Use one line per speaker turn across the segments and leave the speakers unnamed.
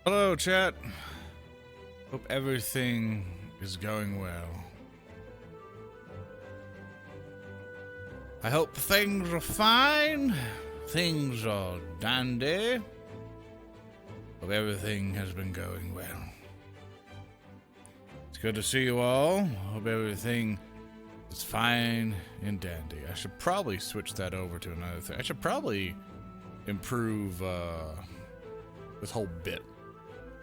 Hello, chat. Hope everything is going well. I hope things are fine. Things are dandy. Hope everything has been going well. It's good to see you all. Hope everything is fine and dandy. I should probably switch that over to another thing. I should probably improve this whole bit.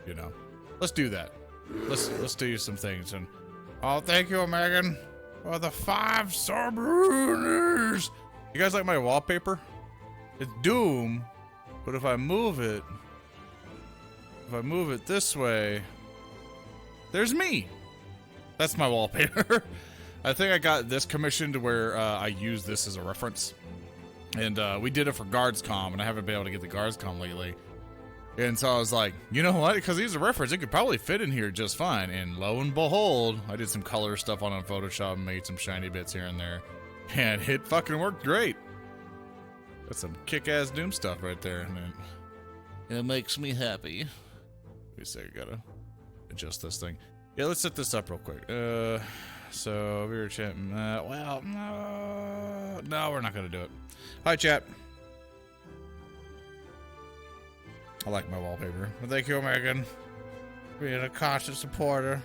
You know, let's do that. Let's do some things. And oh, thank you, Megan, for the 5 subrunners. You guys like my wallpaper? It's Doom, but if I move it this way, there's me. That's my wallpaper. I think I got this commissioned where I use this as a reference, and we did it for GuardsCom, and I haven't been able to get the GuardsCom lately. And so I was like, you know what? Because these are reference, it could probably fit in here just fine. And lo and behold, I did some color stuff on Photoshop and made some shiny bits here and there. And it fucking worked great. That's some kick-ass Doom stuff right there. And it makes me happy. Wait a second, I gotta adjust this thing. Yeah, let's set this up real quick. So VRChat, well, no, we're not gonna do it. Hi, chat. I like my wallpaper. But thank you, Megan, for being a constant supporter.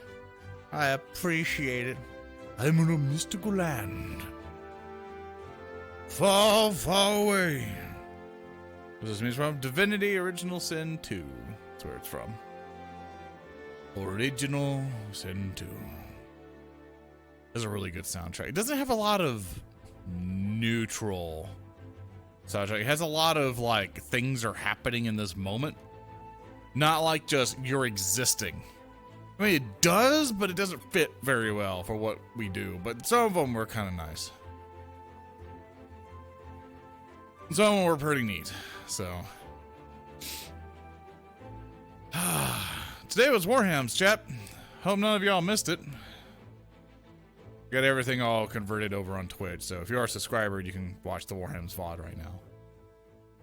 I appreciate it. I'm in a mystical land. Far, far away. What does this mean from? Divinity Original Sin 2. That's where it's from. Original Sin 2. It's a really good soundtrack. It doesn't have a lot of neutral soundtrack. It has a lot of like things are happening in this moment, not like just you're existing. I mean, it does, but it doesn't fit very well for what we do. But some of them were kind of nice. Some of them were pretty neat. So today was Warham's, chat. Hope none of y'all missed it. Got everything all converted over on Twitch, so if you are a subscriber, you can watch the Warham's VoD right now.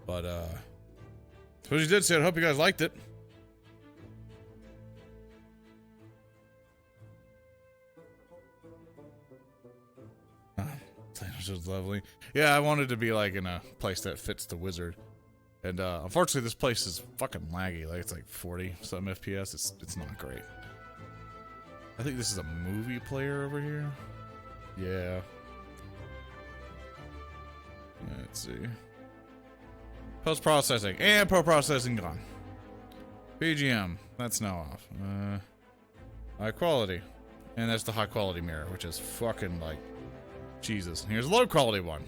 But, so as you did say, I hope you guys liked it. This was lovely. Yeah, I wanted to be, like, in a place that fits the wizard. And, unfortunately, this place is fucking laggy. Like, it's like 40-something FPS. It's not great. I think this is a movie player over here. Yeah. Let's see. Post-processing. And pro-processing gone. BGM. That's now off. High quality. And that's the high quality mirror, which is fucking like Jesus. Here's a low quality one.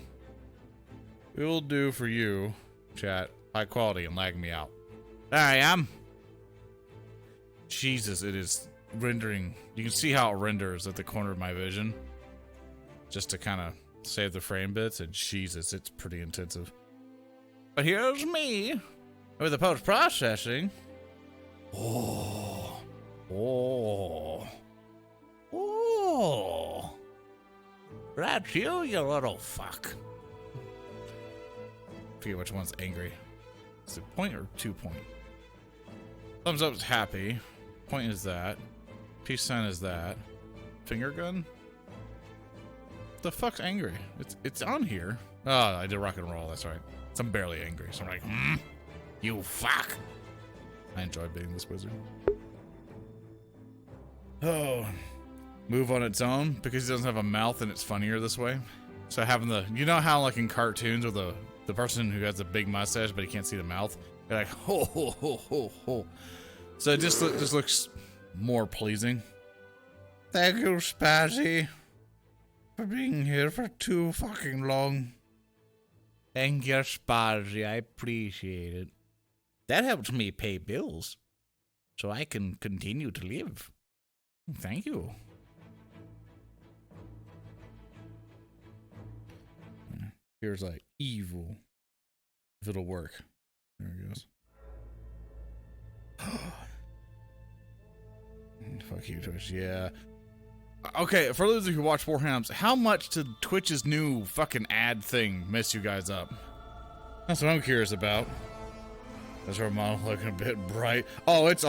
It will do for you, chat. High quality and lag me out. There I am. Jesus, it is rendering. You can see how it renders at the corner of my vision. Just to kind of save the frame bits, and Jesus, it's pretty intensive. But here's me with the post-processing. Oh. That's you little fuck. I forget which one's angry. Is it point or 2 point? Thumbs up is happy. Point is that. Peace sign is that. Finger gun? The fuck's angry? It's on here. Oh, I did rock and roll, that's right. So I'm barely angry, so I'm like, you fuck. I enjoy being this wizard. Oh, move on its own because he doesn't have a mouth and it's funnier this way. So having the, you know how like in cartoons with the person who has a big mustache but he can't see the mouth, they're like ho ho ho ho ho. So it just looks more pleasing. Thank you, Spazzy, for being here for too fucking long. Thank you, Spazzy. I appreciate it. That helps me pay bills, so I can continue to live. Thank you. Here's like evil. If it'll work. There it goes. Fuck you, Twitch. Yeah. Okay, for those of you who watch Warhams, how much did Twitch's new fucking ad thing mess you guys up? That's what I'm curious about. That's our model looking a bit bright. Oh, it's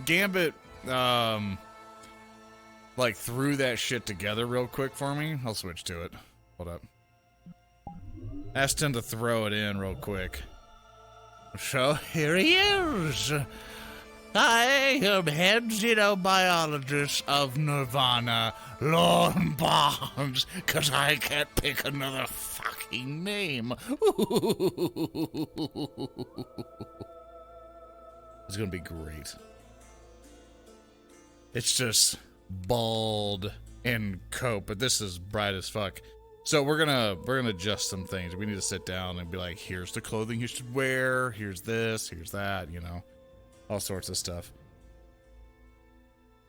Gambit, like threw that shit together real quick for me. I'll switch to it. Hold up. Asked him to throw it in real quick. So here he is. I am head xenobiologist of Nirvana, Lorn Barnes, because I can't pick another fucking name. It's gonna be great. It's just bald and cope, but this is bright as fuck. So we're gonna adjust some things. We need to sit down and be like, here's the clothing you should wear, here's this, here's that, you know. All sorts of stuff.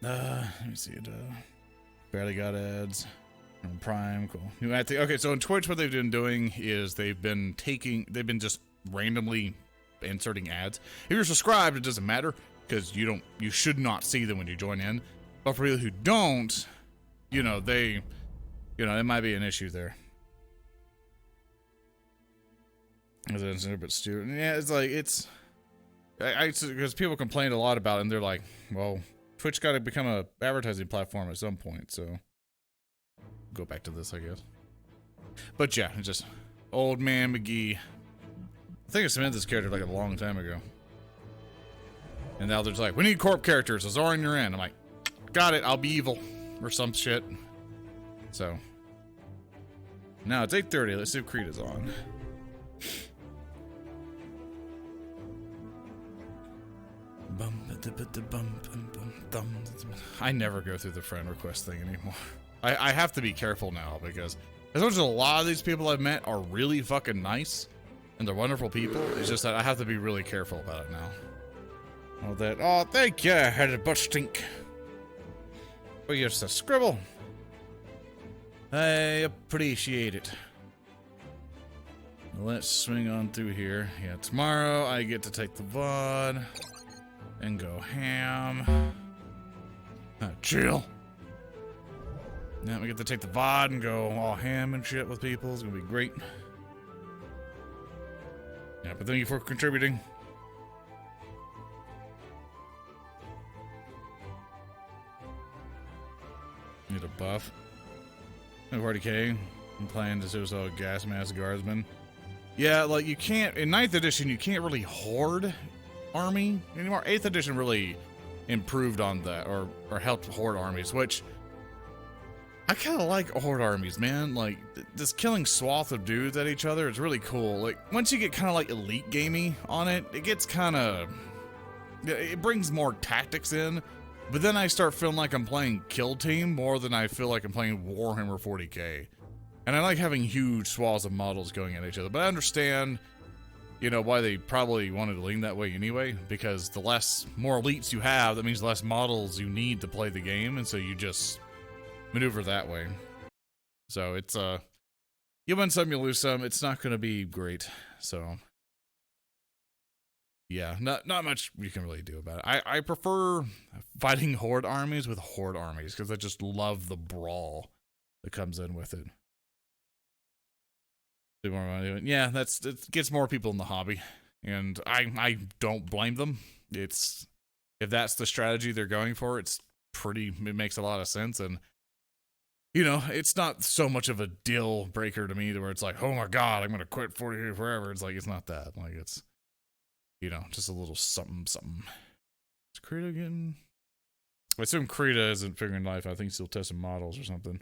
Let me see it. Barely got ads. Prime, cool. New ad thing. Okay, so in Twitch, what they've been doing is they've been just randomly inserting ads. If you're subscribed, it doesn't matter because you should not see them when you join in. But for people who don't, there might be an issue there. But student, yeah, it's like because people complained a lot about it, and they're like, well, Twitch got to become a advertising platform at some point, so go back to this, I guess. But yeah, it's just old man McGee. I think I submitted this character like a long time ago, and now they're like, we need corp characters. Zoran, you're in. I'm like, got it. I'll be evil or some shit. So now it's 8:30. Let's see if Creed is on. I never go through the friend request thing anymore. I have to be careful now because as much as a lot of these people I've met are really fucking nice and they're wonderful people, it's just that I have to be really careful about it now. Oh, thank you, I had a butt stink. Oh, you're just a scribble. I appreciate it. Let's swing on through here. Yeah, tomorrow I get to take the VOD and go ham. Chill. Now we get to take the VOD and go all ham and shit with people. It's gonna be great. Yeah, but thank you for contributing. Need a buff. 40k. I'm playing this also gas mask guardsman. Yeah, like you can't in 9th edition you can't really horde army anymore. 8th edition really improved on that or helped horde armies, which I kind of like horde armies, man. Like this killing swath of dudes at each other is really cool. Like once you get kind of like elite gamey on it, it gets kind of, it brings more tactics in. But then I start feeling like I'm playing Kill Team more than I feel like I'm playing Warhammer 40k. And I like having huge swaths of models going at each other. But I understand, why they probably wanted to lean that way anyway. Because the more elites you have, that means the less models you need to play the game. And so you just maneuver that way. So it's, you win some, you lose some. It's not going to be great. So, yeah, not much you can really do about it. I prefer fighting horde armies with horde armies. Because I just love the brawl that comes in with it. Yeah, it gets more people in the hobby, and I don't blame them. If that's the strategy they're going for, it makes a lot of sense, and it's not so much of a deal breaker to me where it's like, oh my god, I'm gonna quit 40 forever. It's like it's not that. Like it's just a little something. Is Krita getting? I assume Krita isn't figuring life. I think he's still testing models or something.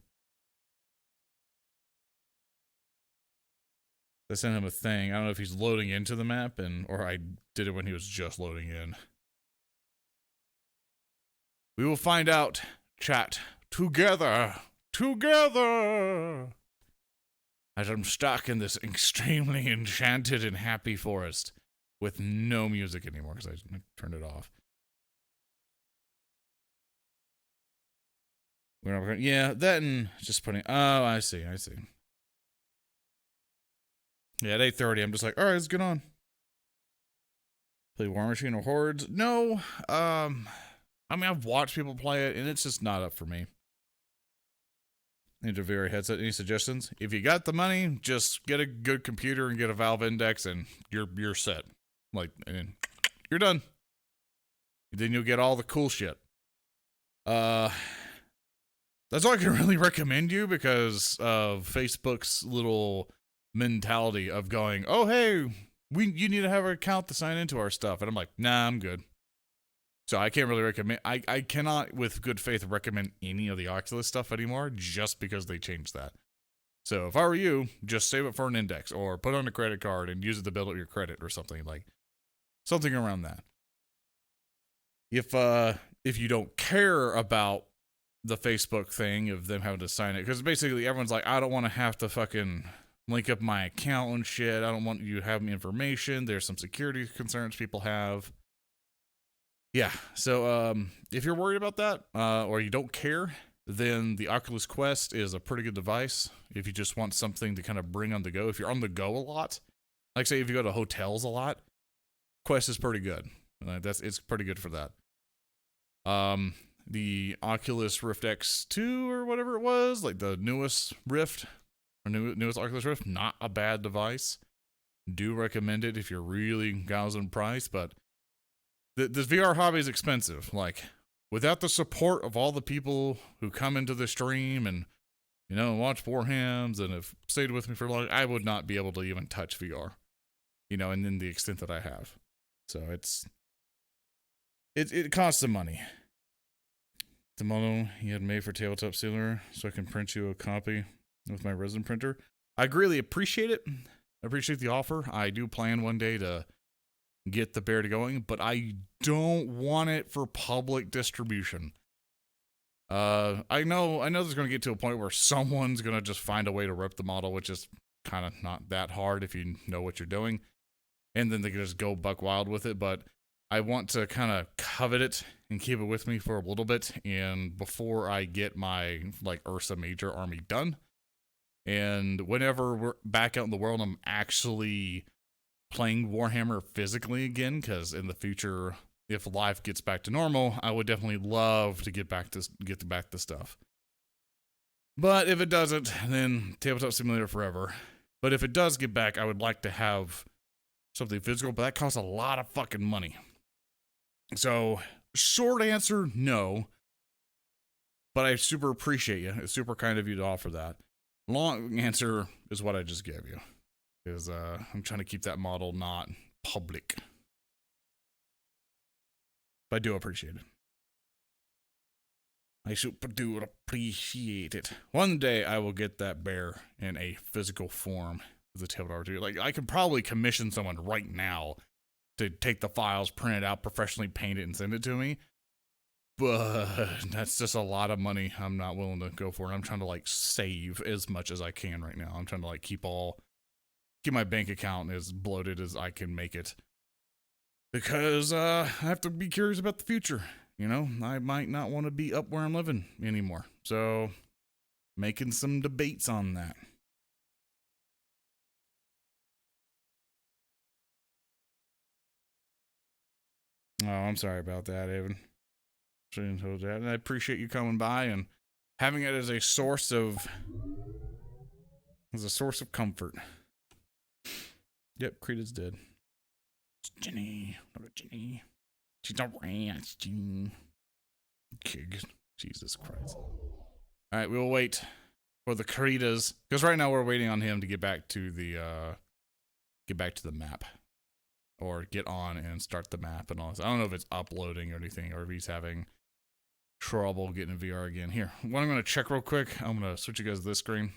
I sent him a thing. I don't know if he's loading into the map or I did it when he was just loading in. We will find out, chat, together. As I'm stuck in this extremely enchanted and happy forest with no music anymore because I turned it off. Yeah, that and just putting. Oh, I see. Yeah, at 8:30, I'm just like, all right, let's get on. Play War Machine or Hordes? No, I mean, I've watched people play it, and it's just not up for me. Into VR headset. Any suggestions? If you got the money, just get a good computer and get a Valve Index, and you're set. Like, and you're done. Then you'll get all the cool shit. That's all I can really recommend you because of Facebook's little mentality of going, oh hey, you need to have an account to sign into our stuff, and I'm like, nah, I'm good. So I can't really recommend. I cannot, with good faith, recommend any of the Oculus stuff anymore, just because they changed that. So if I were you, just save it for an index or put on a credit card and use it to build up your credit or something around that. If you don't care about the Facebook thing of them having to sign it, because basically everyone's like, I don't want to have to fucking link up my account and shit. I don't want you to have my information. There's some security concerns people have. Yeah, so if you're worried about that, or you don't care, then the Oculus Quest is a pretty good device if you just want something to kind of bring on the go. If you're on the go a lot, like say if you go to hotels a lot, Quest is pretty good. It's pretty good for that. The Oculus Rift X2 or whatever it was, like the newest Rift, or newest Oculus Rift, not a bad device. Do recommend it if you're really gouging price, but this VR hobby is expensive. Like, without the support of all the people who come into the stream and, watch Warhams and have stayed with me for long, I would not be able to even touch VR, and in the extent that I have. So it costs some money. The model you had made for Tabletop Sealer, so I can print you a copy with my resin printer. I greatly appreciate it. I appreciate the offer. I do plan one day to get the bear to going, but I don't want it for public distribution. I know there's going to get to a point where someone's going to just find a way to rip the model, which is kind of not that hard if you know what you're doing, and then they can just go buck wild with it. But I want to kind of covet it and keep it with me for a little bit, and before I get my Ursa Major army done, and whenever we're back out in the world, I'm actually playing Warhammer physically again, because in the future, if life gets back to normal, I would definitely love to get back to stuff. But if it doesn't, then Tabletop Simulator forever. But if it does get back, I would like to have something physical, but that costs a lot of fucking money. So, short answer, no. But I super appreciate you. It's super kind of you to offer that. Long answer is what I just gave you. Because I'm trying to keep that model not public. But I do appreciate it. I super do appreciate it. One day I will get that bear in a physical form as a tabletop RPG. Like, I could probably commission someone right now to take the files, print it out, professionally paint it, and send it to me. But that's just a lot of money I'm not willing to go for. And I'm trying to save as much as I can right now. I'm trying to keep my bank account as bloated as I can make it. Because I have to be curious about the future. I might not want to be up where I'm living anymore. So, making some debates on that. Oh, I'm sorry about that, Evan. And I appreciate you coming by and having it as a source of comfort. Yep, Creed's dead. It's Jenny. Jenny. She's a ranch. Kig. Jesus Christ. Alright, we'll wait for the Creedas. Because right now we're waiting on him to get back to the map. Or get on and start the map and all this. I don't know if it's uploading or anything, or if he's having trouble getting in VR again. Here, what I'm going to check real quick. I'm going to switch you guys to this screen.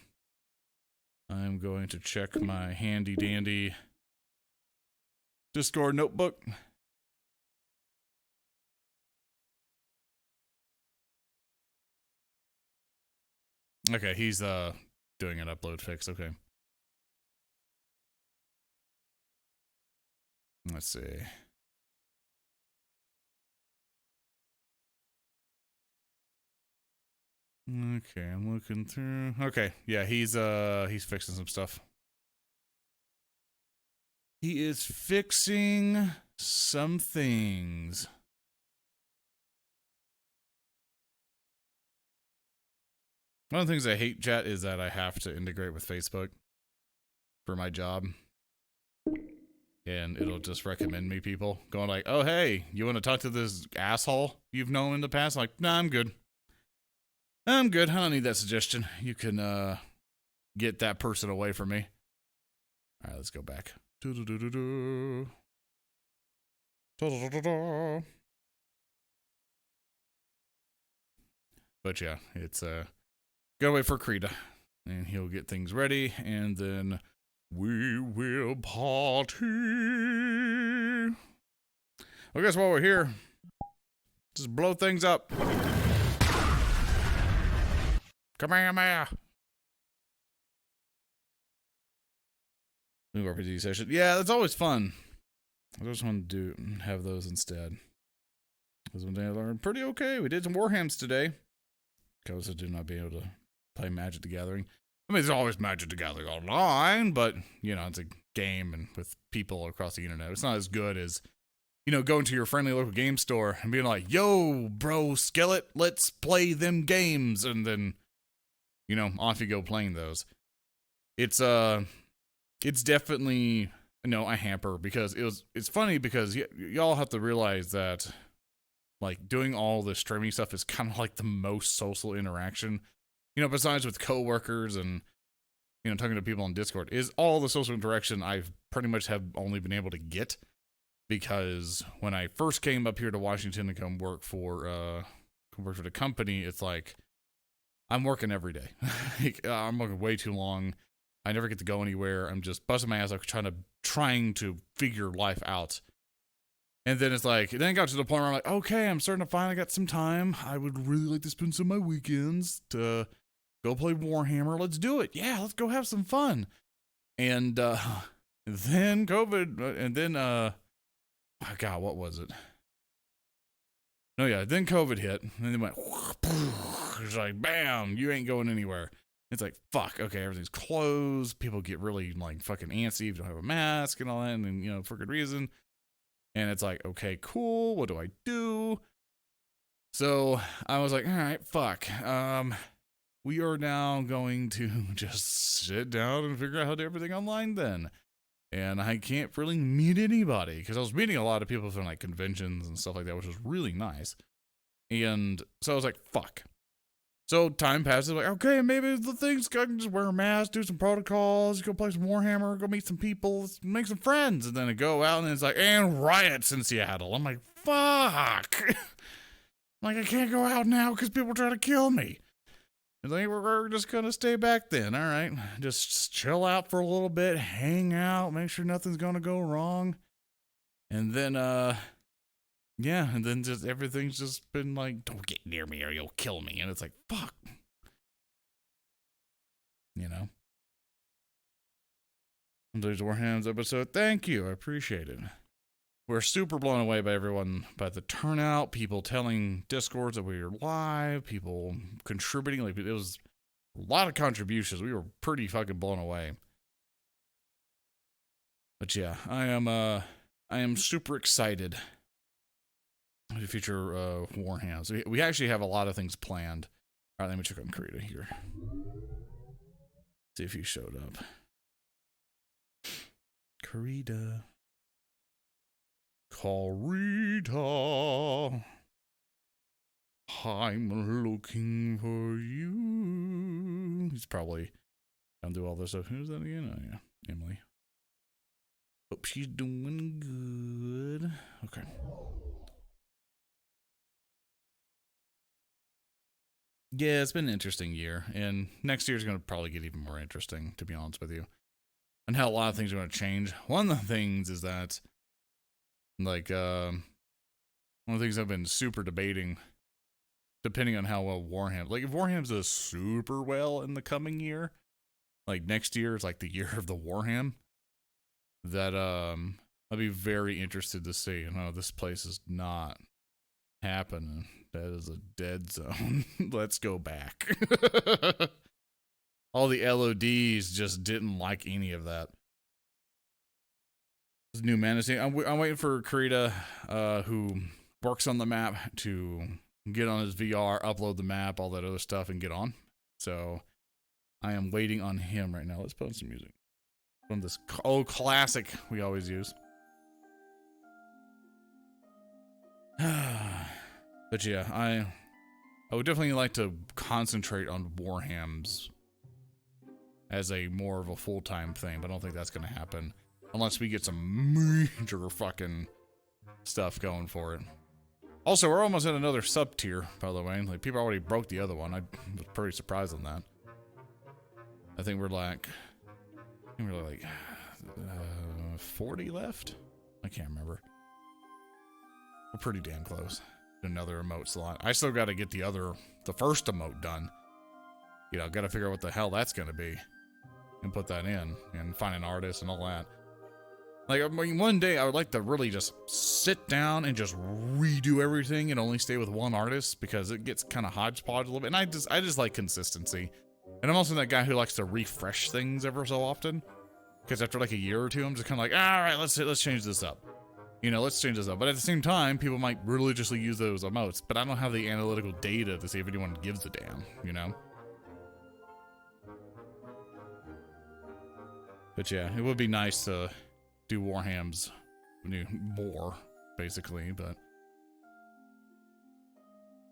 I'm going to check my handy dandy Discord notebook. Okay, he's doing an upload fix. Okay. Let's see. Okay, I'm looking through. Okay, yeah, he's fixing some stuff. He is fixing some things. One of the things I hate, chat, is that I have to integrate with Facebook for my job. And it'll just recommend me people going like, oh, hey, you want to talk to this asshole you've known in the past? I'm like, nah, I'm good. I'm good. I don't need that suggestion. You can get that person away from me. All right, let's go back. But yeah, it's gotta wait for Krita, and he'll get things ready, and then we will party. Well, guess while we're here, just blow things up. Come here, man. New RPG session. Yeah, that's always fun. I just want to have those instead. Because one day I learned pretty okay. We did some Warhams today. Because I did not be able to play Magic the Gathering. I mean, there's always Magic the Gathering online, but, you know, it's a game and with people across the internet. It's not as good as, you know, going to your friendly local game store and being like, yo, bro, skillet, let's play them games. And then, you know, off you go playing those. It's definitely, you know, a hamper because it's funny because y'all have to realize that, like, doing all the streaming stuff is kind of like the most social interaction, you know, besides with coworkers and, you know, talking to people on Discord, is all the social interaction I've pretty much have only been able to get because when I first came up here to Washington to come work for the company, it's like I'm working every day. I'm working way too long. I never get to go anywhere. I'm just busting my ass off trying to figure life out. And then it's like, then it got to the point where I'm like, okay, I'm starting to finally get some time. I would really like to spend some of my weekends to go play Warhammer. Let's do it. Yeah, let's go have some fun. And then COVID, and then, oh God, what was it? No, yeah, then COVID hit, and then it went, it's like, bam, you ain't going anywhere. It's like, fuck, okay, everything's closed. People get really, like, fucking antsy if you don't have a mask and all that, and, you know, for good reason. And it's like, okay, cool, what do I do? So I was like, all right, fuck. We are now going to just sit down and figure out how to do everything online then. And I can't really meet anybody because I was meeting a lot of people from like conventions and stuff like that, which was really nice. And so I was like, fuck. So time passes, like, okay, maybe the things, I can just wear a mask, do some protocols, go play some Warhammer, go meet some people, make some friends. And then I go out and it's like, and riots in Seattle. I'm like, fuck. Like, I can't go out now because people are trying to kill me. It's like, we're just going to stay back then. All right. Just chill out for a little bit, hang out, make sure nothing's going to go wrong. And then, yeah, and then just everything's just been like, don't get near me or you'll kill me. And it's like, fuck. You know? There's Warham's episode. Thank you. I appreciate it. We're super blown away by everyone, by the turnout, people telling Discords that we were live, people contributing. Like, it was a lot of contributions. We were pretty fucking blown away. But yeah, I am super excited. The future Warhams. We actually have a lot of things planned. All right, let me check on Krita here. See if he showed up. Krita. I'm looking for you. He's probably gonna do all this stuff. Who's that again? Oh yeah, Emily. Hope she's doing good. Okay. Yeah, it's been an interesting year, and next year's going to probably get even more interesting, to be honest with you, and how a lot of things are going to change. One of the things is that, like, one of the things I've been super debating, depending on how well Warham, like, if Warham does super well in the coming year, like, next year is, like, the year of the Warham, that, I'll be very interested to see. No, this place is not happening. That is a dead zone. Let's go back. All the LODs just didn't like any of that. This new Manatee. I'm waiting for Krita, who works on the map, to get on his VR, upload the map, all that other stuff, and get on. So I am waiting on him right now. Let's put on some music from this old classic we always use. But yeah, I would definitely like to concentrate on Warhams as a more of a full-time thing, but I don't think that's going to happen unless we get some major fucking stuff going for it. Also, we're almost at another sub-tier, by the way. Like, people already broke the other one. I was pretty surprised on that. I think we're like 40 left? I can't remember. We're pretty damn close to another emote slot. I still got to get the first emote done. You know, got to figure out what the hell that's going to be and put that in and find an artist and all that. Like, I mean, one day I would like to really just sit down and just redo everything and only stay with one artist, because it gets kind of hodgepodge a little bit. And I just like consistency. And I'm also that guy who likes to refresh things ever so often, because after like a year or two, I'm just kind of like, all right, let's change this up. You know, let's change this up. But at the same time, people might religiously use those emotes, but I don't have the analytical data to see if anyone gives a damn, you know? But yeah, it would be nice to do Warhams more, basically, but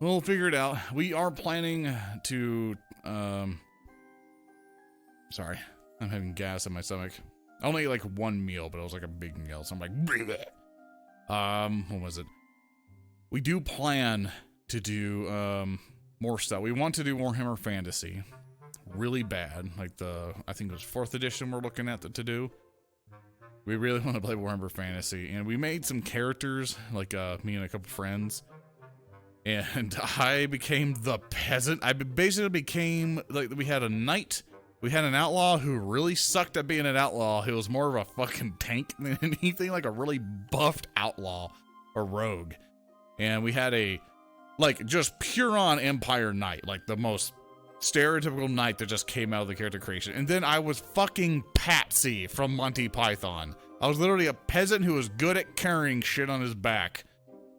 we'll figure it out. We are planning to, sorry, I'm having gas in my stomach. I only ate like one meal, but it was like a big meal, so I'm like, bleh. What was it? We do plan to do, more stuff. We want to do Warhammer Fantasy really bad. Like I think it was 4th edition we're looking at to do. We really want to play Warhammer Fantasy, and we made some characters, like me and a couple friends, and I became the peasant. I basically became, like, we had a knight, we had an outlaw who really sucked at being an outlaw. He was more of a fucking tank than anything, like a really buffed outlaw or rogue. And we had a, like, just pure on Empire knight, like the most stereotypical knight that just came out of the character creation. And then I was fucking Patsy from Monty Python. I was literally a peasant who was good at carrying shit on his back.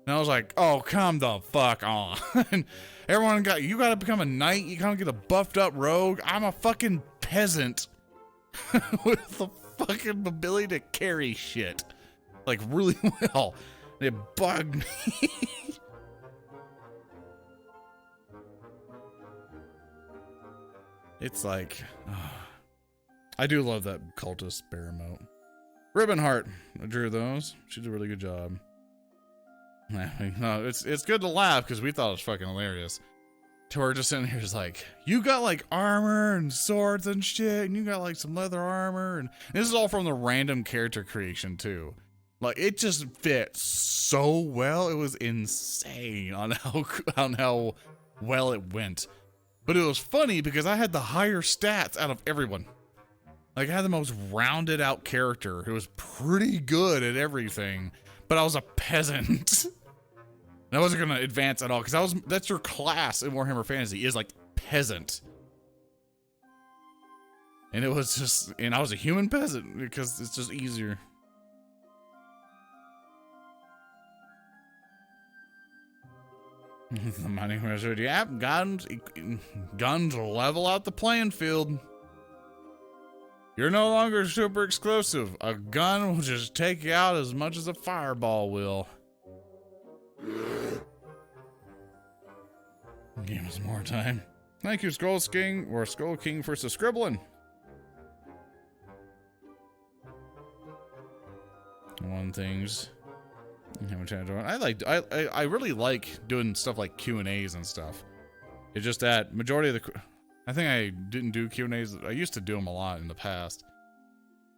And I was like, oh, come the fuck on. And everyone you gotta become a knight, you gotta get a buffed up rogue. I'm a fucking peasant with the fucking ability to carry shit. Like, really well. And it bugged me. It's like, I do love that cultist bear emote. Ribbon Heart, I drew those. She did a really good job. No, it's good to laugh because we thought it was fucking hilarious. To her just sitting here is like, you got like armor and swords and shit, and you got like some leather armor, and this is all from the random character creation too. Like, it just fit so well. It was insane on how well it went. But it was funny because I had the higher stats out of everyone. Like, I had the most rounded out character who was pretty good at everything, but I was a peasant. And I wasn't gonna advance at all, because that's your class in Warhammer Fantasy, is like peasant. And it was just, and I was a human peasant because it's just easier. The mining wizard, yep, guns level out the playing field. You're no longer super exclusive. A gun will just take you out as much as a fireball will. Give us more time. Thank you, Skull King, or Skull King, for scribbling. One things. I really like doing stuff like Q&As and stuff. It's just that majority of I think I didn't do Q&As. I used to do them a lot in the past.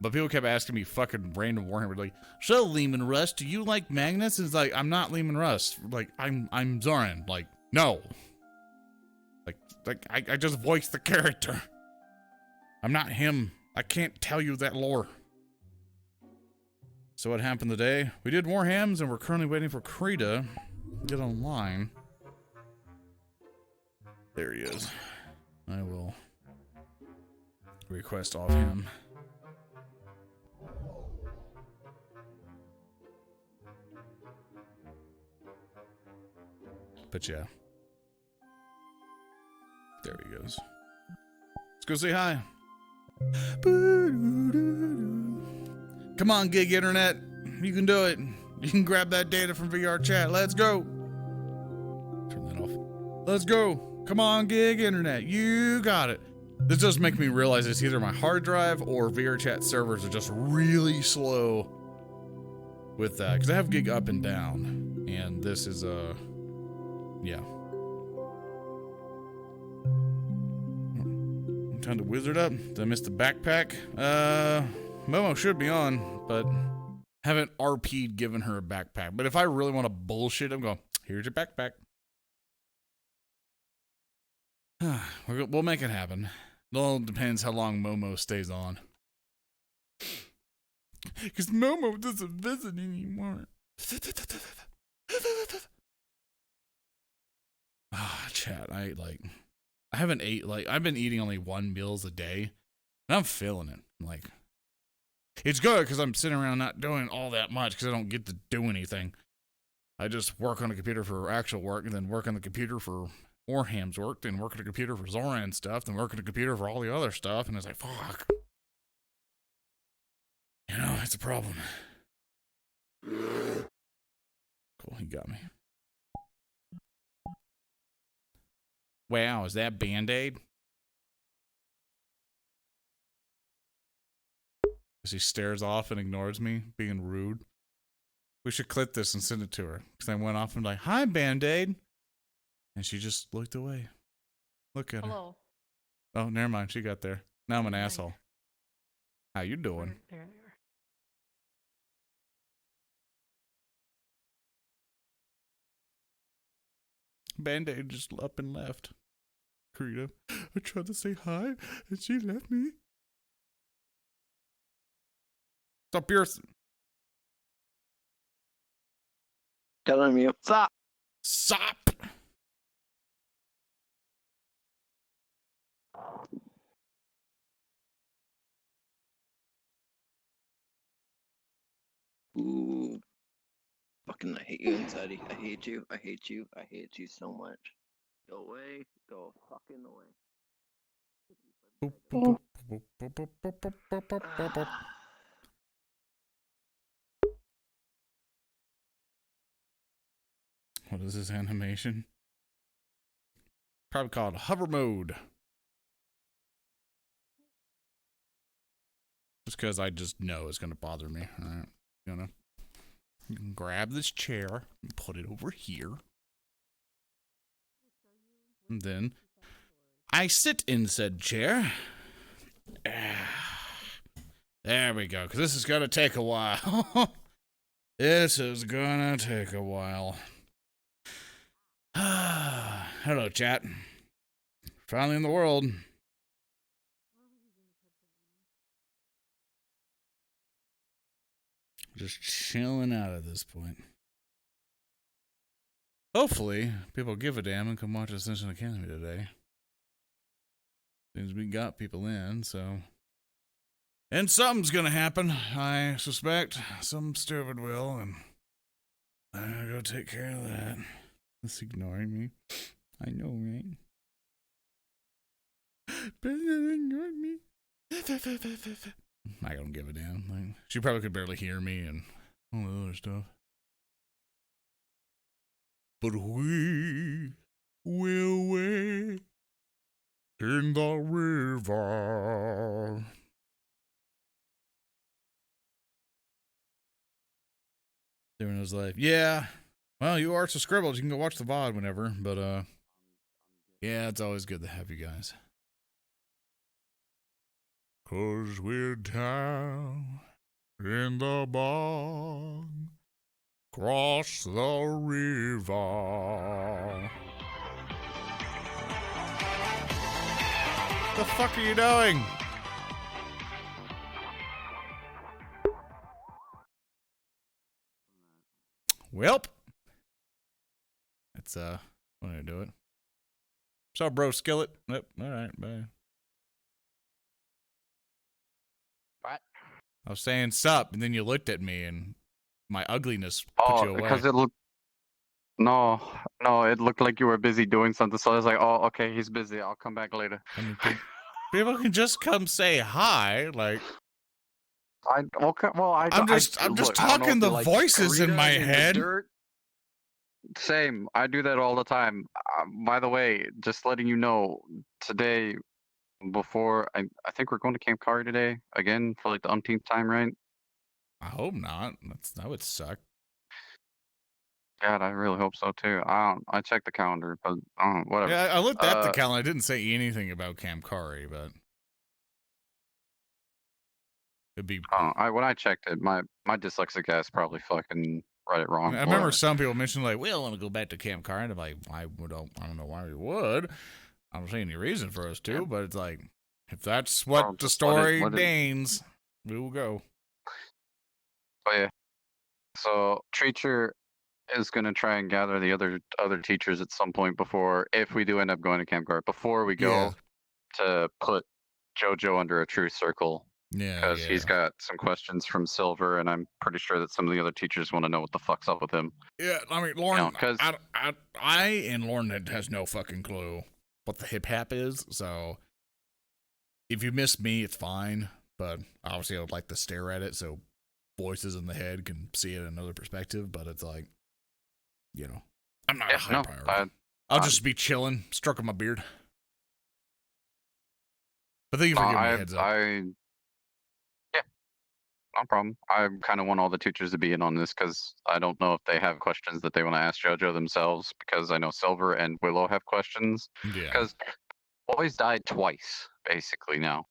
But people kept asking me fucking random Warhammer, like, so Lehman Russ, do you like Magnus? And it's like, I'm not Lehman Russ. Like, I'm Zoran. Like, no. Like I just voiced the character. I'm not him. I can't tell you that lore. So what happened today? We did Warhams, and we're currently waiting for Krita to get online. There he is. I will request off him. But yeah. There he goes. Let's go say hi. Come on, gig internet. You can do it. You can grab that data from VRChat. Let's go. Turn that off. Let's go. Come on, gig internet. You got it. This does make me realize it's either my hard drive or VRChat servers are just really slow with that. Because I have gig up and down. And this is, yeah. Time to wizard up. Did I miss the backpack? Momo should be on, but haven't RP'd given her a backpack. But if I really want to bullshit, I'm going, here's your backpack. We'll make it happen. It all depends how long Momo stays on. Because Momo doesn't visit anymore. Chat, I haven't ate, I've been eating only 1 meal a day, and I'm feeling it. It's good because I'm sitting around not doing all that much because I don't get to do anything. I just work on the computer for actual work, and then work on the computer for Warham's work, then work on the computer for Zoran stuff, then work on the computer for all the other stuff, and it's like, fuck. You know, it's a problem. Cool, he got me. Wow, is that Band-Aid? As he stares off and ignores me, being rude. We should clip this and send it to her. Because I went off and like, hi, Band-Aid. And she just looked away. Look at her. Oh, never mind. She got there. Now I'm an asshole. How you doing?
There they are.
Band-Aid just up and left. Credo. I tried to say hi, and she left me. Stop, Pierce.
Telling me, stop.
Stop.
Ooh. Fucking, I hate you, Anxiety. I hate you. I hate you. I hate you so much. Go away. Go fucking away.
What is this animation? Probably called hover mode. Just because I just know it's going to bother me. All right. You can grab this chair and put it over here. And then I sit in said chair. There we go, because this is going to take a while. This is going to take a while. Hello, chat. Finally in the world. Just chilling out at this point. Hopefully, people give a damn and come watch Ascension Academy today. Seems we got people in, so. And something's gonna happen, I suspect. Something stupid will, and I'm gonna go take care of that. It's ignoring me. I know, right? But it ignored me. I don't give a damn. She probably could barely hear me and all the other stuff. But we will wait in the river. Doing his life. Yeah. Well, you are so scribbled. You can go watch the VOD whenever. But, yeah, it's always good to have you guys. 'Cause we're down in the bog, cross the river. The fuck are you doing? Welp. That's, I'm gonna do it. What's up, bro, Skillet? Yep, alright, bye.
What?
I was saying sup, and then you looked at me, and my ugliness put you away.
Because it looked... No, it looked like you were busy doing something, so I was like, oh, okay, he's busy, I'll come back later.
People can just come say hi. Like, I'm just
look, I don't know
talking
if
the
you like
voices in
Rita
my
the
head.
dirt. Same. I do that all the time. By the way, just letting you know, today, before I think we're going to Camp Kari today again for like the umpteenth time, right?
I hope not. That would suck.
God, I really hope so too. I checked the calendar, but whatever.
Yeah, I looked at the calendar. I didn't say anything about Camp Kari, but it'd be.
When I checked it, my dyslexic ass probably fucking read it wrong.
I remember some people mentioned like, "We want to go back to Camp Kari," and I'm like, I don't know why we would. I don't see any reason for us to,
Yeah.
but it's like, if that's what the story deigns, we will go.
Oh yeah. So Treacher is gonna try and gather the other teachers at some point before, if we do end up going to Camp Kari, before we go to put JoJo under a true circle.
Yeah,
because he's got some questions from Silver, and I'm pretty sure that some of the other teachers want to know what the fuck's up with him.
Yeah, I mean, Lorn,
because
I and Lorn has no fucking clue what the hip hop is. So if you miss me, it's fine. But obviously, I would like to stare at it so voices in the head can see it in another perspective. But it's like, you know, I'm not a high priority. I'll just be chilling, stroking my beard. But thank you for giving me a heads up.
Yeah, no problem. I kind of want all the teachers to be in on this because I don't know if they have questions that they want to ask JoJo themselves, because I know Silver and Willow have questions.
Yeah.
Because boys died twice, basically, now.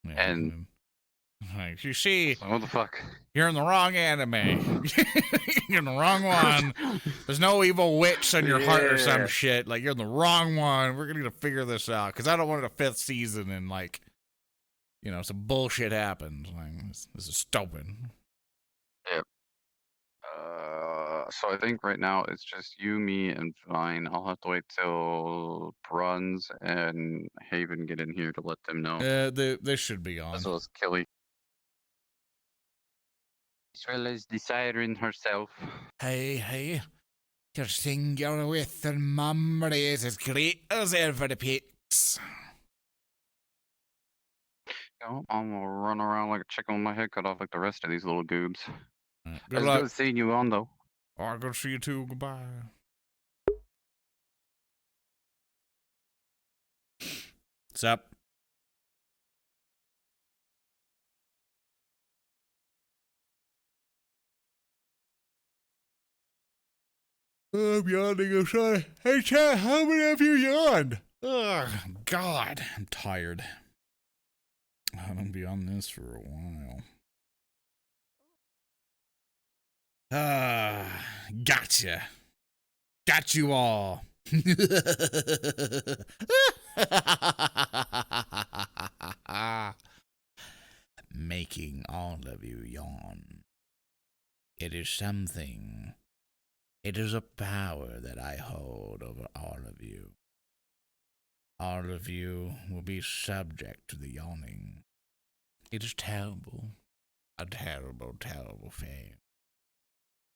Yeah,
and
like, you see,
what the fuck?
You're in the wrong anime. You're in the wrong one. There's no evil witch on your heart or some shit. Like, you're in the wrong one. We're gonna need to figure this out, because I don't want a 5th season and, like, you know, some bullshit happens. Like, this is stupid.
Yep. So I think right now it's just you, me, and Vine. I'll have to wait till Bruns and Haven get in here to let them know.
They should be on.
As well as Killy. As well as the siren herself.
Hey. Your singular width and memory is as great as ever depicts.
I'm gonna run around like a chicken with my head cut off like the rest of these little goobs.
Right,
it's good seeing you on, though.
Alright, good to see you too. Goodbye. What's up? I'm yawning, I'm sorry. Hey, chat, how many of you yawned? Ugh, God, I'm tired. I'm gonna be on this for a while. Gotcha. Got you all. Making all of you yawn. It is something. It is a power that I hold over all of you. All of you will be subject to the yawning. It is terrible. A terrible, terrible fate.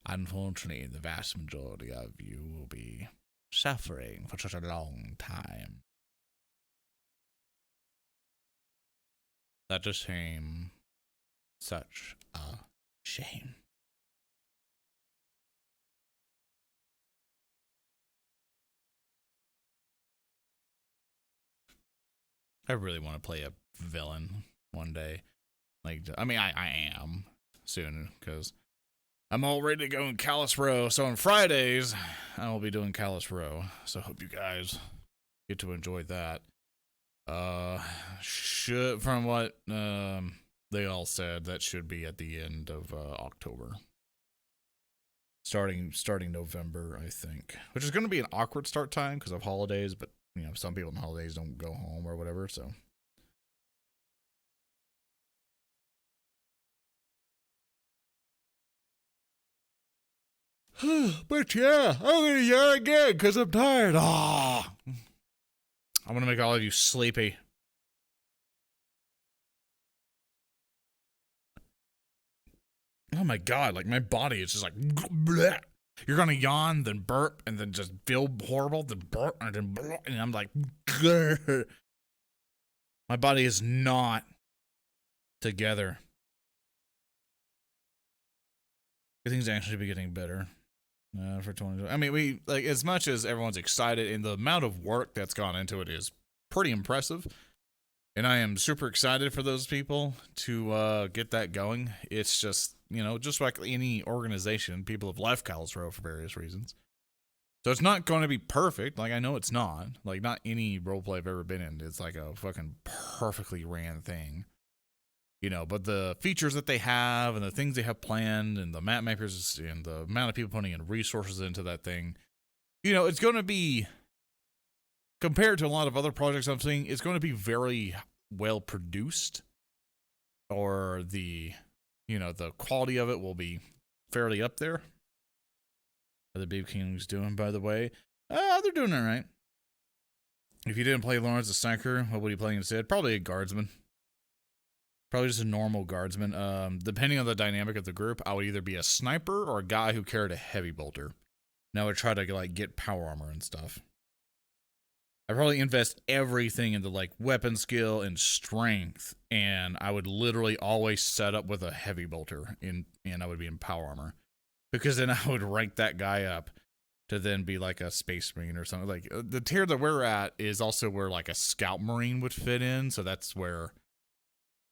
Unfortunately, the vast majority of you will be suffering for such a long time. Such a shame. Such a shame. I really want to play a villain one day. Like, I mean, I am soon, because I'm all ready to go in Callus Row. So on Fridays, I will be doing Callus Row. So I hope you guys get to enjoy that. From what they all said, that should be at the end of October. Starting November, I think. Which is going to be an awkward start time because of holidays, but, you know, some people on holidays don't go home or whatever, so. But yeah, I'm gonna yawn again because I'm tired. I'm gonna make all of you sleepy. Oh my god, like my body is just like bleh. You're gonna yawn, then burp, and then just feel horrible, then burp, and then bleh, and I'm like My body is not together. Things actually be getting better for 2020. I mean, we like as much as everyone's excited, and the amount of work that's gone into it is pretty impressive. And I am super excited for those people to get that going. It's just, you know, just like any organization, people have left Calistro for various reasons. So it's not going to be perfect. Like, I know it's not. Like, not any roleplay I've ever been in. It's like a fucking perfectly ran thing. You know, but the features that they have and the things they have planned and the map makers and the amount of people putting in resources into that thing, you know, it's going to be, compared to a lot of other projects I'm seeing, it's going to be very well produced, or the, you know, the quality of it will be fairly up there. How the Babe King's doing, by the way? They're doing all right. If you didn't play Lorn as a Psyker, what would you play instead? Probably a Guardsman. Probably just a normal Guardsman. Depending on the dynamic of the group, I would either be a sniper or a guy who carried a heavy bolter. And I would try to like get power armor and stuff. I probably invest everything into like weapon skill and strength, and I would literally always set up with a heavy bolter and I would be in power armor, because then I would rank that guy up to then be like a space marine or something. Like the tier that we're at is also where like a scout marine would fit in, so that's where,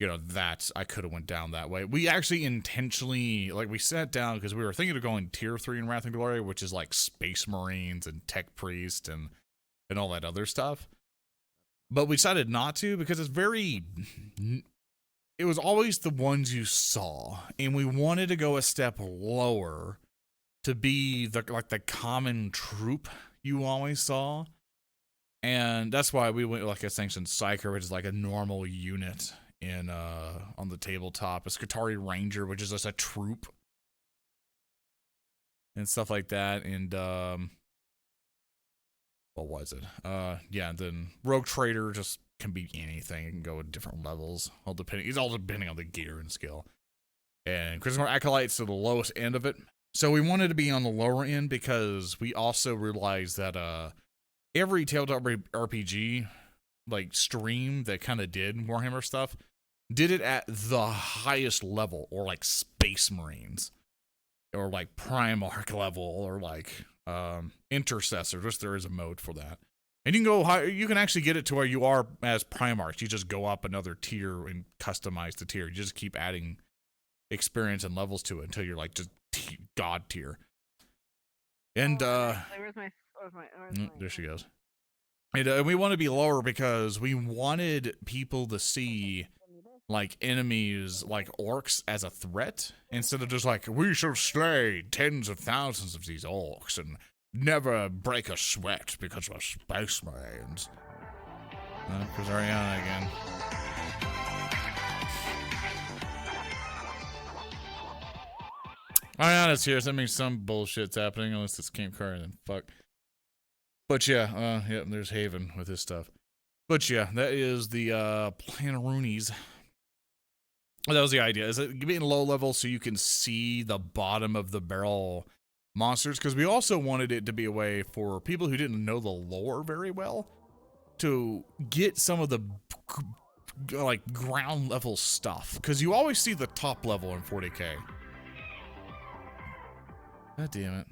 you know, that's, I could have went down that way. We actually intentionally, like, we sat down because we were thinking of going tier 3 in Wrath and Glory, which is like space marines and tech priest and all that other stuff. But we decided not to because it's very, it was always the ones you saw, and we wanted to go a step lower to be the like the common troop you always saw. And that's why we went like Ascension Psyker, which is like a normal unit in on the tabletop, a Skitarii Ranger, which is just a troop and stuff like that. And what was it? Yeah, then Rogue Trader just can be anything. It can go at different levels. It's all depending on the gear and skill. And Christmas Acolyte's to the lowest end of it. So we wanted to be on the lower end because we also realized that every tabletop RPG like stream that kind of did Warhammer stuff did it at the highest level, or like Space Marines, or like Primarch level, or like Intercessor, which there is a mode for that. And you can go high, you can actually get it to where you are as Primarch. You just go up another tier and customize the tier. You just keep adding experience and levels to it until you're like just God tier. And
where's my
there she goes. And we want to be lower because we wanted people to see like enemies like orcs as a threat, instead of just like, we shall slay tens of thousands of these orcs and never break a sweat because we're space marines. Because Ariana again. Ariana's here, so that means some bullshit's happening, unless it's Camp Car, then fuck. But yeah, there's Haven with his stuff. But yeah, that is the Planaroonies. That was the idea, is it being low level so you can see the bottom of the barrel monsters, because we also wanted it to be a way for people who didn't know the lore very well to get some of the like ground level stuff, because you always see the top level in 40k. God damn it.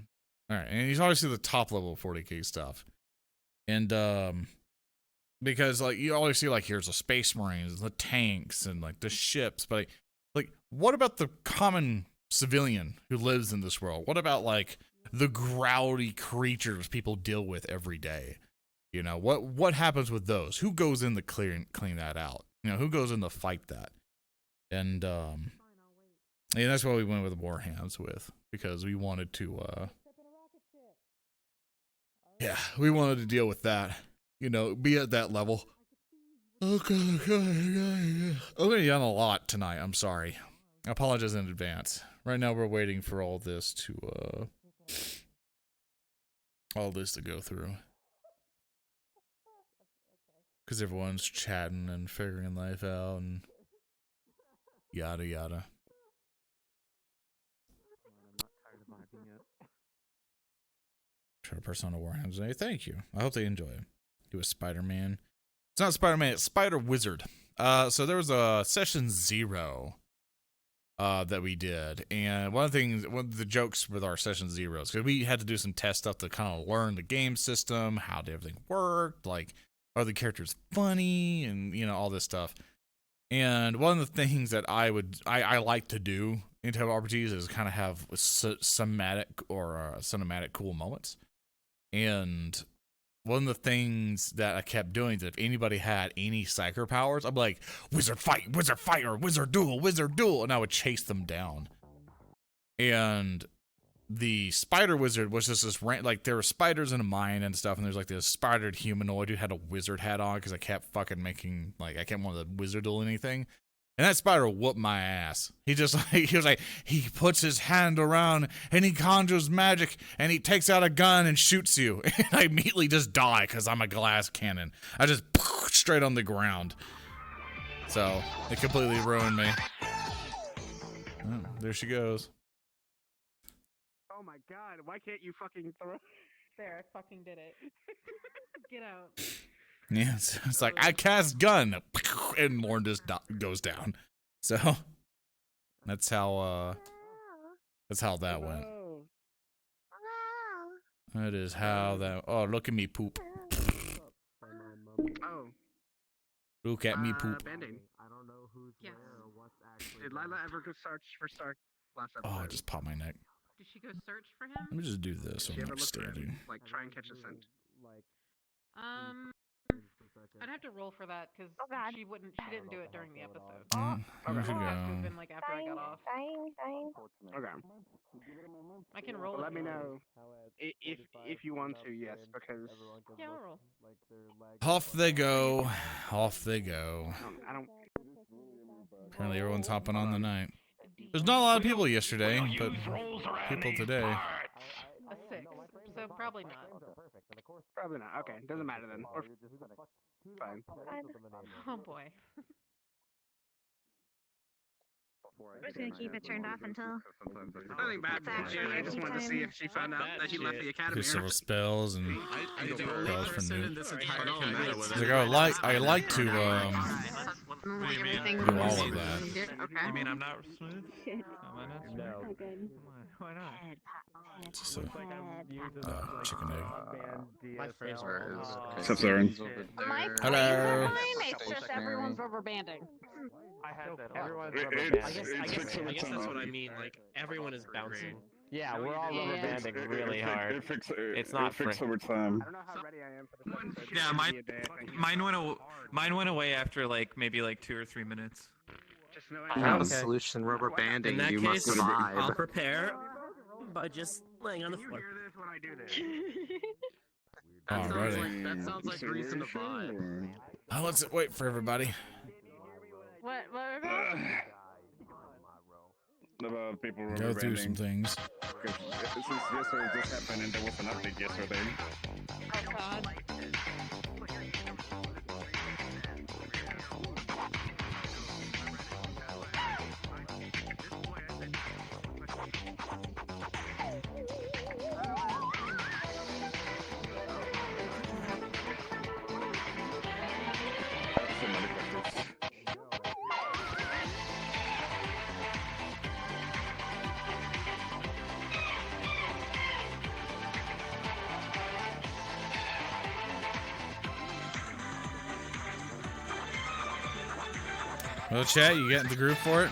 Alright, and you always see the top level of 40k stuff. And because like you always see like, here's the Space Marines, the tanks, and like the ships, but like what about the common civilian who lives in this world? What about like the growly creatures people deal with every day? You know, what happens with those? Who goes in to clean that out? You know, who goes in to fight that? And that's why we went with Warhands with, because we wanted to yeah, we wanted to deal with that. You know, be at that level. Okay. I'm gonna yawn a lot tonight. I'm sorry. I apologize in advance. Right now we're waiting for all this to go through. Because everyone's chatting and figuring life out and yada yada. Try to Persona Warhammer today. Thank you. I hope they enjoy it. He was Spider-Man. It's not Spider-Man, it's Spider-Wizard. So there was a session 0 that we did, and one of the jokes with our session 0s, because we had to do some test stuff to kind of learn the game system, how everything worked, like, are the characters funny, and, you know, all this stuff. And one of the things that I like to do in tabletop RPGs is kind of have cinematic cool moments. And one of the things that I kept doing is if anybody had any psyker powers, I'm like, wizard fight, wizard fight, or wizard duel, and I would chase them down. And the spider wizard was just this like, there were spiders in a mine and stuff, and there's like this spidered humanoid who had a wizard hat on because I kept fucking making, like, I kept wanting to wizard duel anything. And that spider whooped my ass. He just like, he puts his hand around and he conjures magic and he takes out a gun and shoots you. And I immediately just die because I'm a glass cannon. I just straight on the ground. So it completely ruined me. Oh, there she goes.
Oh my god, why can't you fucking throw?
There, I fucking did it. Get out.
Yeah, it's like, I cast gun, and Lorn just goes down. So that's how that went. That is how that. Oh, look at me poop.
Oh.
Look at me poop.
Bending.
I don't know who's
Yes.
where or what's actually.
Did Lila ever go search for Stark last episode?
Oh, I just popped my neck.
Did she go search for
Let
him?
me just do this.
Did
I'm
she ever
like
look for him?
standing.
Like, try and catch a scent.
Like,
I'd have to roll for that because
Oh, God.
she didn't do it during the episode.
There she
I'll have to
go.
move in like after I got off.
Dying.
Okay.
I can roll.
Well,
if
let me
you want.
know if you want to. Yes, because
Yeah, I'll roll.
Off they go. Off they go.
I don't.
Apparently everyone's hopping on the night. There's not a lot of people yesterday, but people today.
A 6, so probably not.
Probably not. Okay, doesn't matter then. Or fine.
Oh boy.
I'm just gonna keep it turned off until.
Nothing bad. I just wanted to see if she found out that he left the academy.
Do several spells and
I the only
spells for
person
new.
in this entire county.
He's like, I like to
Like everything.
do all of that.
Okay.
You mean I'm not smooth?
Shit.
Am I not smooth?
Not good.
Why not?
Just a chicken egg.
My favorite is.
What's up, Zoran?
My
Hello.
It's just everyone's rubber banding.
I had that.
Everyone's
Everyone's
rubber
rubber
banding.
banding.
I guess
that's what I mean. Like everyone is bouncing.
Yeah, we're all rubber
Yeah.
banding really hard. It's not
fixed
free.
over time.
I don't know how ready I am for this episode.
Yeah,
It's gonna be a day, I think.
mine went away after like maybe like 2 or 3 minutes.
Just knowing
I have a
Okay.
solution, rubber banding.
In that
You
case,
must survive.
I'll prepare by just laying on the
You
floor.
hear this when I do this.
Alrighty.
That sounds like reason to vibe.
Let's wait for everybody.
What?
About people
Go
rubber
through some
banding.
things.
Since yesterday this happened and there was an update yesterday.
Oh God.
Well, chat, you getting the groove for it?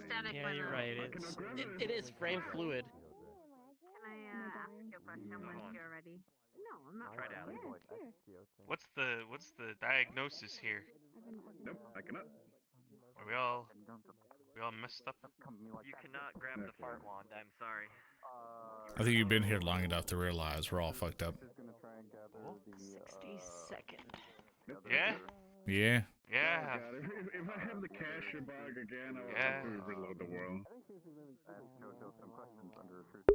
Static
Yeah,
when
you're right. It is frame fluid.
Can I ask you a question once you're ready? No, I'm not.
Try it out.
Yeah, sure.
What's the diagnosis here?
Nope, I cannot.
Are we all messed up?
You cannot grab the fart wand. I'm sorry.
I think you've been here long enough to realize we're all fucked up.
62nd.
Yeah?
Yeah?
Yeah.
God, if I have the cash bug again, I'll
Yeah.
have to reload the world.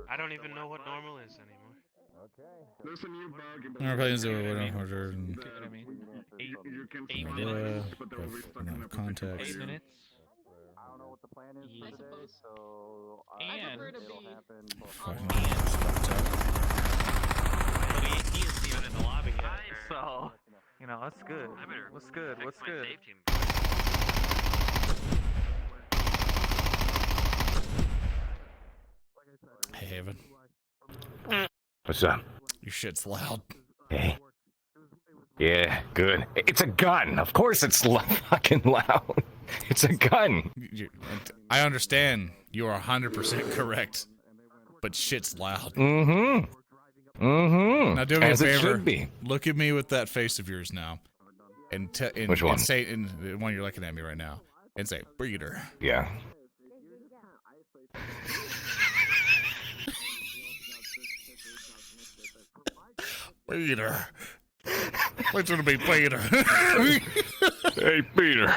I don't even know what normal is anymore.
There's a new bug.
We're playing 0 and
I mean,
You can
eight
find
minutes.
it, but they will be stuck in
Enough
a particular
context.
8
area.
minutes.
I don't know what the plan is
I
for today,
suppose.
so
I
And-
prefer to
it'll
be
happen.
Fucking fucked up.
he isn't even in the lobby yet. So, you know, that's good. What's good? What's good?
Hey, Haven.
What's up?
Your shit's loud.
Hey. Yeah, good. It's a gun. Of course it's fucking loud. It's a gun.
I understand. You are 100% correct. But shit's loud.
Mm-hmm. Mm-hmm.
Now do me
As
a
it
favor.
should be.
Look at me with that face of yours now. And
Which one?
And say the one you're looking at me right now. And say, breeder.
Yeah.
Peter. Listen to me, Peter.
Hey, Peter.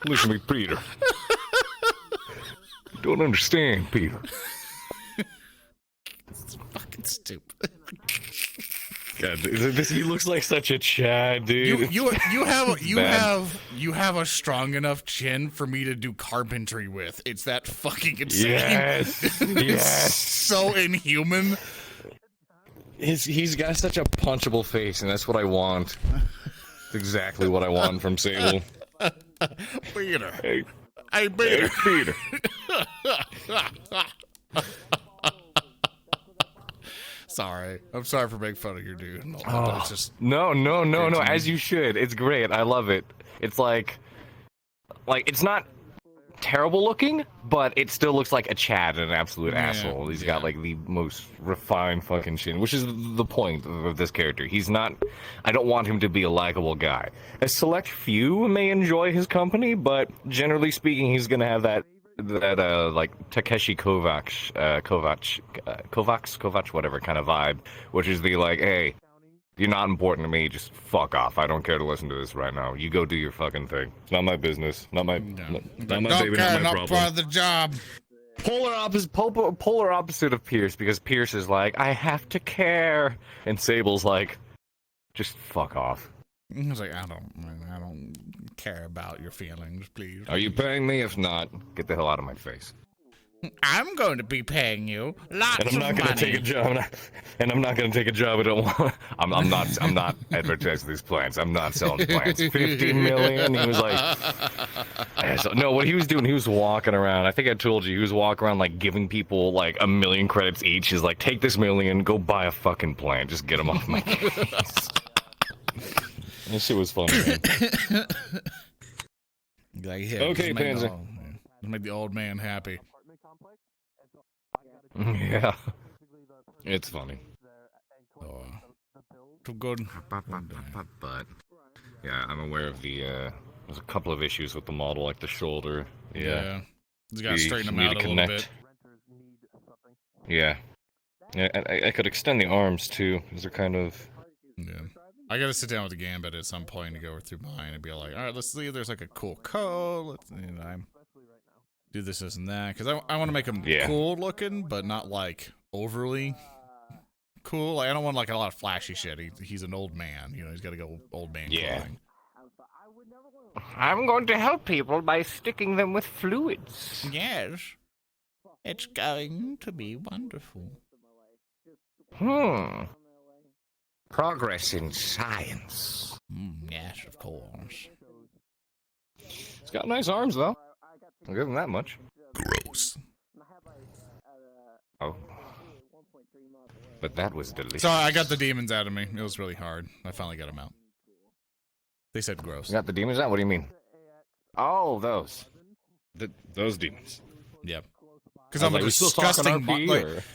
Listen to me, Peter. You don't understand, Peter.
It's fucking stupid.
God, he looks like such a Chad, dude.
You have a strong enough chin for me to do carpentry with. It's that fucking insane.
Yes.
It's
Yes.
so inhuman.
He's got such a punchable face, and that's what I want. It's exactly what I want from Sable.
Peter.
Hey,
Peter.
Hey, Peter.
Sorry. I'm sorry for making fun of your dude. But it's just
No. As you should. It's great. I love it. It's like it's not terrible looking, but it still looks like a Chad and an absolute asshole. He's got like the most refined fucking chin, which is the point of this character. He's not. I don't want him to be a likable guy. A select few may enjoy his company, but generally speaking, he's gonna have that like Takeshi Kovacs, whatever kind of vibe, which is the like, hey, you're not important to me, just fuck off. I don't care to listen to this right now. You go do your fucking thing. It's not my business. Not my baby, not my problem.
Part of the job.
Polar opposite of Pierce, because Pierce is like, I have to care, and Sable's like, just fuck off.
I was like, I don't care about your feelings, please.
Are you paying me? If not, get the hell out of my face.
I'm going to be paying you lots of money.
And I'm not going to take a job. And I'm not going to take a job I don't want. I'm not advertising these plants. I'm not selling plants. 50 million. He was like, no. What he was doing, he was walking around. I think I told you, he was walking around like giving people like 1 million credits each. He's like, take this 1 million, go buy a fucking plant. Just get them off my case. This shit was funny, man.
Like, yeah,
okay, Panzer.
Make the old man happy.
Yeah. It's funny.
Too good.
But yeah, I'm aware of the there's a couple of issues with the model, like the shoulder. Yeah.
He's got to straighten them out a little bit.
Yeah. Yeah, I could extend the arms too. These are kind of.
Yeah. I gotta sit down with the Gambit at some point to go through mine and be like, all right, let's see if there's like a cool code. Let's do this and that, because I want to make him cool looking, but not like overly cool. Like, I don't want like a lot of flashy shit. He's an old man, you know. He's got to go old man clothing.
I'm going to help people by sticking them with fluids.
Yes, it's going to be wonderful.
Progress in science.
Yes, of course.
He's got nice arms, though. I'll give him that much.
Gross.
Oh. But that was delicious.
So I got the demons out of me. It was really hard. I finally got them out. They said gross.
You got the demons out? What do you mean? Oh, those. Those demons.
Yep. Because I'm a disgusting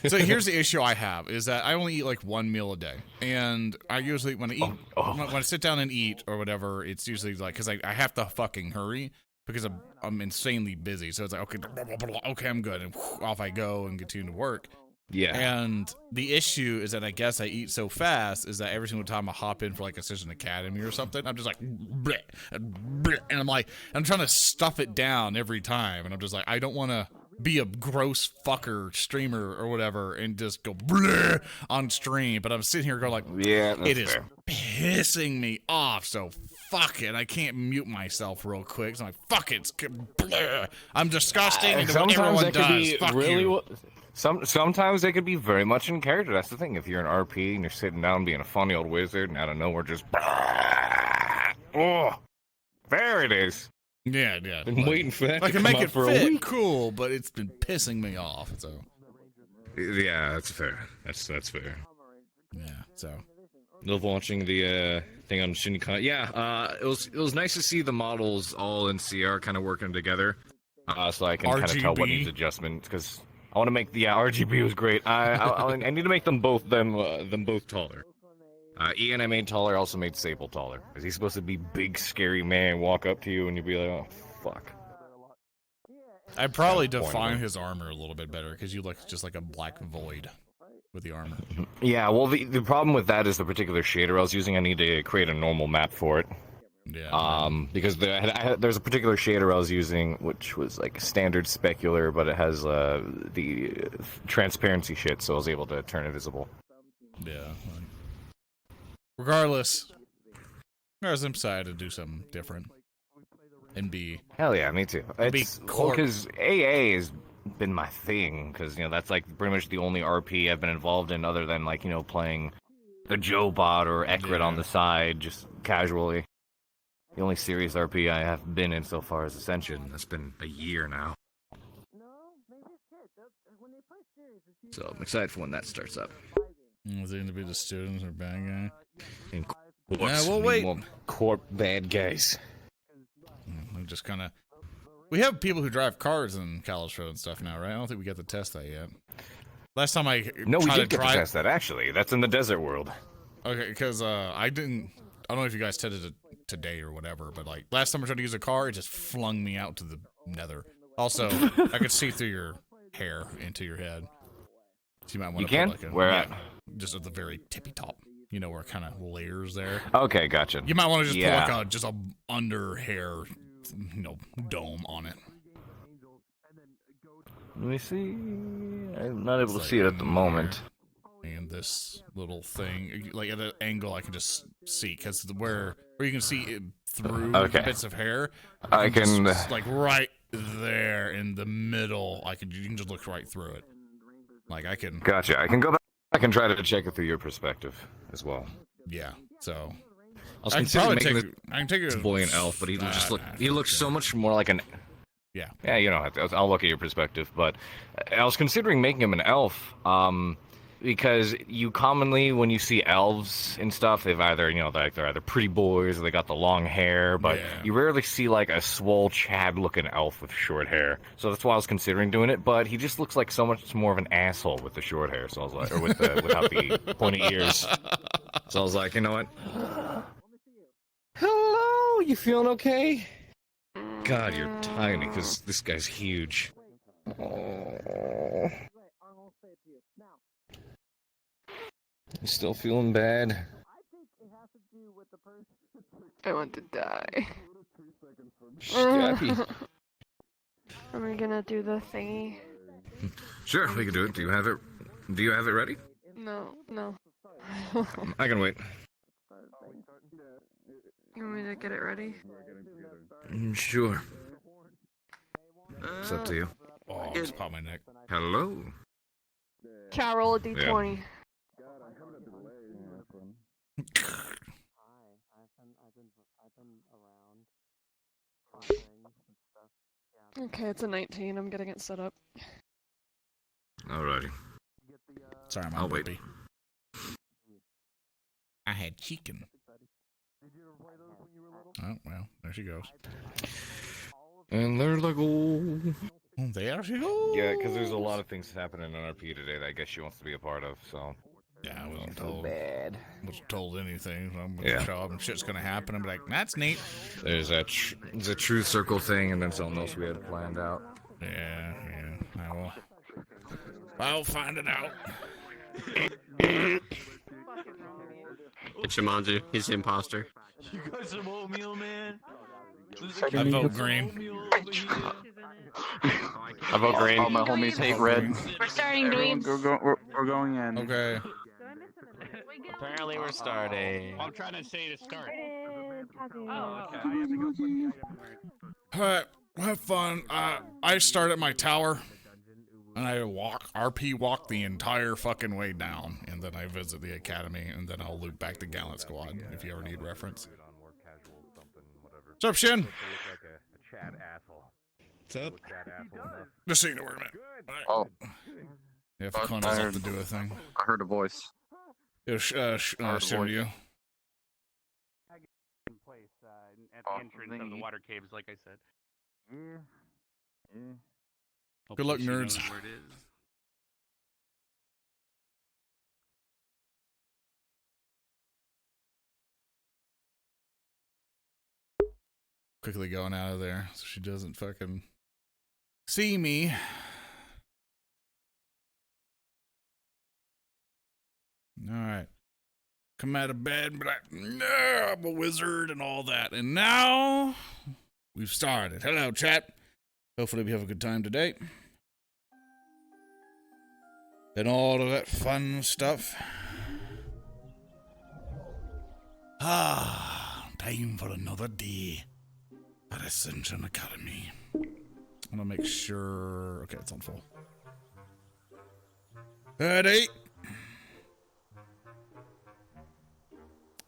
so here's the issue I have, is that I only eat like 1 meal a day. And I usually, when I eat, when I sit down and eat or whatever, it's usually like, because I have to fucking hurry. Because I'm insanely busy. So it's like, okay, I'm good. And off I go and continue to work.
Yeah.
And the issue is that I guess I eat so fast is that every single time I hop in for like Ascension Academy or something, I'm just like, bleh, bleh, and I'm like, I'm trying to stuff it down every time. And I'm just like, I don't want to be a gross fucker streamer or whatever and just go bleh on stream. But I'm sitting here going like,
yeah,
it is pissing me off. So fuck it. I can't mute myself real quick. So I'm like, fuck it. Bleh. I'm disgusting. And
sometimes
everyone
that could
does.
be
Fuck
really
you.
Sometimes they could be very much in character. That's the thing. If you're an RP and you're sitting down being a funny old wizard, and out of nowhere just, oh, there it is.
Yeah.
Been waiting for that
I
to
can
come
make
out
it
for a
fit
week.
cool, but it's been pissing me off. So
Yeah, that's fair. That's fair.
yeah. So
Love watching the thing on Shinkai. Yeah, it was nice to see the models all in CR kind of working together, so I can kind of tell what
RGB.
needs adjustment. Because I want to make RGB was great. I need to make them both taller. Ian I made taller, also made Sable taller. Because he's supposed to be big, scary man, walk up to you and you'd be like, oh fuck.
I'd probably
Kind of
define
pointed.
his armor a little bit better because you look just like a black void with the armor.
Yeah, well the problem with that is the particular shader I was using. I need to create a normal map for it.
Yeah.
Because there's a particular shader I was using, which was like standard specular, but it has the transparency shit, so I was able to turn it visible.
Yeah. Regardless, I'm excited to do something different and be.
Hell yeah, me too. It's because AA has been my thing, because that's like pretty much the only RP I've been involved in, other than like playing the Joe bot or Ekrit on the side, just casually. The only serious RP I have been in so far is Ascension. That's been a year now. So I'm excited for when that starts up.
Is it going to be the students or bad guy?
And
Yeah, we'll wait.
Corp bad guys.
I'm just kind of. We have people who drive cars in Calistro and stuff now, right? I don't think we got to test that yet. Last time I
No, we
tried
did
to
get to test that, actually. That's in the desert world.
Okay, because I don't know if you guys tested it today or whatever, but like last time I tried to use a car, it just flung me out to the nether. Also, I could see through your hair into your head. So you might want to
can?
put like a,
Where at?
Just at the very tippy top. Where it kind of layers there.
Okay, gotcha.
You might want to just put like just a under hair, dome on it.
Let me see. I'm not able to see it at the moment.
And this little thing, like at an angle, I can just see because where you can see it through the bits of hair.
I can
just, like right there in the middle. You can just look right through it. Like I can.
Gotcha. I can go back. I can try to check it through your perspective as well.
Yeah. So
I can take
this
boy an elf, but he looks so much more like an.
Yeah.
Yeah, I'll look at your perspective, but I was considering making him an elf, because you commonly, when you see elves and stuff, they've either, they're either pretty boys or they got the long hair, but you rarely see like a swole Chad-looking elf with short hair. So that's why I was considering doing it, but he just looks like so much more of an asshole with the short hair. So I was like, or without the pointy ears. So I was like, you know what? Hello, you feeling okay? God, you're tiny, because this guy's huge. Oh. You still feeling bad?
I want to die.
Scrappy.
Are we gonna do the thingy?
Sure, we can do it. Do you have it ready?
No.
I can wait.
You want me to get it ready?
Sure. It's up to you.
Oh, I just popped my neck.
Hello.
Chat, roll a d20. Okay, it's a 19. I'm getting it set up.
Alrighty.
Sorry,
I'll wait.
I had chicken. Oh, well, there she goes.
And there they go.
There she goes.
Yeah, because there's a lot of things happening in RP today that I guess she wants to be a part of, so.
Yeah, I wasn't
so
told.
Bad.
Wasn't told anything. So I'm gonna show up and shit's gonna happen. I'm like, that's neat.
There's a truth circle thing, and then something else we had planned out.
Yeah. I'll find it out.
It's Shimanzu. He's the imposter.
You got some oatmeal, man?
I vote green.
I vote green.
All my homies hate red.
We're starting, dweebs.
We're going in.
Okay.
Apparently we're starting.
I'm trying to say to start.
Oh, okay.
Alright, have fun. I start at my tower. And I RP walk the entire fucking way down, and then I visit the academy, and then I'll loop back to Gallant Squad if you ever need reference. What's up, Shin?
What's up?
Just so you know where I'm at.
Oh.
Yeah, if Clone has up to do a thing.
I heard a voice.
It was Shin to you.
In place at the entrance of the water caves, like I said.
Good luck,
Hopefully she
nerds.
knows where it is.
Quickly going out of there so she doesn't fucking see me. Alright. Come out of bed and be like, no, I'm a wizard and all that. And now we've started. Hello, chat. Hopefully we have a good time today. And all of that fun stuff. Time for another day at Ascension Academy. I'm gonna make sure. Okay, it's on full. Ready?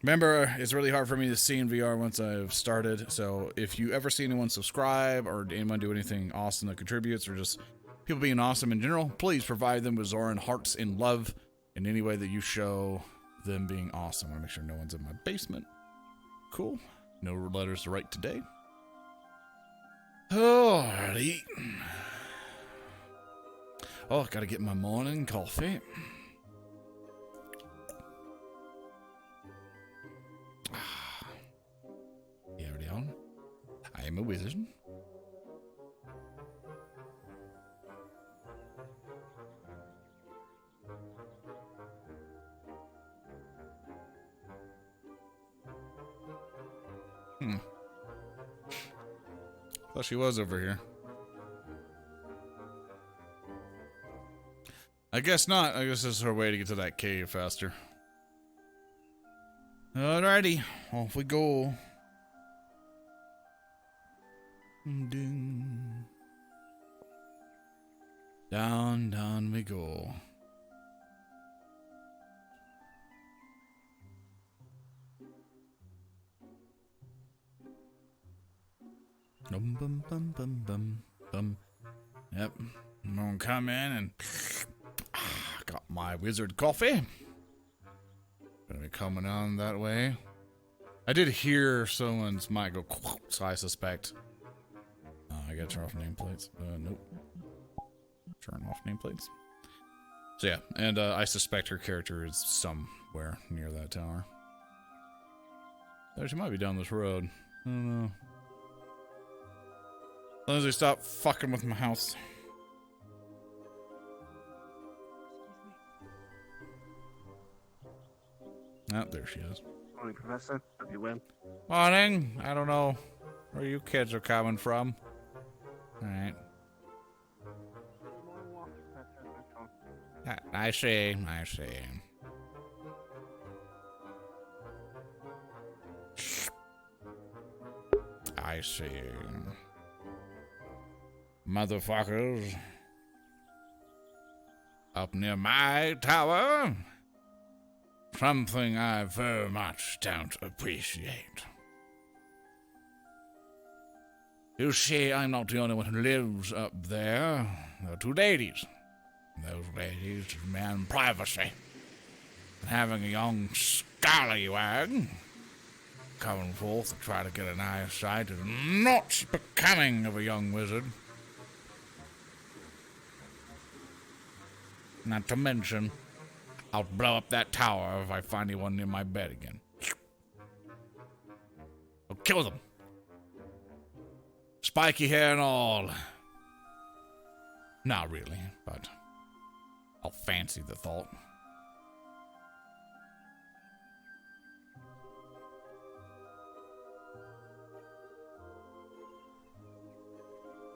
Remember, it's really hard for me to see in VR once I've started, so if you ever see anyone subscribe or anyone do anything awesome that contributes or just people being awesome in general, please provide them with Zoran hearts and love in any way that you show them being awesome. I want to make sure no one's in my basement. Cool. No letters to write today. Alrighty. Oh, gotta get my morning coffee. Carry on. I am a wizard. Thought she was over here. I guess not. I guess this is her way to get to that cave faster. Alrighty, off we go. Ding. Down, down we go. Bum bum bum bum bum bum. Yep, I'm gonna come in and got my wizard coffee. Gonna be coming on that way. I did hear someone's mic go, so I suspect. I gotta turn off nameplates. Nope. Turn off nameplates. So yeah, and I suspect her character is somewhere near that tower. She might be down this road. I don't know. As long as they stop fucking with my house. Oh, there she is.
Morning, Professor. Hope you win.
Morning. I don't know where you kids are coming from. Alright. I see. I see. I see. Motherfuckers. Up near my tower. Something I very much don't appreciate. You see, I'm not the only one who lives up there. There are two ladies. Those ladies demand privacy. And having a young scallywag coming forth to try to get an eyesight is not becoming of a young wizard. Not to mention, I'll blow up that tower if I find anyone near my bed again. I'll kill them. Spiky hair and all. Not really, but I'll fancy the thought.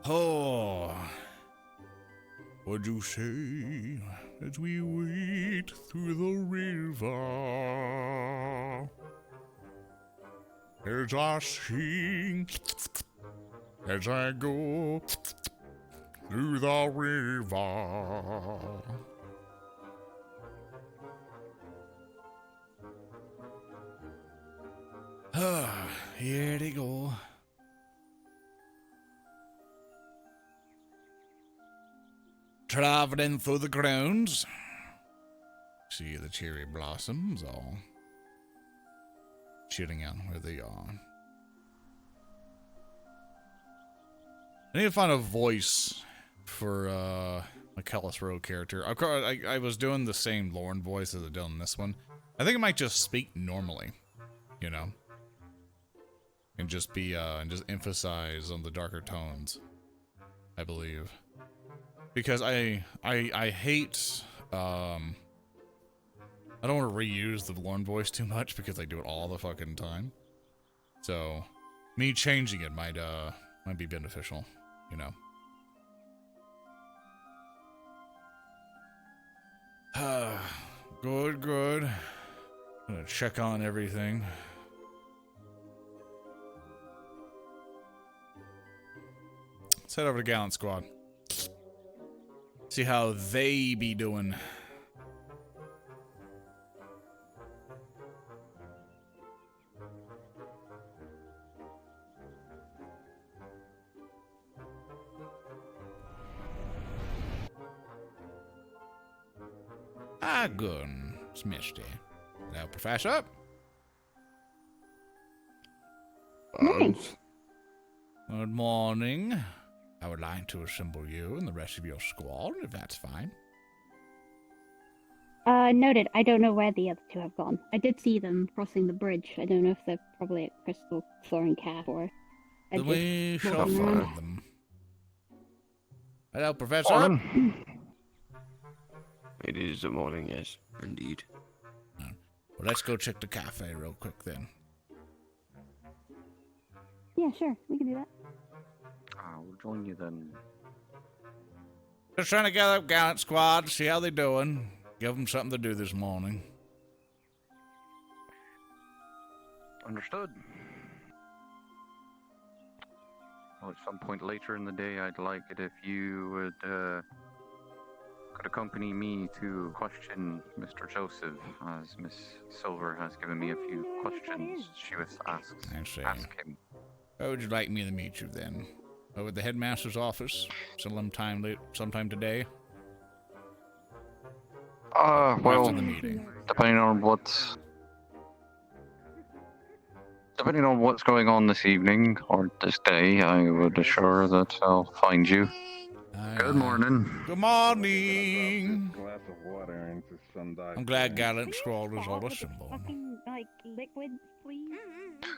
Oh, what'd you say as we wait through the river? As I sing, as I go through the river. Here they go. Traveling through the grounds. See the cherry blossoms all chilling out where they are. I need to find a voice for McCullis Road character. I was doing the same Lorn voice as I did in this one. I think I might just speak normally, you know, and just be and just emphasize on the darker tones. I believe, because I hate I don't want to reuse the Lorn voice too much because I do it all the fucking time. So me changing it might be beneficial, you know. Good, good. I'm gonna check on everything. Let's head over to Gallant Squad. See how they be doing. Good. Smisty. Now, Professor. Good morning. I would like to assemble you and the rest of your squad, if that's fine.
Noted. I don't know where the other two have gone. I did see them crossing the bridge. I don't know if they're probably at Crystal Florin Calf or...
We shall find them. Hello, Professor.
Morning. It is the morning, yes, indeed.
Well, let's go check the cafe real quick then.
Yeah, sure. We can do that.
We'll join you then.
Just trying to gather up Gallant Squad, see how they're doing. Give them something to do this morning.
Understood. Well, at some point later in the day, I'd like it if you would could accompany me to question Mr. Joseph, as Miss Silver has given me a few questions she was asked. Ask him.
Where would you like me to meet you then? Over at the headmaster's office? Sometime today?
Well,
After the meeting.
depending on what's going on this evening or this day, I would assure that I'll find you. Good morning.
Good morning.
Glass of water into some
I'm glad Gallant Squad is all assembled.
Like, liquids, please?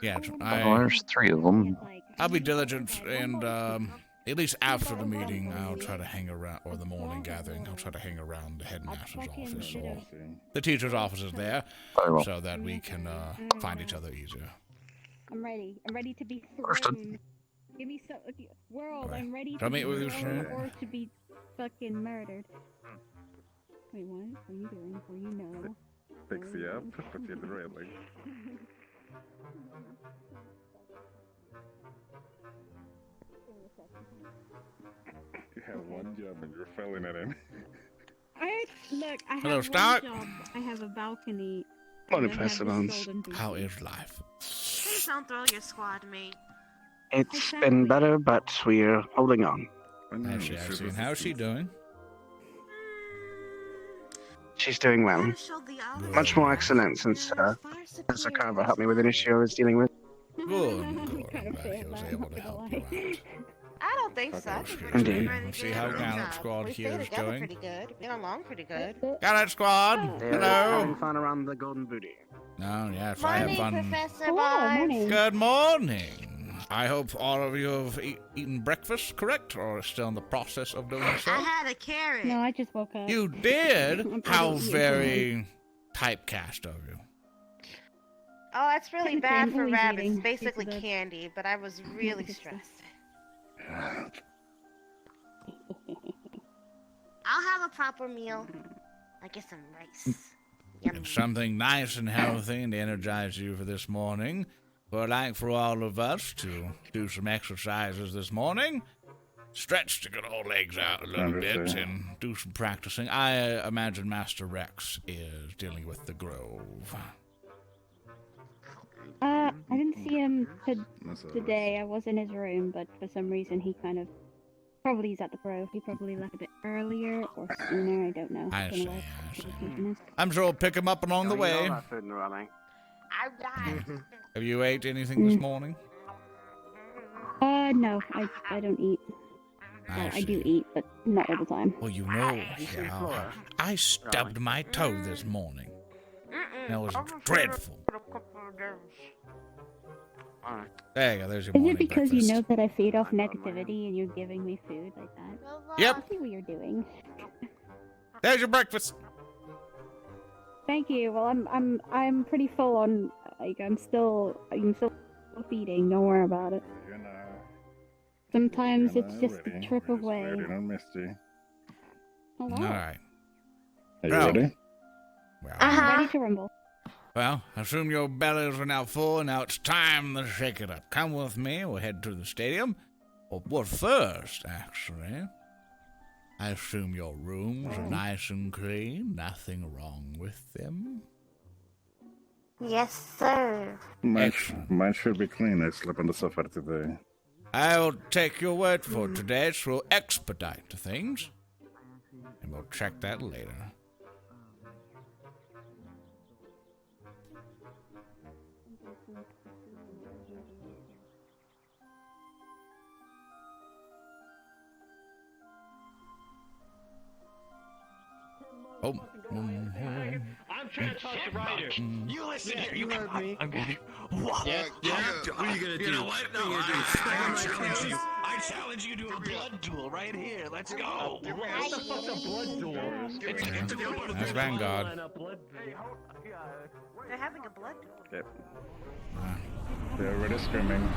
Yeah,
there's three of them.
I'll be diligent and, at least after the meeting, I'll try to hang around, or the morning gathering, I'll try to hang around the headmaster's office or the teacher's offices there, so that we can, find each other easier.
I'm ready. I'm ready to be thrown. Give me so world. I'm ready to be thrown or to be fucking murdered. Wait, what? What are you doing? Before you know.
Fix you up, put you in the railing. You have one job and you're filling it in.
I have
Hello,
one
Stark.
job. I have a balcony.
Morning,
and I have
Professor
the
Bones.
golden booty.
How is life?
Please don't throw your squad mate.
It's been better, but we're holding on.
Actually, and how's she doing?
She's doing well. Much more excellent since Professor Carver helped me with an issue I was dealing with.
Good. I'm glad he was able to help you out.
I don't think so.
Indeed.
See how Gallant Squad
We
here
stay
is
together
going?
pretty good. We get along pretty good.
Gallant Squad!
They're
Hello!
having fun around the golden booty.
No, yes, I have fun.
Professor Bones.
Good morning. I hope all of you have eaten breakfast, correct? Or are still in the process of doing so?
I had a carrot.
No, I just woke up.
You did?
I'm
How
pretty
very typecast of you.
Oh, that's really bad for
Always
rabbits.
eating.
It's basically
It's the-
candy, but I was really stressed. I'll have a proper meal. I get some rice. Yum.
Something nice and healthy and to energize you for this morning. But I'd like for all of us to do some exercises this morning. stretch the good old legs out a little bit and do some practicing. I imagine Master Rex is dealing with the Grove.
I didn't see him today. I was in his room, but for some reason he kind of... Probably he's at the Grove. He probably left a bit earlier or sooner. I don't know.
I see. I'm sure we'll pick him up along the way. Have you ate anything this morning?
No, I don't eat. Well, I do eat, but not all the time.
Well, you know, I stubbed my toe this morning. That was dreadful. There you go, there's your
Is
morning
it because
breakfast.
you know that I feed off negativity and you're giving me food like that?
Yep.
I see what you're doing.
There's your breakfast.
Thank you. Well, I'm pretty full on. Like, I'm still feeding. Don't worry about it. Sometimes it's just a trip away. Hello.
All right.
Are you ready?
I'm ready to rumble.
Well, I assume your bellies are now full, and now it's time to shake it up. Come with me. We'll head to the stadium. Well, first, actually, I assume your rooms are nice and clean. Nothing wrong with them.
Yes, sir.
Mine should be clean. I slept on the sofa today.
I will take your word for it today, so we'll expedite things. And we'll check that later. Oh.
I'm trying to talk to Ryder. You listen here. You heard me.
I'm good.
What?
Yeah.
What are you gonna do?
You know what? No, I challenge you to a blood duel right here. Let's go.
What the fuck's a blood duel?
It's a blood
That's Vanguard.
They're having a blood duel.
Yep. They're already screaming.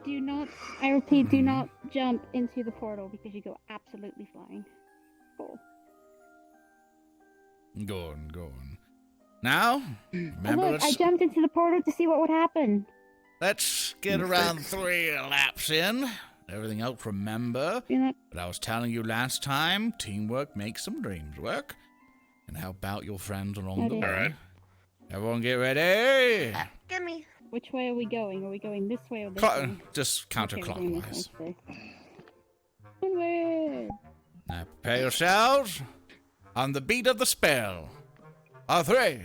Do not, I repeat, do not jump into the portal because you go absolutely flying. Cool.
Go on. Now, remember,
Look, I jumped into the portal to see what would happen.
let's get around 3 laps in. Everything else, remember. But I was telling you last time, teamwork makes some dreams work. And how about your friends along the way?
Alright.
Everyone get ready.
Give me.
Which way are we going? Are we going this way or this way?
Just counterclockwise.
Onward!
Now prepare yourselves on the beat of the spell. A 3,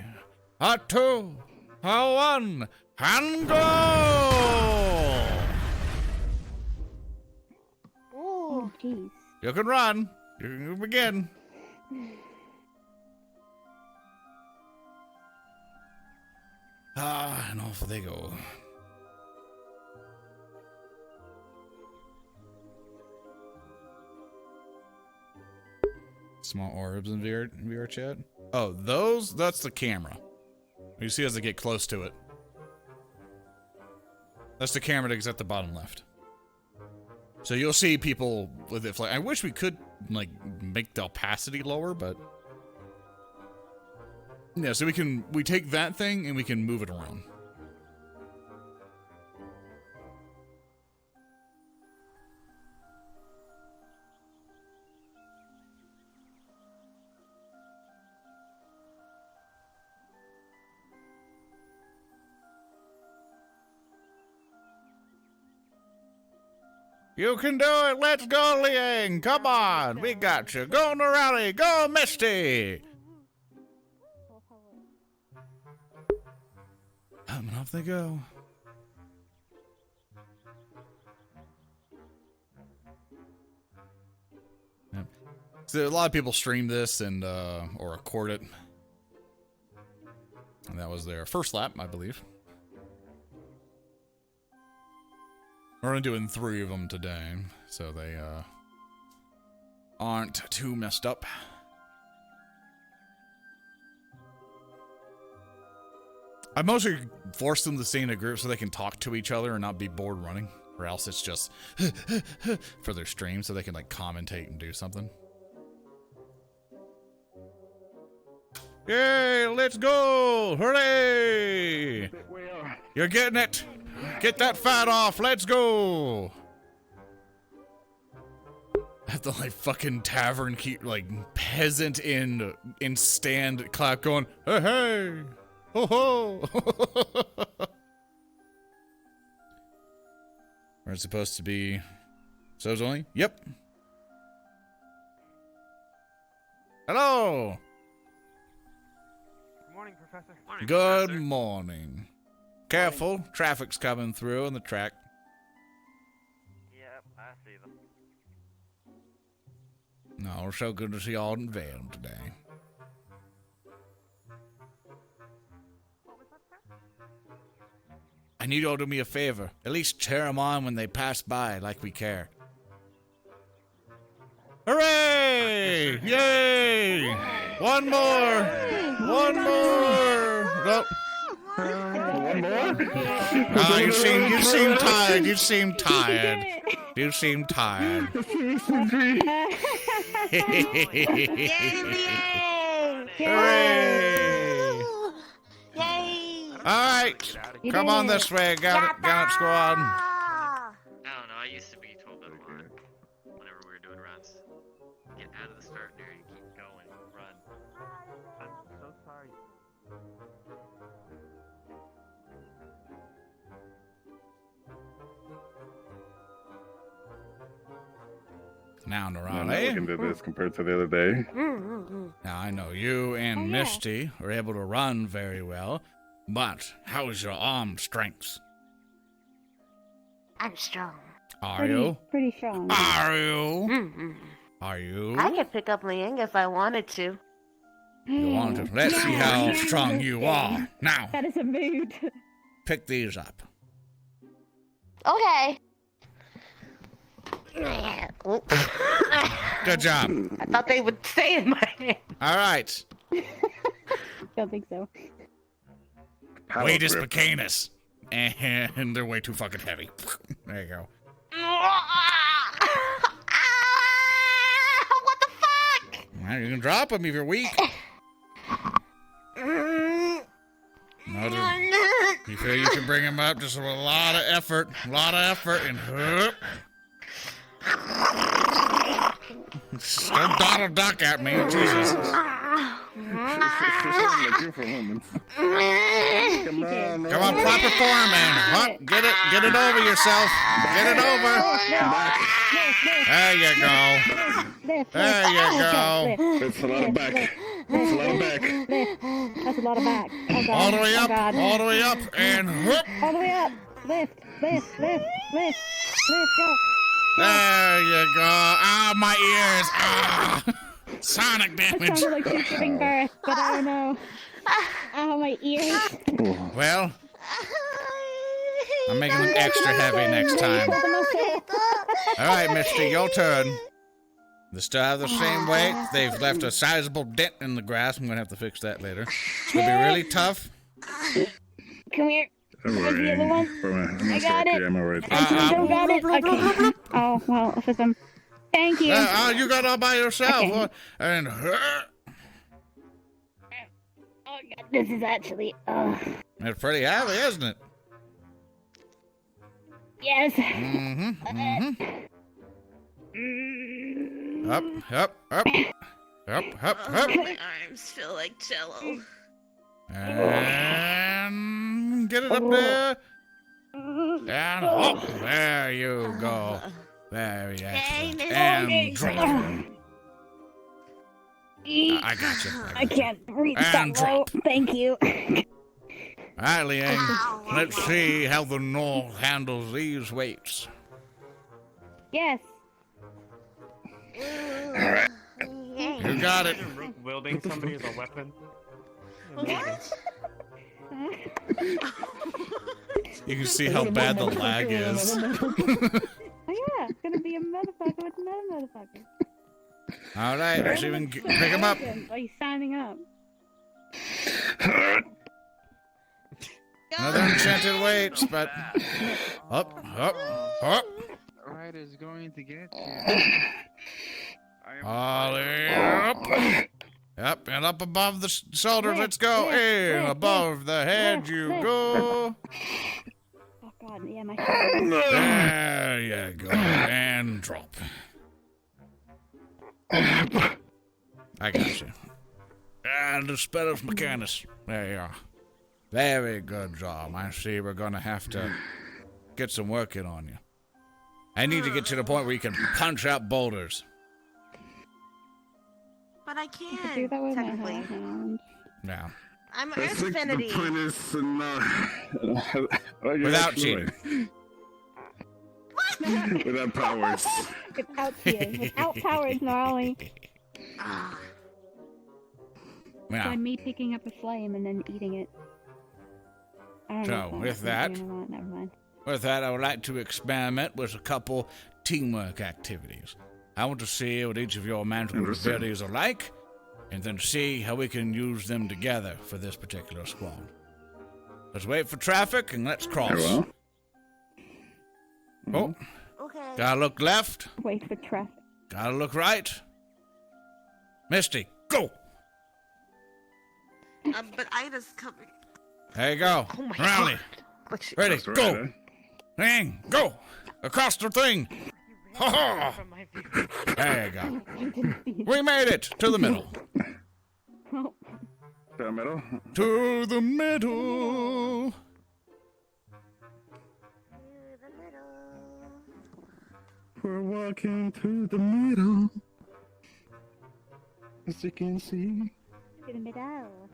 a 2, a 1, and go!
Oh, jeez.
You can run. You can begin. And off they go. Small orbs in VRChat. Oh, that's the camera. You see as they get close to it. That's the camera that's at the bottom left. So you'll see people with it. I wish we could, like, make the opacity lower, but... Yeah, so we take that thing and we can move it around. You can do it! Let's go, Liang! Come on! We got you! Go, Norali! Go, Misty! And off they go. Yep. So a lot of people stream this and or record it. And that was their first lap, I believe. We're only doing 3 of them today, so they aren't too messed up. I mostly force them to stay in a group so they can talk to each other and not be bored running, or else it's just for their stream so they can like commentate and do something. Yay, let's go! Hooray! You're getting it! Get that fat off, let's go! At the like fucking tavern keep like peasant in stand clap going, hey hey! Ho ho! Where it's supposed to be subs only? Yep. Hello!
Good morning, Professor.
Good morning. Careful, traffic's coming through on the track.
Yep, I see them.
No, it's so good to see you all in Vale today. I need you all to do me a favor. At least cheer them on when they pass by like we care. Hooray! Yay! One more! One more! Nope.
One more?
Ah, you seem tired. You seem tired. You seem tired. Hooray! Alright, come on this way, Gallant Squad.
I don't know, I used to be told that a lot. Whenever we were doing runs. Get out of the start area and keep going. Run.
I'm so sorry.
Now,
I'm not
Narale.
looking at this compared to the other day.
Now, I know you and Misty are able to run very well, but how is your arm strength?
I'm strong.
Are you?
Pretty strong.
Are you? Are you?
I could pick up Liang if I wanted to.
You want to? Let's see how strong you are. Now,
That is a mood.
pick these up.
Okay.
Good job.
I thought they would stay in my hand.
All right.
Don't think so.
Weight is Pecanus. And they're way too fucking heavy. There you go.
What the fuck?
Well, you can drop them if you're weak. No, you feel you can bring him up just with a lot of effort. A lot of effort. And don't Donald Duck at me. Jesus. Come on, proper form, man. Huh? Get it over yourself. Get it over. There you go. There you go.
It's a lot of back. It's a lot of back.
That's a lot of back. Oh, God.
All the way up.
Oh, God.
All the way up. And whoop.
All the way up. Lift. Go.
There you go. Ah, my ears. Ah. Sonic
That
damage.
sounded like she's giving birth, but I don't know. Ow, my ears.
Well, I'm making them extra heavy next time. All right, Misty, your turn. They still have the same weight. They've left a sizable dent in the grass. I'm going to have to fix that later. It's going to be really tough.
Come here.
Don't
Where's the other one?
I
got it.
I'm alright.
I don't got it. Okay. Oh, well, for some. Thank you.
You got all by yourself.
Okay.
And
Oh, God, this is actually.
it's pretty heavy, isn't it?
Yes.
Up.
My arms feel like jello.
And get it up there. And up. There you go. Very excellent. And drop. I got you.
I can't reach
And
that low. Thank you.
All right, Liang. Let's see how the North handles these weights.
Yes.
Alright.
You got it.
Wielding somebody as a weapon.
What?
You can see how bad the lag is.
Oh yeah, it's gonna be a motherfucker with another motherfucker.
All right, let's even pick him up.
Oh, he's signing up.
Another enchanted weights, but up.
Right is going to get you.
Ollie up. Up and up above the shoulders. Let's go. In above the head you go.
Oh God, yeah, my shoulders.
There you go. And drop. I got you. And the Spellus Mechanus. There you are. Very good job. I see we're going to have to get some work in on you. I need to get to the point where you can punch out boulders.
But I can't.
I do that with my
technically.
hand.
Yeah.
I'm
I
Earth
think
Affinity.
the point is
Without cheating.
Without powers.
Without tears. Without powers, gnarly.
Yeah.
By me picking up a flame and then eating it. I don't know
So,
if
with
I'm
that,
doing or not. Never mind.
with that, I would like to experiment with a couple teamwork activities. I want to see what each of your magical abilities are like, and then see how we can use them together for this particular squad. Let's wait for traffic and let's cross.
Very
Oh,
well.
Okay.
gotta look left.
Wait for traffic.
Gotta look right. Misty, go!
But Ida's coming.
There you go.
Oh my
Rally.
God.
Ready,
That's
go!
right,
Hang, go! Across the thing! Ha ha! There you go. We made it to the middle.
Oh.
To the middle.
To the middle.
We're walking to the middle. As you can see.
To the middle.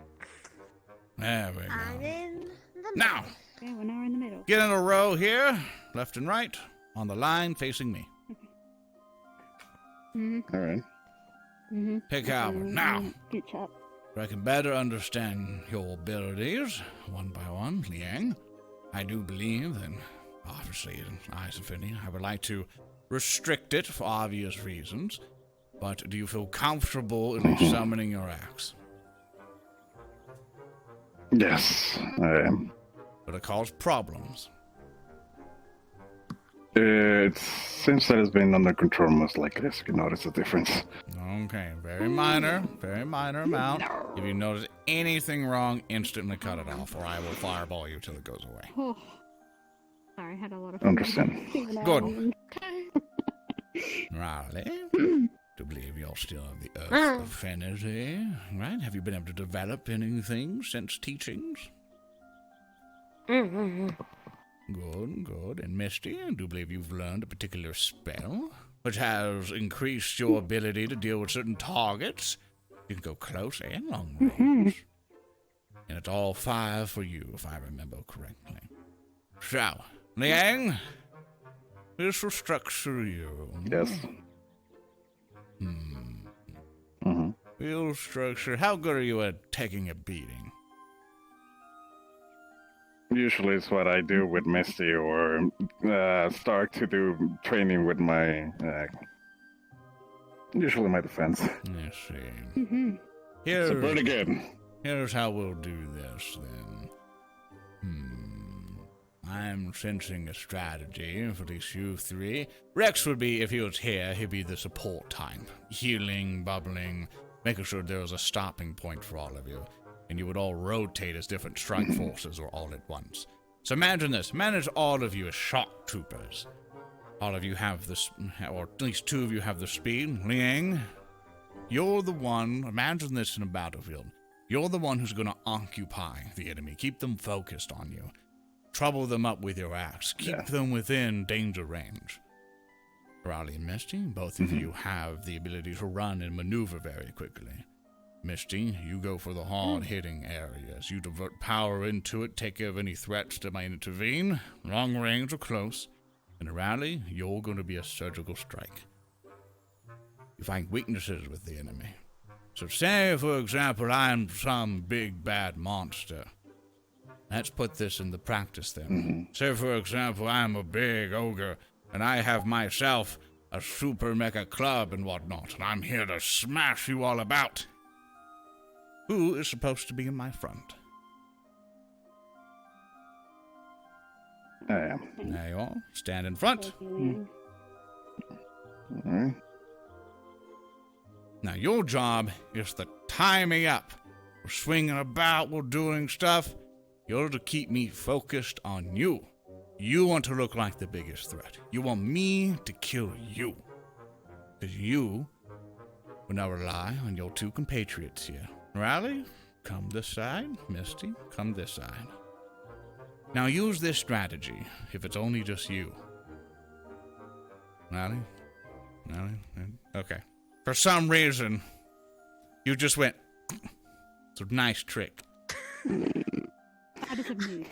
There we
I'm
go.
in the
Now,
Okay, we're now in the middle.
get in a row here, left and right, on the line facing me.
All right.
Pick out one. Now,
Good job.
so I can better understand your abilities, one by one, Liang. I do believe that, obviously, in Eyes Affinity, I would like to restrict it for obvious reasons, but do you feel comfortable in summoning your axe?
Yes, I am.
But it causes problems.
It seems that it's been under control most likely, as you can notice the difference.
Okay, very minor amount. If you notice anything wrong, instantly cut it off, or I will fireball you till it goes away.
Oh. Sorry, I had a lot of
Understand.
Good. Riley, to believe you're still of the Earth Affinity, right? Have you been able to develop anything since teachings? Good. And Misty, I do believe you've learned a particular spell, which has increased your ability to deal with certain targets. You can go close and long range. And it's all 5 for you, if I remember correctly. So, Liang, this will structure you.
Yes.
We'll structure. How good are you at taking a beating?
Usually it's what I do with Misty or start to do training with my... usually my defense.
Let's see.
So pretty good.
Here's how we'll do this, then. I'm sensing a strategy for these you 3. Rex would be, if he was here, he'd be the support type. Healing, bubbling, making sure there was a stopping point for all of you. And you would all rotate as different strike forces or all at once. So imagine this. Manage all of you as shock troopers. All of you have this, or at least 2 of you have the speed. Liang, you're the one, imagine this in a battlefield. You're the one who's going to occupy the enemy. Keep them focused on you. Trouble them up with your axe. Keep them within danger range. Raleigh and Misty, both of you have the ability to run and maneuver very quickly. Misty, you go for the hard-hitting areas. You divert power into it, take care of any threats that might intervene, long range or close. And Raleigh, you're going to be a surgical strike. You find weaknesses with the enemy. So say, for example, I'm some big bad monster. Let's put this into practice then. Say, for example, I'm a big ogre, and I have myself a super mecha club and whatnot, and I'm here to smash you all about. Who is supposed to be in my front?
I am.
There you are. Stand in front.
Alright.
Now, your job is to tie me up. We're swinging about, we're doing stuff in order to keep me focused on you. You want to look like the biggest threat. You want me to kill you. Because you will now rely on your two compatriots here. Riley, come this side. Misty, come this side. Now use this strategy if it's only just you. Riley? Okay. For some reason, you just went... It's a nice trick.
That is a move.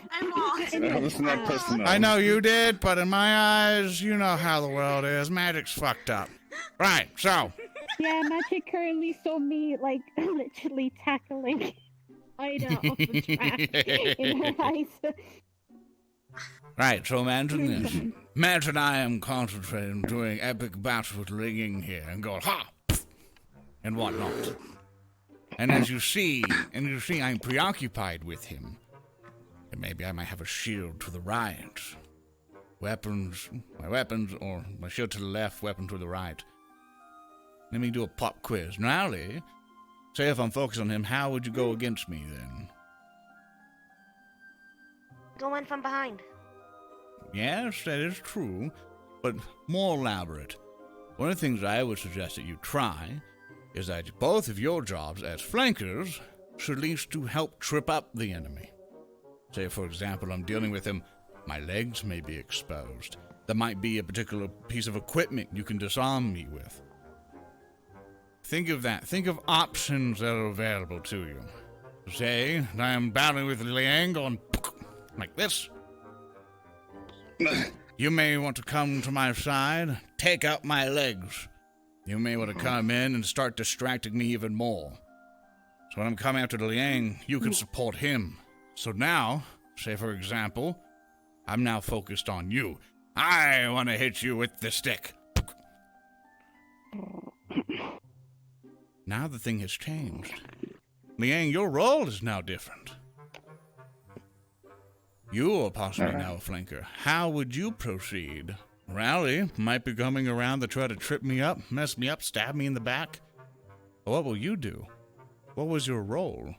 It's not personal.
I know you did, but in my eyes, you know how the world is. Magic's fucked up. Right, so.
Yeah, Magic currently saw me, like, literally tackling Ida off the track in her eyes.
Right, so imagine this. Imagine I am concentrating, doing epic battles with Ling Ying here, and go, ha! And whatnot. And as you see, I'm preoccupied with him. And maybe I might have a shield to the right. My weapons, or my shield to the left, weapon to the right. Let me do a pop quiz. Now, Lee, say if I'm focused on him, how would you go against me then?
Go in from behind.
Yes, that is true, but more elaborate. One of the things I would suggest that you try is that both of your jobs as flankers should at least to help trip up the enemy. Say, for example, I'm dealing with him, my legs may be exposed. There might be a particular piece of equipment you can disarm me with. Think of that. Think of options that are available to you. Say, I am battling with Liang going like this. You may want to come to my side, take out my legs. You may want to come in and start distracting me even more. So when I'm coming after Liang, you can support him. So now, say for example, I'm now focused on you. I want to hit you with the stick. Now the thing has changed. Liang, your role is now different. You are possibly now a flanker. How would you proceed? Rowley might be coming around to try to trip me up, mess me up, stab me in the back. What will you do? What was your role?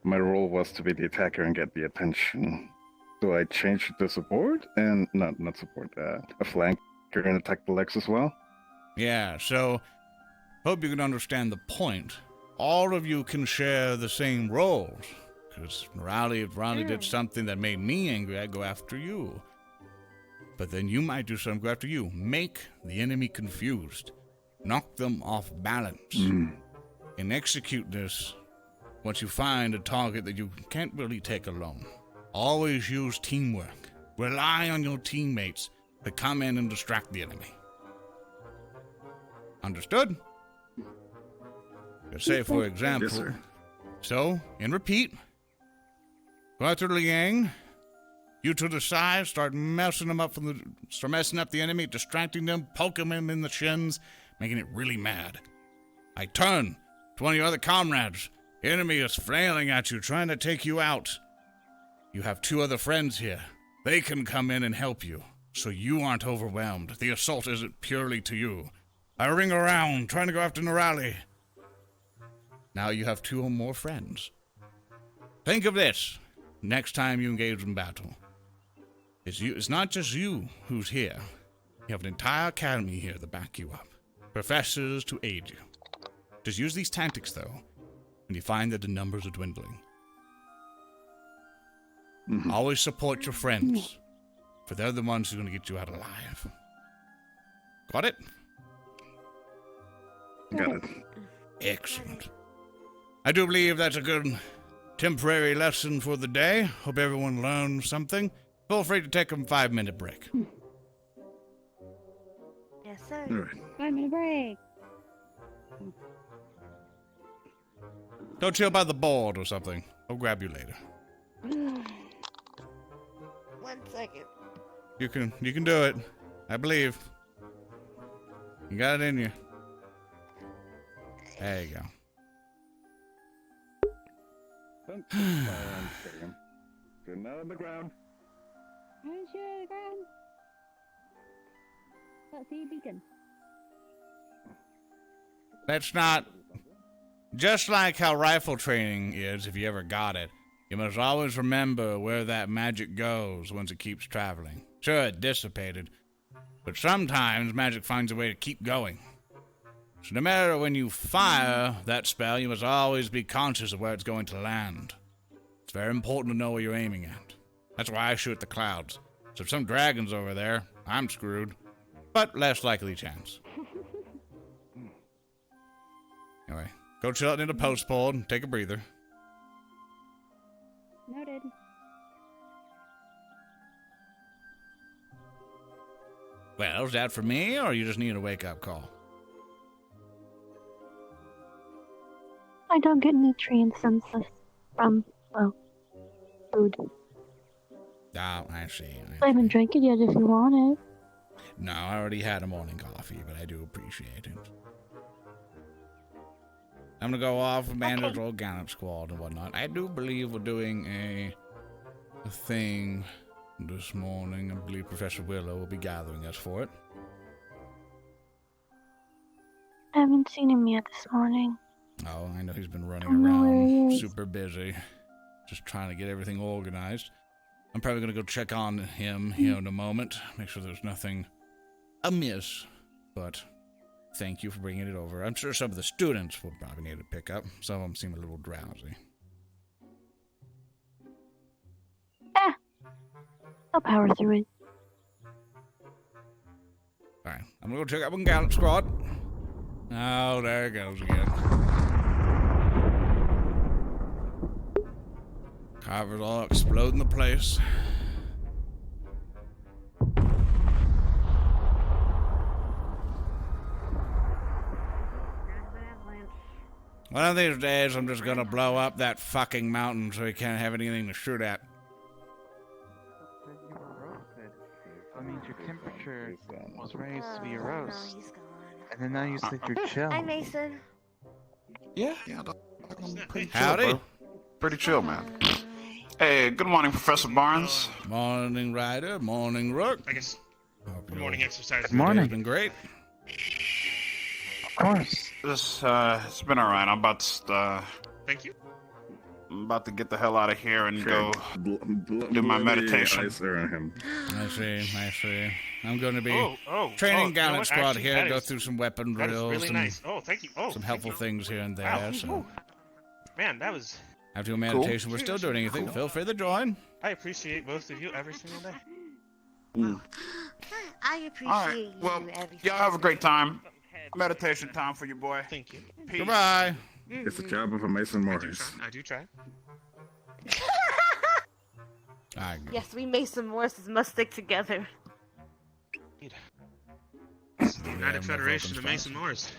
My role was to be the attacker and get the attention. So I changed to support and not support, a flanker and attack the legs as well.
Yeah, so hope you can understand the point. All of you can share the same roles. Because if Riley did something that made me angry, I'd go after you. But then you might do something, go after you. Make the enemy confused. Knock them off balance. And execute this once you find a target that you can't really take alone. Always use teamwork. Rely on your teammates to come in and distract the enemy. Understood? Let's say, for example,
Yes, sir.
So, and repeat. Go after Liang. You to the side, start messing up the enemy, distracting them, poking them in the shins, making it really mad. I turn to one of your other comrades. The enemy is flailing at you, trying to take you out. You have two other friends here. They can come in and help you, so you aren't overwhelmed. The assault isn't purely to you. I ring around, trying to go after Nirali. Now you have two or more friends. Think of this. Next time you engage in battle. It's not just you who's here. You have an entire academy here to back you up. Professors to aid you. Just use these tactics, though, when you find that the numbers are dwindling. Always support your friends, for they're the ones who are going to get you out alive. Got it?
Got it.
Excellent. I do believe that's a good temporary lesson for the day. Hope everyone learned something. Feel free to take a 5-minute break.
Yes, sir.
All right.
5-minute break.
Go chill by the board or something. I'll grab you later.
1 second.
You can do it. I believe. You got it in you. There you go.
Good now on the ground.
How's your ground? Let's see a beacon.
Let's not... Just like how rifle training is, if you ever got it, you must always remember where that magic goes once it keeps traveling. Sure, it dissipated, but sometimes magic finds a way to keep going. So no matter when you fire that spell, you must always be conscious of where it's going to land. It's very important to know where you're aiming at. That's why I shoot the clouds. So if some dragon's over there, I'm screwed. But less likely chance. Anyway, go chill out in the post pole and take a breather.
Noted.
Well, is that for me, or you just need a wake-up call?
I don't get nutrient synthesis from, well, food.
Ah, I see.
I haven't drank it yet if you want it.
No, I already had a morning coffee, but I do appreciate it. I'm gonna go off and manage old Gannett Squad and whatnot. I do believe we're doing a thing this morning. I believe Professor Willow will be gathering us for it.
I haven't seen him yet this morning.
Oh, I know he's been running
Don't know where
around,
he is.
super busy, just trying to get everything organized. I'm probably gonna go check on him here in a moment, make sure there's nothing amiss, but thank you for bringing it over. I'm sure some of the students will probably need to pick up. Some of them seem a little drowsy.
I'll power through it.
Alright, I'm gonna go check out one Gallant Squad. Oh, there it goes again. Carver's all exploding the place. One of these days, I'm just gonna blow up that fucking mountain so he can't have anything to shoot at.
That means your temperature was raised to be a roast. And then now you said you're chill.
Hi, Mason.
Yeah, I'm pretty chill,
Howdy.
bro. Pretty chill, man. Hey, good morning, Professor Barnes.
Morning, Ryder. Morning, Rook.
I guess. Good morning, exercise.
Good morning.
It's been great.
Of course. It's been alright. I'm about to,
Thank you.
I'm about to get the hell out of here and go do my meditation.
I see. I'm going to be training Gallant Squad
actually,
here,
that
go
is-
through some weapon
That is
drills
really
and
nice. Oh, thank you. Oh,
some helpful things here and there.
Wow.
So
Man, that was...
after your meditation, we're still doing anything. Feel free to join.
I appreciate both of you every single day.
I appreciate
Alright,
you
well,
every
y'all have a great time. Meditation time for you, boy.
Thank you.
Peace.
Goodbye.
It's the job of a Mason Morris.
I do try.
Yes, we Mason Morses must stick together.
United Federation of Mason Moors.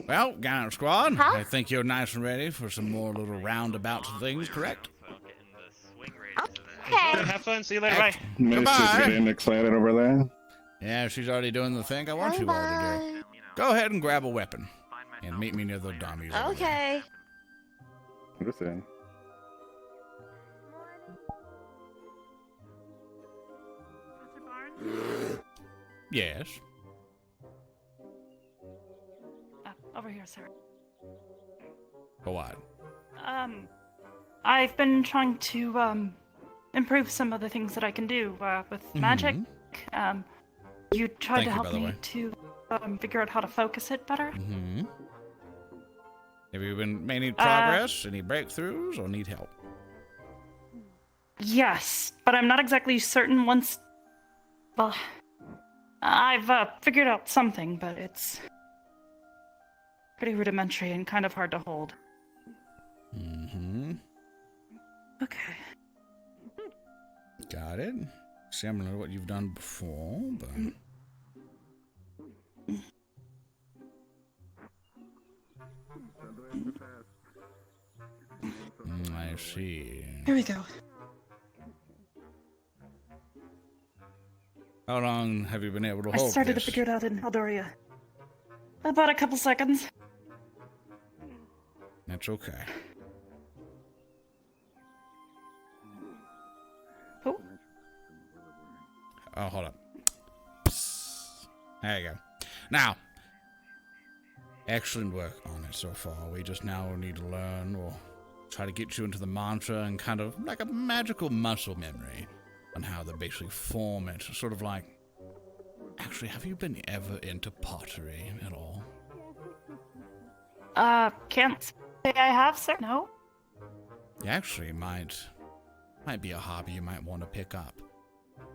Well, Gallant Squad, I think you're nice and ready for some more little roundabouts and things, correct?
Okay.
Have fun. See you later. Bye.
Mason's getting excited over there.
Yeah, she's already doing the thing I want you all to do. Go ahead and grab a weapon and meet me near the dummies. over there.
Okay.
Understand.
Yes.
Over here, sir.
For what?
I've been trying to, improve some of the things that I can do, with magic. You tried
Thank
to
you,
help
by the
me
way.
to, figure out how to focus it better.
Mm-hmm. Have you made any progress, any breakthroughs, or need help?
Yes, but I'm not exactly certain once... Well, I've, figured out something, but it's... pretty rudimentary and kind of hard to hold.
Mm-hmm.
Okay.
Got it. Similar to what you've done before, but... I see.
Here we go.
How long have you been able to
I
hold
started
this?
to figure it out in Eldoria. About a couple seconds.
That's okay.
Oh.
Oh, hold up. There you go. Now, excellent work on it so far. We just now need to learn or try to get you into the mantra and kind of like a magical muscle memory on how to basically form it. Sort of like, actually, have you been ever into pottery at all?
Can't say I have, sir. No.
Actually, might be a hobby you might want to pick up.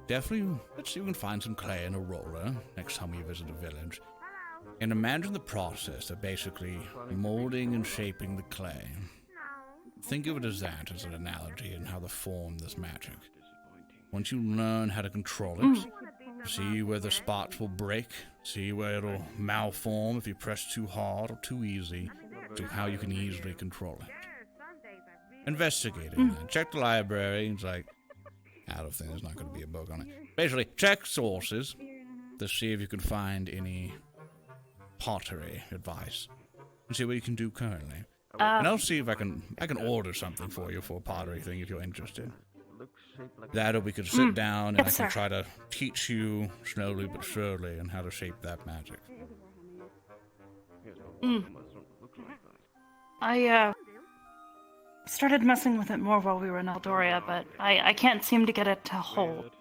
Definitely, let's see if we can find some clay and a roller next time we visit a village. And imagine the process of basically molding and shaping the clay. Think of it as that, as an analogy in how to form this magic. Once you learn how to control it, see where the spots will break, see where it'll malform if you press too hard or too easy, to how you can easily control it. Investigate it. Check the library. It's like, out of things, there's not going to be a book on it. Basically, check sources to see if you can find any pottery advice and see what you can do currently. And I'll see if I can order something for you for a pottery thing if you're interested. That, or we could sit down and I can try to teach you slowly but surely on how to shape that magic.
I started messing with it more while we were in Eldoria, but I can't seem to get it to hold.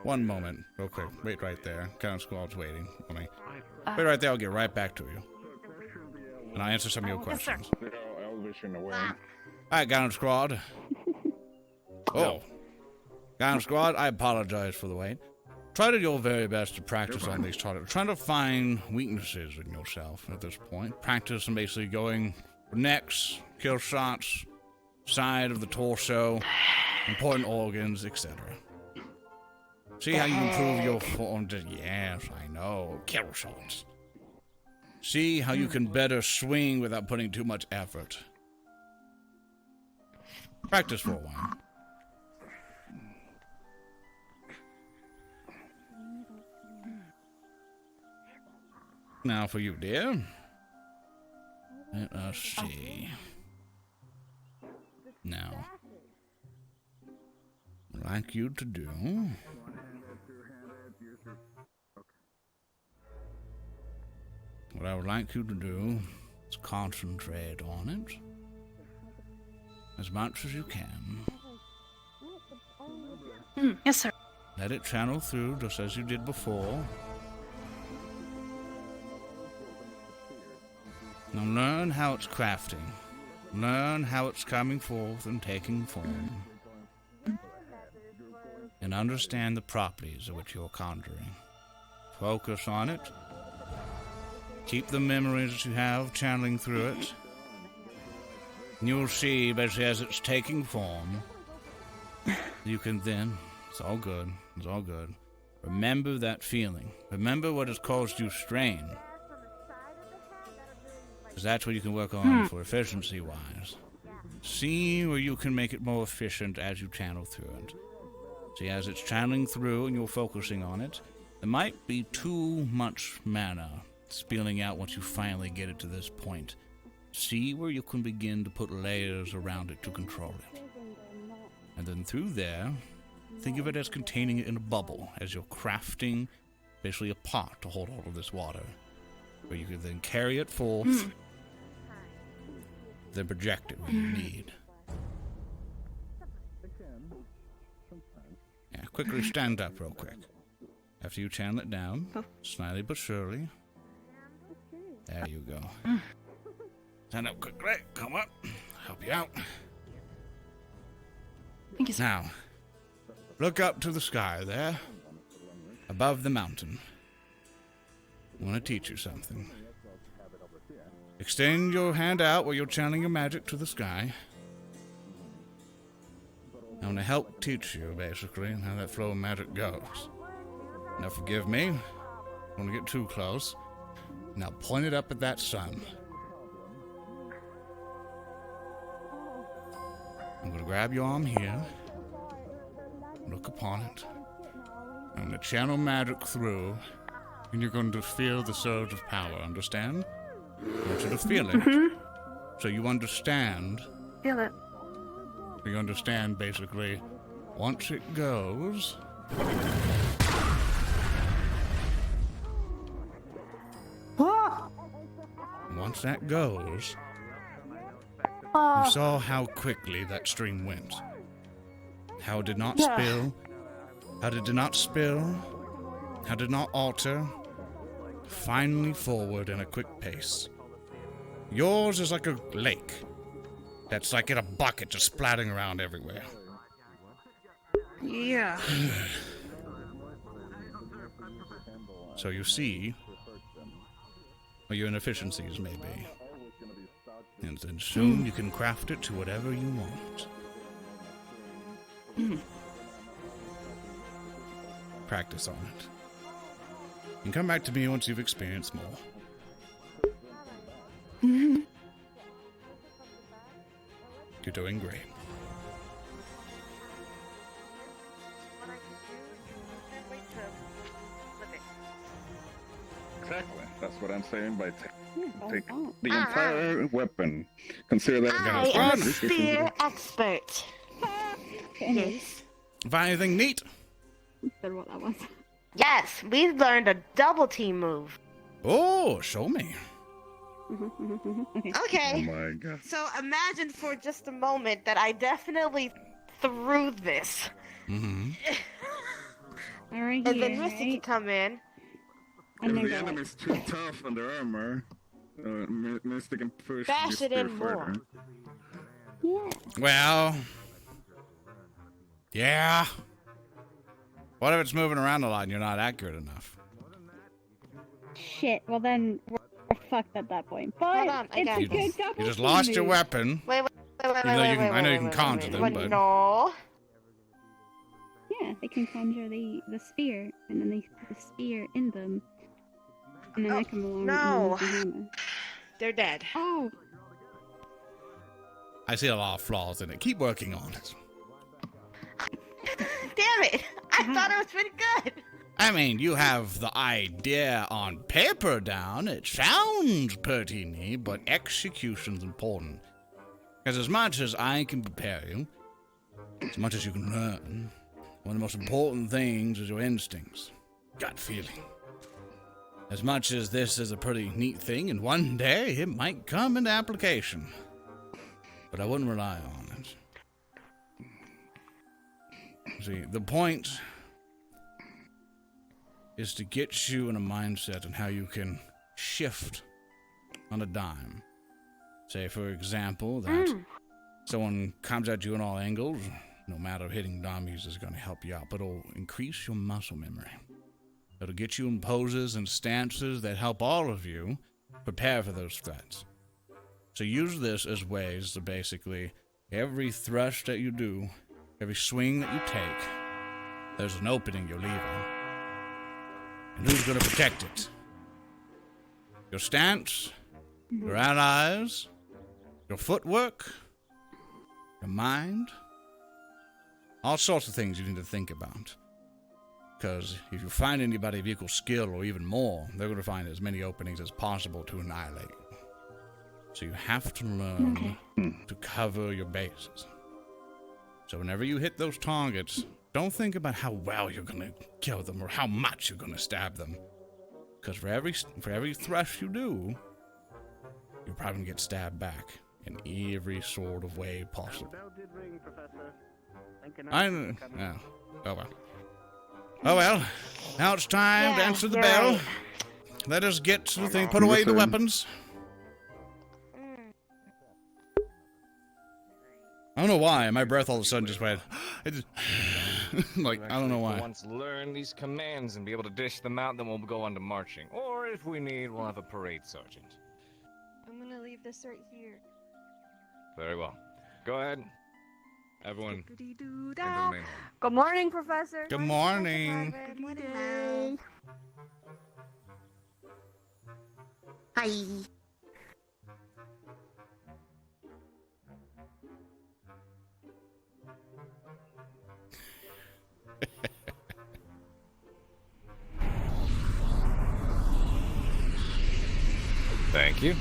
One moment, real quick. Wait right there. Count Squad's waiting for me. Wait right there, I'll get right back to you. And I'll answer some of your questions. Alright, Count Squad. Oh. Count Squad, I apologize for the wait. Try to do your very best to practice on these targets. Try to find weaknesses in yourself at this point. Practice and basically going necks, kill shots, side of the torso, important organs, etc. See how you improve your form. Yes, I know. Kill shots. See how you can better swing without putting too much effort. Practice for a while. Now for you, dear. Let us see. Now, what I'd like you to do. What I would like you to do is concentrate on it as much as you can.
Yes, sir.
Let it channel through just as you did before. Now learn how it's crafting. Learn how it's coming forth and taking form. And understand the properties of which you're conjuring. Focus on it. Keep the memories that you have channeling through it. And you'll see, basically, as it's taking form, you can then, it's all good, remember that feeling. Remember what has caused you strain. Because that's what you can work on for efficiency-wise. See where you can make it more efficient as you channel through it. See, as it's channeling through and you're focusing on it, there might be too much mana spilling out once you finally get it to this point. See where you can begin to put layers around it to control it. And then through there, think of it as containing it in a bubble, as you're crafting basically a pot to hold all of this water, where you can then carry it forth, then project it when you need. Yeah, quickly stand up real quick. After you channel it down, slowly but surely. There you go. Stand up quickly. Come up. Help you out.
Thank you, sir.
Now, look up to the sky there, above the mountain. I want to teach you something. Extend your hand out while you're channeling your magic to the sky. I want to help teach you, basically, how that flow of magic goes. Now, forgive me. I don't want to get too close. Now, point it up at that sun. I'm going to grab your arm here. Look upon it. I'm going to channel magic through, and you're going to feel the surge of power, understand? I want you to feel it. So you understand.
Feel it.
You understand, basically, once it goes... once that goes, you saw how quickly that stream went. How it did not spill. How it did not spill. How it did not alter. Finally forward in a quick pace. Yours is like a lake. That's like in a bucket just splatting around everywhere.
Yeah.
So you see what your inefficiencies may be. And then soon you can craft it to whatever you want. Practice on it. And come back to me once you've experienced more. You're doing great.
Exactly. That's what I'm saying by take the entire weapon. Consider that
I am a spear expert. Yes.
Find anything neat?
Said what that was.
Yes, we learned a double team move.
Oh, show me.
Okay.
Oh my god.
So imagine for just a moment that I definitely threw this.
Mm-hmm.
Alright,
and then Misty could come in.
And then
the enemy's too tough on their armor. Mystic can push
Bash
this
it in
spear
more.
further.
Yeah.
Well, yeah. What if it's moving around a lot and you're not accurate enough?
Shit. Well then we're fucked at that point. But
Hold on, I got
it's a good double
You just
team
lost your
move.
weapon.
Wait,
I know you can conjure them, but
no.
Yeah, they can conjure the spear, and then they put the spear in them, and then I come along.
no.
And use the hammer.
They're dead.
Oh.
I see a lot of flaws in it. Keep working on it.
Damn it! I thought it was pretty good.
I mean, you have the idea on paper down. It sounds pretty neat, but execution's important. Because as much as I can prepare you, as much as you can learn, one of the most important things is your instincts, gut feeling. As much as this is a pretty neat thing, and one day it might come into application, but I wouldn't rely on it. See, the point is to get you in a mindset on how you can shift on a dime. Say, for example, that someone comes at you in all angles. No matter hitting dummies is going to help you out, but it'll increase your muscle memory. It'll get you in poses and stances that help all of you prepare for those threats. So use this as ways to basically, every thrust that you do, every swing that you take, there's an opening you're leaving. And who's going to protect it? Your stance, your allies, your footwork, your mind, all sorts of things you need to think about. Because if you find anybody of equal skill or even more, they're going to find as many openings as possible to annihilate you. So you have to learn to cover your bases. So whenever you hit those targets, don't think about how well you're going to kill them or how much you're going to stab them. Because for every thrust you do, you're probably going to get stabbed back in every sort of way possible. Oh well. Oh well. Now it's time to answer the bell.
Right.
Let us get to the thing. Put away the weapons. I don't know why. My breath all of a sudden just went. Like, I don't know why.
Once learn these commands and be able to dish them out, then we'll go on to marching. Or if we need, we'll have a parade sergeant.
I'm gonna leave this right here.
Very well. Go ahead. Everyone.
Good morning, Professor.
Good morning.
Good morning. Hi.
Thank you.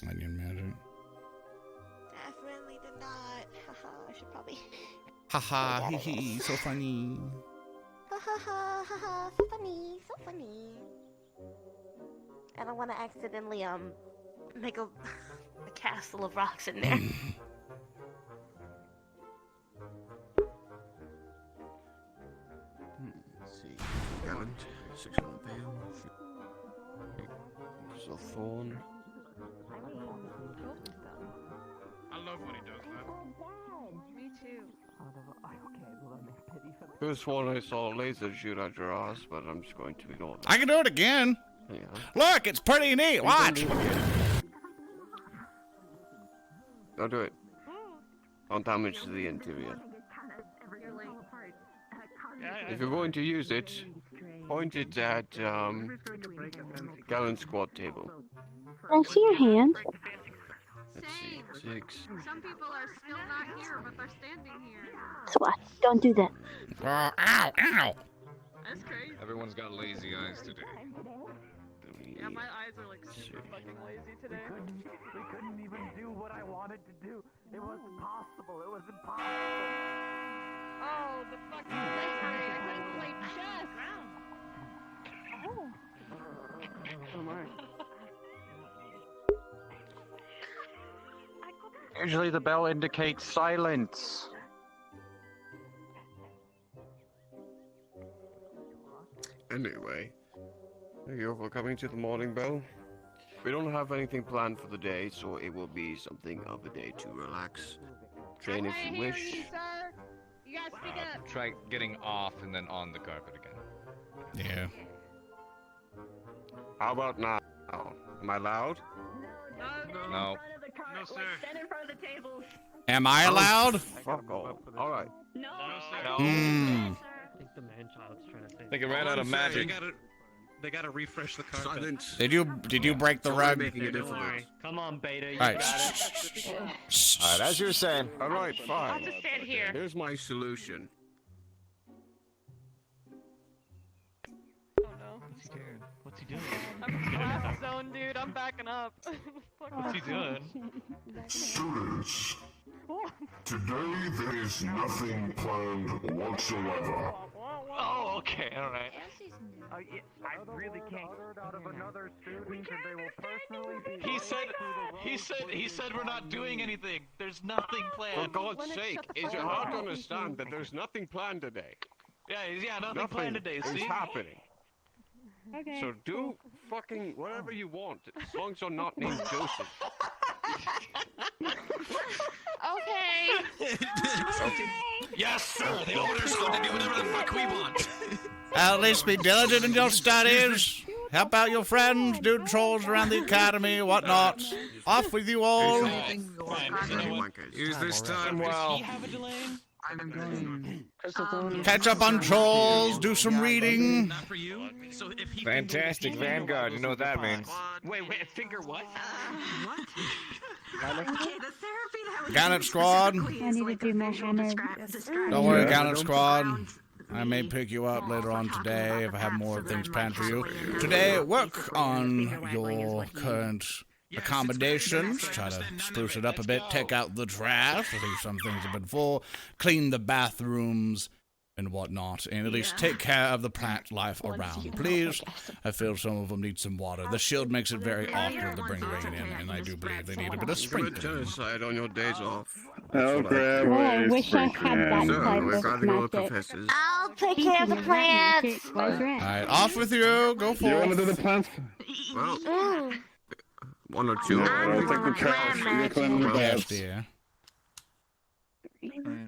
Onion magic.
Definitely did not. Haha, I should probably.
Haha, hee hee, so funny.
Ha ha ha ha ha. So funny, so funny. I don't want to accidentally make a castle of rocks in there.
Let's see. Gallant, 600 pale. So Thorn.
I love when he does that.
Me too.
First one I saw a laser shoot at your ass, but I'm just going to ignore that.
I can do it again.
Yeah.
Look, it's pretty neat. Watch.
Don't do it. Don't damage the interior. If you're going to use it, point it at Gallant squad table.
I see your hand.
Let's see, 6.
Some people are still not here, but they're standing here.
Swat. Don't do that.
Ow, ow.
That's crazy.
Everyone's got lazy eyes today.
Yeah, my eyes are like super fucking lazy today.
We couldn't even do what I wanted to do. It wasn't possible. It was impossible.
Oh, the fucking yesterday I couldn't play chess.
Oh my.
Usually the bell indicates silence.
Anyway, thank you for coming to the morning bell. We don't have anything planned for the day, so it will be something of a day to relax. Train if you wish.
You, sir. You gotta speak up.
Try getting off and then on the carpet again.
Yeah.
How about now? Am I loud?
No.
No, sir.
Stand in front of the tables.
Am I allowed?
Fuck all. Alright.
No,
sir.
No.
Hmm.
I think the man-child's trying to say.
I think it ran out of magic.
They gotta refresh the carpet.
Silence.
Did you break the rug?
Making it
Don't
difficult.
worry. Come on, Beta. You
Alright.
got it.
Alright, as you were saying.
Alright,
I'll
fine.
just stand here.
Here's my solution.
Oh no.
What's he doing?
I'm in the blast zone, dude. I'm backing up.
What's he doing?
Students, today there is nothing planned whatsoever.
Oh, okay, alright.
I really can't out of another student, and they will personally be.
He said we're not doing anything. There's nothing
For
planned.
God's sake, is it hard to understand that there's nothing planned today?
Yeah, nothing planned today.
is
See?
happening.
Okay.
So do fucking whatever you want, as long as you're not named Joseph.
Okay.
Yes, sir. The order's on to do whatever the fuck we want.
At least be diligent in your studies. Help out your friends, do trolls around the academy, whatnot. Off with you all.
Use this time well.
Catch up on trolls, do some reading.
Not for you. So if he
Fantastic Vanguard, you know what that means.
Wait, finger what?
What? Okay, the therapy that was
Gallant Squad.
I need to do more hammer.
Don't worry, Gallant Squad. I may pick you up later on today if I have more things planned for you. Today, work on your current accommodations. Try to spruce it up a bit. Take out the trash. I think some things have been full. Clean the bathrooms and whatnot. And at least take care of the plant life around. Please. I feel some of them need some water. The shield makes it very awkward to bring rain in, and I do believe they need a bit of
Commit
sprinkling.
genocide on your days off.
I'll grab
Well, I
a
wish I had that
So,
type
we've
of
got to go to
magic.
professors.
I'll take care of the plants.
Alright, off with you. Go
You want to do
forth.
the plants?
Well,
Mm.
one or two.
I'll take the trash. You clean the
Yes,
baths.
dear.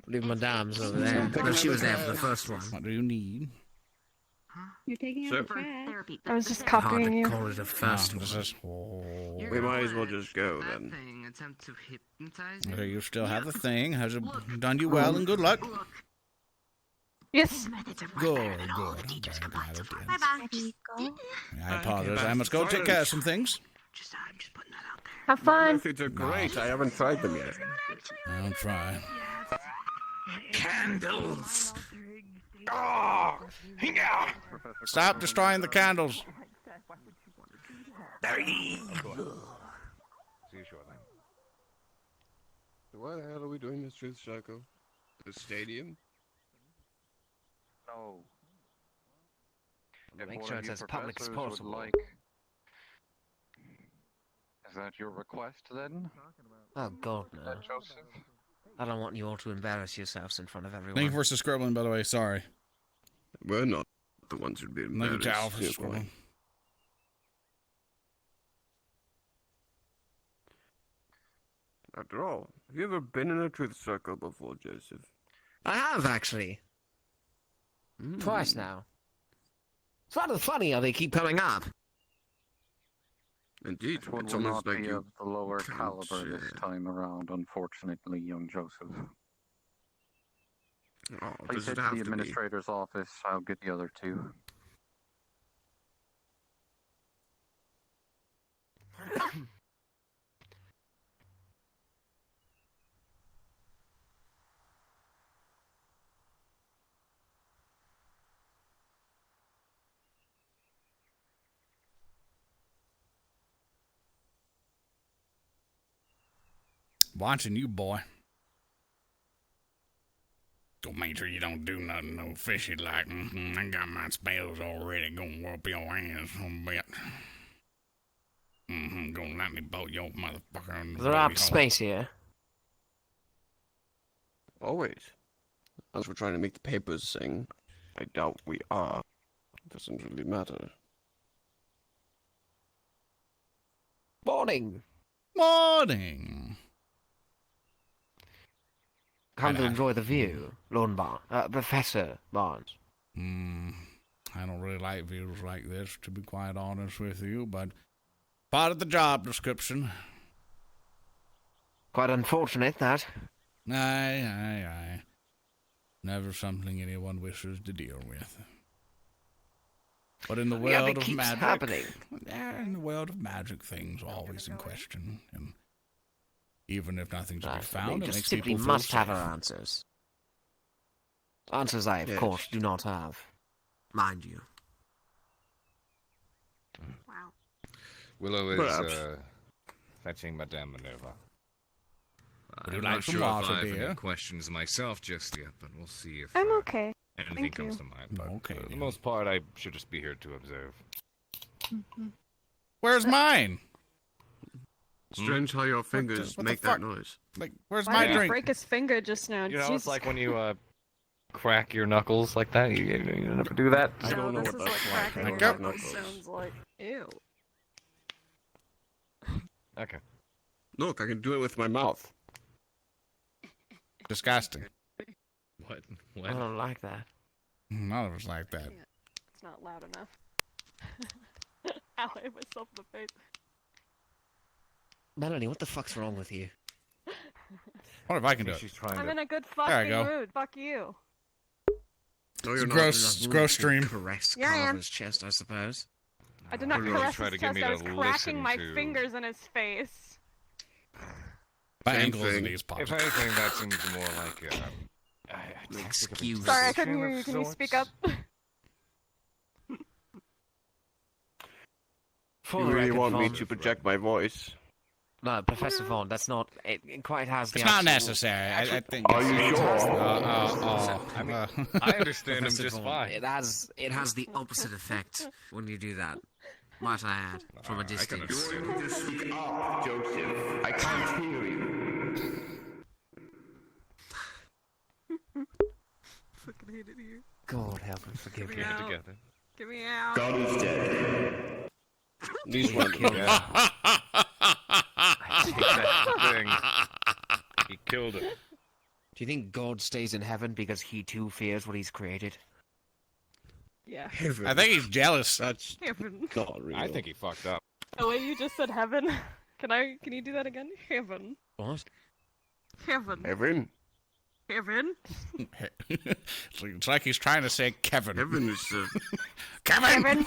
Leave Madame's over there. No, she was there for the first one.
What do you need?
You're taking
Sir.
out the trash.
I was just
Hard
copying
to
you.
call it a first
This
one.
is- oh.
We might as well just go then.
Attempt to hypnotize
Okay, you still have the thing. Has it done you well and good luck?
Yes.
Good, good. I'm very glad it did.
Bye-bye.
I apologize. I must go take care of some things.
Have fun.
Methods are great. I haven't tried them yet.
I'll try.
Candles.
Stop destroying the candles.
See you shortly.
Why the hell are we doing this, Truth Psycho? The stadium?
No. If
Make
one
sure
of
it's
you
as public as
professors would
possible.
like... Is that your request, then?
Oh God, no.
Joseph?
I don't want you all to embarrass yourselves in front of everyone.
Thank you for scribbling, by the way. Sorry.
We're not the ones who'd be
Thank you,
embarrassed.
Tal, for
You're
scribbling.
fine. After all, have you ever been in a truth circle before, Joseph?
I have, actually. Twice now. It's rather funny how they keep coming up.
Indeed,
This one
it's
will
almost
not
like
be
you
of the lower
can't,
caliber this time around, unfortunately, young Joseph.
Oh,
Please
does
head
it
to
have
the
to be?
administrator's office. I'll get the other two.
Watching you, boy. Go make sure you don't do nothing no fishy like, I got my spells already gonna whoop your ass a bit. Gonna let me boat your motherfucker.
Is there up space here?
Always. As we're trying to make the papers sing, I doubt we are. It doesn't really matter.
Morning!
Morning!
Come to enjoy the view, Lorn Professor Barnes.
I don't really like views like this, to be quite honest with you, but part of the job description.
Quite unfortunate, that.
Aye. Never something anyone wishes to deal with. But in the
Yeah,
world
it
of
keeps
magic,
happening.
In the world of magic, things are always in question, and even if nothing's to be found, it
just
makes
simply
people feel
must have
safe.
our answers. Answers I, of
Yes.
course, do not have. Mind you.
Wow.
Willow is
Perhaps.
fetching Madame Minerva.
Would you
I'm
like
not
some
sure if
water,
I have
dear?
any questions myself just yet, but we'll see if
I'm okay.
anything
Thank
comes
you.
to mind. But
Okay.
For the most part, I should just be here to observe.
Where's mine?
Strange how your fingers
what the
make
fuck?
that noise.
Like, where's
Why
my
did he
drink?
break his finger just now?
You know,
Jesus
it's like when you crack your knuckles like that. You never do that.
I don't know
this
what
is
that's
what
like.
cracking
I
your
don't
knuckles
like
sounds like. Ew.
Okay.
Look, I can do it with my mouth.
Disgusting.
What?
I don't like that.
None of us like that.
It's not loud enough. Ow, I hit myself in the face.
Melanie, what the fuck's wrong with you?
What if I can do it?
She's trying
I'm
to.
in a good
There I
fucking
go.
mood. Fuck you.
No,
It's
you're
a
not.
gross stream.
Caress
Yeah, I am.
Carver's chest, I suppose.
I did not
Really
caress
try
his
to get
chest.
me
I
to
was cracking
listen
my
to-
fingers in his face.
My
Same
ankles and
thing.
knees popped.
If anything, that seems more like
Excuse
Sorry, I
me.
couldn't hear you. Can you speak up?
For
You
the
really
record,
want me
Vaughn.
to project my voice?
No, Professor Vaughn, that's not. It quite has the.
It's not
actual-
necessary. I think.
Are you sure?
I mean, I understand him
Professor
just
Vaughn,
fine.
It has the opposite effect when you do that. Might I add, from a distance.
You need to speak up, Joseph. I can't hear you.
Fucking hate it here.
God help and forgive
Get
me.
me out.
Together.
Get me out.
God is dead.
These
He
ones.
killed me.
That thing. He killed it.
Do you think God stays in heaven because he too fears what he's created?
Yeah.
Heaven.
I think he's jealous.
That's
Heaven.
not real.
I think he fucked up.
The way you just said heaven. Can you do that again? Heaven.
What?
Heaven.
Heaven.
Heaven.
It's like he's trying to say Kevin.
Heaven is
Kevin!
Kevin.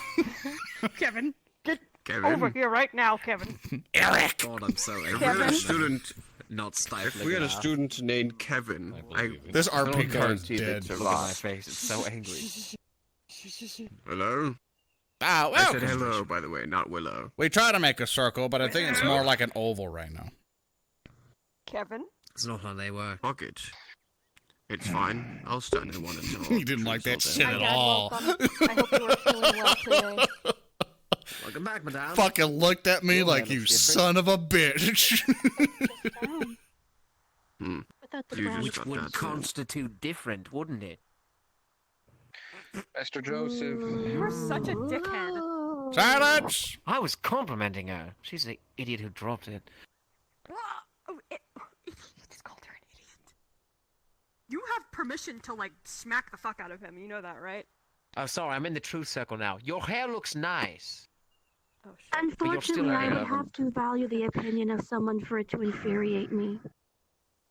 Kevin. Get
Kevin.
over here right now, Kevin.
Eric!
God, I'm so angry.
If we had a
Kevin.
student,
Not stifling.
if we had a
laugh.
student named Kevin,
This
I
RP
don't
card is
guarantee they'd
dead.
Look at my
survive.
face. It's so angry.
Hello?
Ah,
I said
well,
hello, by the way, not Willow.
we try to make a circle, but I think it's more like an oval right now.
Kevin.
It's not how they work.
Fuck it. It's fine. I'll stand in one until.
You didn't like that shit
Hi,
at
Dad,
all.
welcome. I hope you are feeling well today.
Welcome back, madame.
Fucking looked at me
Your
like,
hair
you
looks
son of a bitch.
Without the
You
brown
just
Which
got
would
that.
constitute different, wouldn't it?
Mr. Joseph.
You're such a dickhead.
Silence!
I was complimenting her. She's the idiot who dropped it.
You just called her an idiot. You have permission to, like, smack the fuck out of him. You know that, right?
Oh, sorry, I'm in the truth circle now. Your hair looks nice.
Oh, shit.
Unfortunately, I would
haven't.
have to value the opinion of someone for it to infuriate me.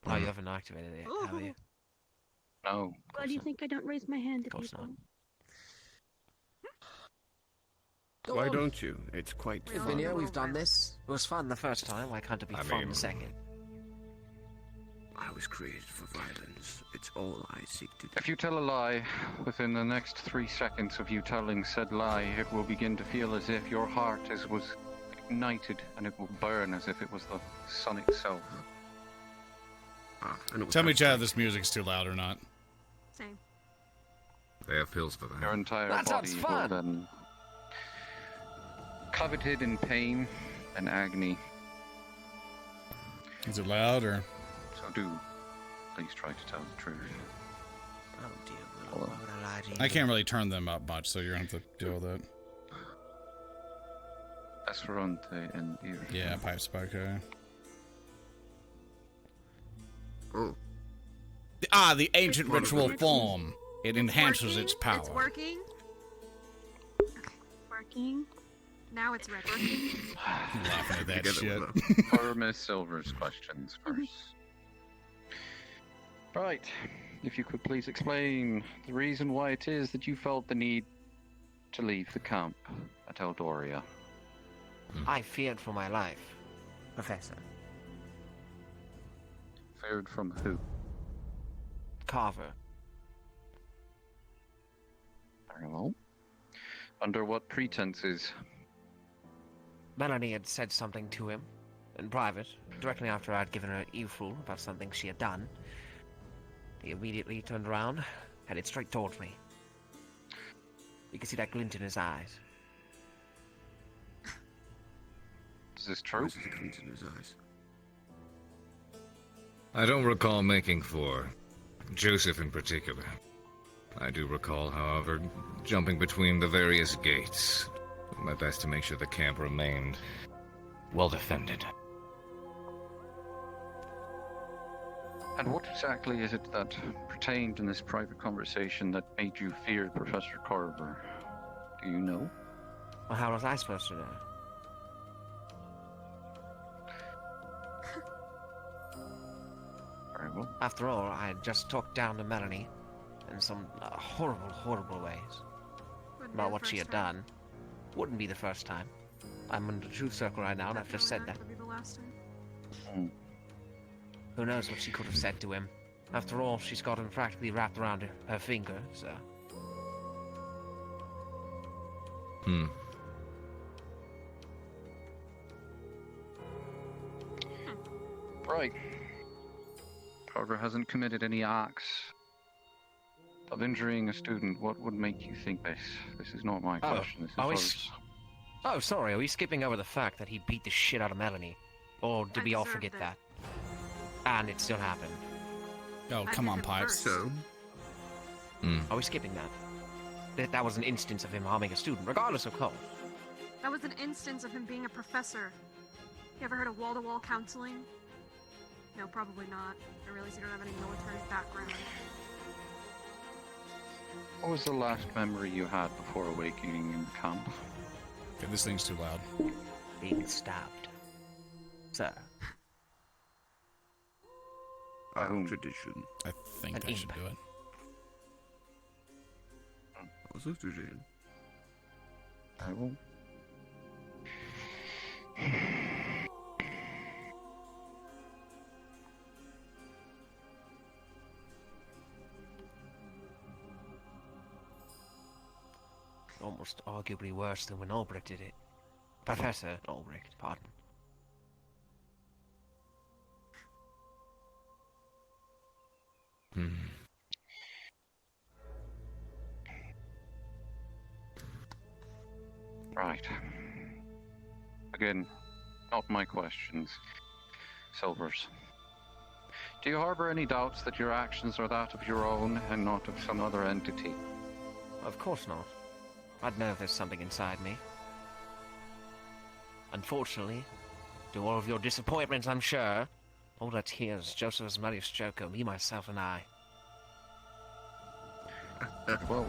Oh, you haven't activated it, have you?
No.
Why do you think I don't raise my hand to
course
people?
Why don't you? It's quite
We've
fun.
been here, we've done this. It was fun the first time. Why can't it be fun the second?
I was created for violence. It's all I seek to do.
If you tell a lie, within the next 3 seconds of you telling said lie, it will begin to feel as if your heart was ignited, and it will burn as if it was the sun itself.
Tell me, Chad, if this music's too loud or not.
Same.
They have pills for that.
Your entire
That sounds
body will
fun.
then coveted in pain and agony.
Is it loud or?
So do please try to tell the truth.
Oh dear, Will, why would I lie to you?
I can't really turn them up much, so you're gonna have to deal with it.
ZoranTheBear.
Yeah, pipes okay.
Oh.
The ancient ritual form. It enhances its power.
It's working.
Working.
Now it's ready.
I'm laughing at that shit.
For Miss Silver's questions first. Right. If you could please explain the reason why it is that you felt the need to leave the camp at Eldoria.
I feared for my life, Professor.
Feared from who?
Carver.
Very well. Under what pretenses?
Melanie had said something to him, in private, directly after I'd given her an earful about something she had done. He immediately turned around, headed straight towards me. You could see that glint in his eyes.
Is this true?
Is it glint in his eyes?
I don't recall making for Joseph in particular. I do recall, however, jumping between the various gates. Doing my best to make sure the camp remained well defended.
And what exactly is it that pertained in this private conversation that made you fear Professor Carver? Do you know?
Well, how was I supposed to know?
Very well.
After all, I had just talked down to Melanie in some horrible, horrible ways about what she had done. Wouldn't be the first time. I'm in the truth circle right now, and I've just said that.
Would be the last time.
Who knows what she could have said to him? After all, she's got him practically wrapped around her finger, so...
Right. Carver hasn't committed any acts of injuring a student. What would make you think this? This is not my question. This is hers.
Oh, sorry, are we skipping over the fact that he beat the shit out of Melanie? Or did we all forget that? And it still happened.
Oh, come on, Pipes.
So?
Are we skipping that? That was an instance of him harming a student, regardless of cause.
That was an instance of him being a professor. You ever heard of wall-to-wall counseling? No, probably not. I realize you don't have any military background.
What was the last memory you had before awakening in the camp?
Okay, this thing's too loud.
Being stabbed. Sir.
Tradition.
I think I should do it.
Also tradition.
I will.
Almost arguably worse than when Albrecht did it. Professor Albrecht, pardon.
Right. Again, not my questions. Silver's. Do you harbor any doubts that your actions are that of your own and not of some other entity?
Of course not. I'd know if there's something inside me. Unfortunately, to all of your disappointments, I'm sure, all that here's Joseph's Marius Joko, me, myself, and I.
Well,